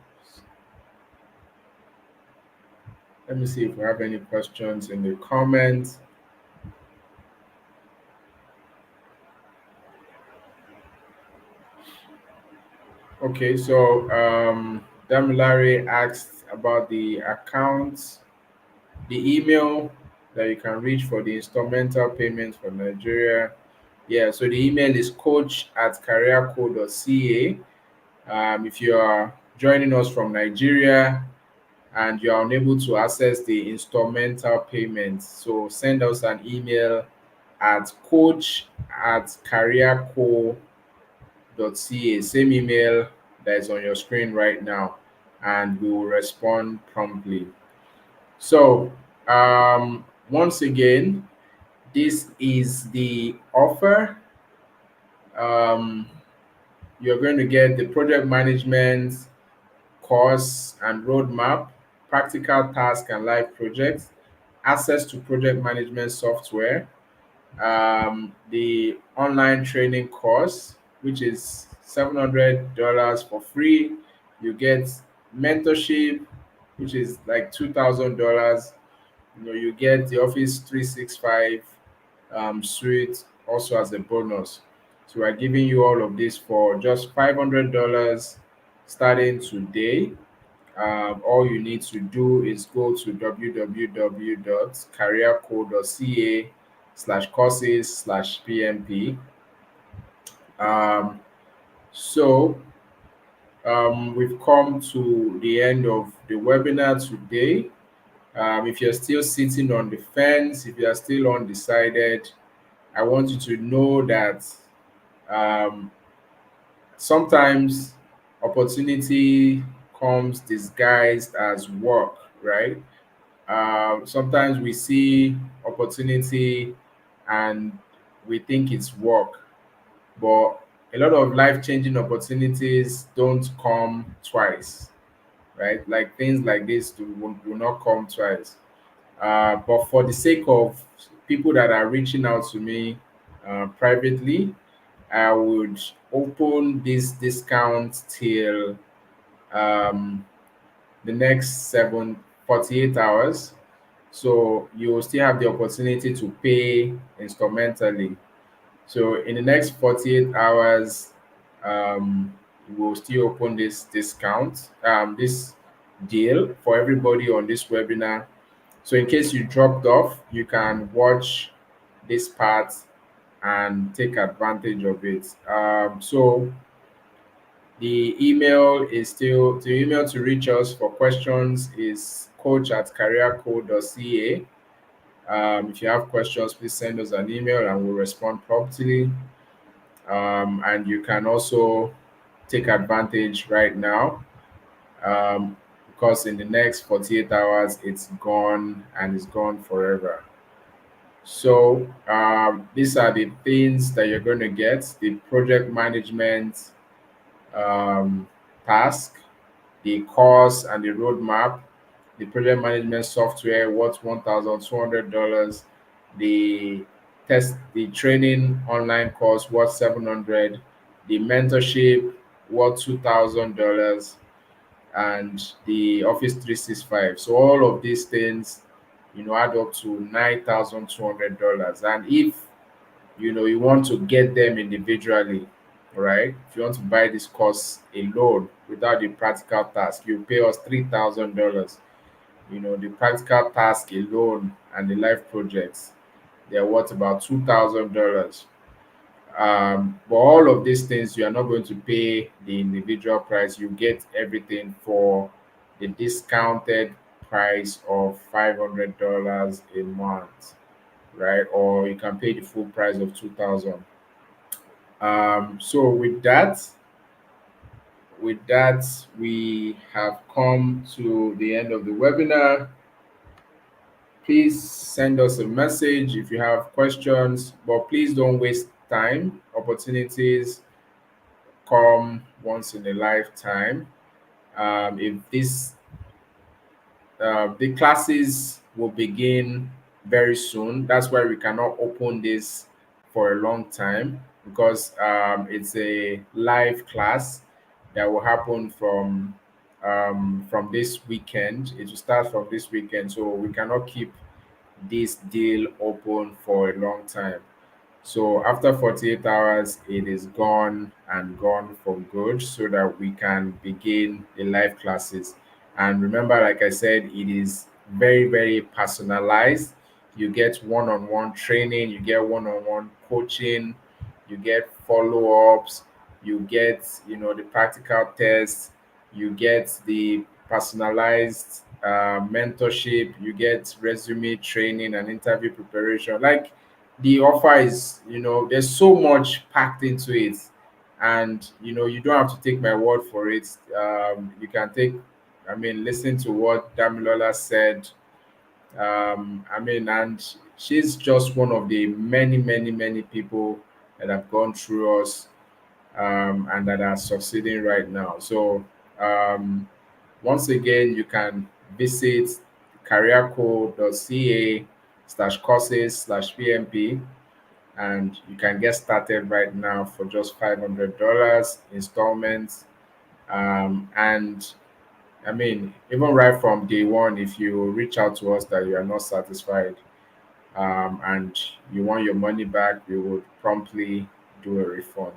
Let me see if we have any questions in the comments. Okay, so Damilare asked about the accounts, the email that you can reach for the instrumental payments for Nigeria. Yeah, so the email is coach@careerco.ca. If you are joining us from Nigeria and you are unable to access the instrumental payments, so send us an email at coach@careerco.ca, same email that is on your screen right now, and we will respond promptly. So, once again, this is the offer. Um, you're going to get the project management course and roadmap, practical task and live projects, access to project management software, the online training course, which is $700 for free. You get mentorship, which is like $2,000. You get the Office 365 suite also as a bonus. So we're giving you all of this for just $500 starting today. All you need to do is go to www.careerco.ca/courses/PMP. Um, so we've come to the end of the webinar today. If you're still sitting on the fence, if you are still undecided, I want you to know that um, sometimes opportunity comes disguised as work, right? Sometimes we see opportunity and we think it's work, but a lot of life changing opportunities don't come twice, right? Like things like this will not come twice. But for the sake of people that are reaching out to me privately, I would open this discount till um, the next 48 hours. So you will still have the opportunity to pay instrumentally. So in the next 48 hours, we will still open this discount, this deal for everybody on this webinar. So in case you dropped off, you can watch this part and take advantage of it. So the email to reach us for questions is coach@careerco.ca. If you have questions, please send us an email and we'll respond promptly. and you can also take advantage right now, um, because in the next 48 hours it's gone and it's gone forever. So these are the things that you're going to get: the project management um, task, the course and the roadmap, the project management software worth $1,200, the the training online course worth 700, the mentorship worth $2,000, and the Office 365. So all of these things, add up to $9,200. And if you want to get them individually, right? If you want to buy this course alone without the practical task, you pay us $3,000. The practical task alone and the life projects, they're worth about $2,000. But all of these things, you are not going to pay the individual price. You get everything for the discounted price of $500 a month, right? Or you can pay the full price of 2000. So with that, we have come to the end of the webinar. Please send us a message if you have questions, but please don't waste time. Opportunities come once in a lifetime. If this The classes will begin very soon. That's why we cannot open this for a long time, because it's a live class that will happen from this weekend. It will start from this weekend, so we cannot keep this deal open for a long time. So after 48 hours, it is gone and gone for good, so that we can begin the live classes. And remember, like I said, it is very, very personalized. You get one on one training, you get one on one coaching, you get follow ups, you get, the practical tests, you get the personalized mentorship, you get resume training and interview preparation. Like, the offer is, there's so much packed into it. And you don't have to take my word for it. You can listen to what Damilola said. And she's just one of the many, many, many people that have gone through us, and that are succeeding right now. So um, once again, you can visit careercode.ca/courses/PMP, and you can get started right now for just $500 installments. And even right from day one, if you reach out to us that you are not satisfied, and you want your money back, we would promptly do a refund.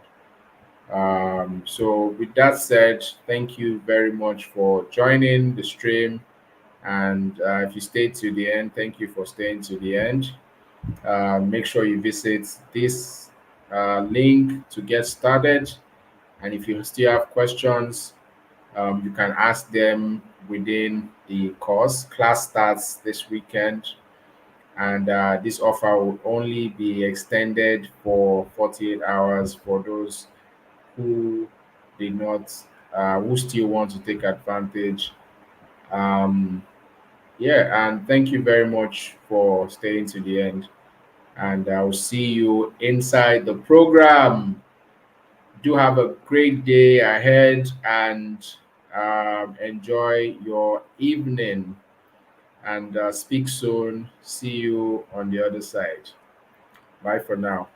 So with that said, thank you very much for joining the stream. And if you stayed to the end, thank you for staying to the end. Make sure you visit this link to get started. And if you still have questions, you can ask them within the course. Class starts this weekend, and this offer will only be extended for 48 hours for those who did not, who still want to take advantage. Um, yeah, and thank you very much for staying to the end. And I'll see you inside the program. Do have a great day ahead, and enjoy your evening. And speak soon. See you on the other side. Bye for now.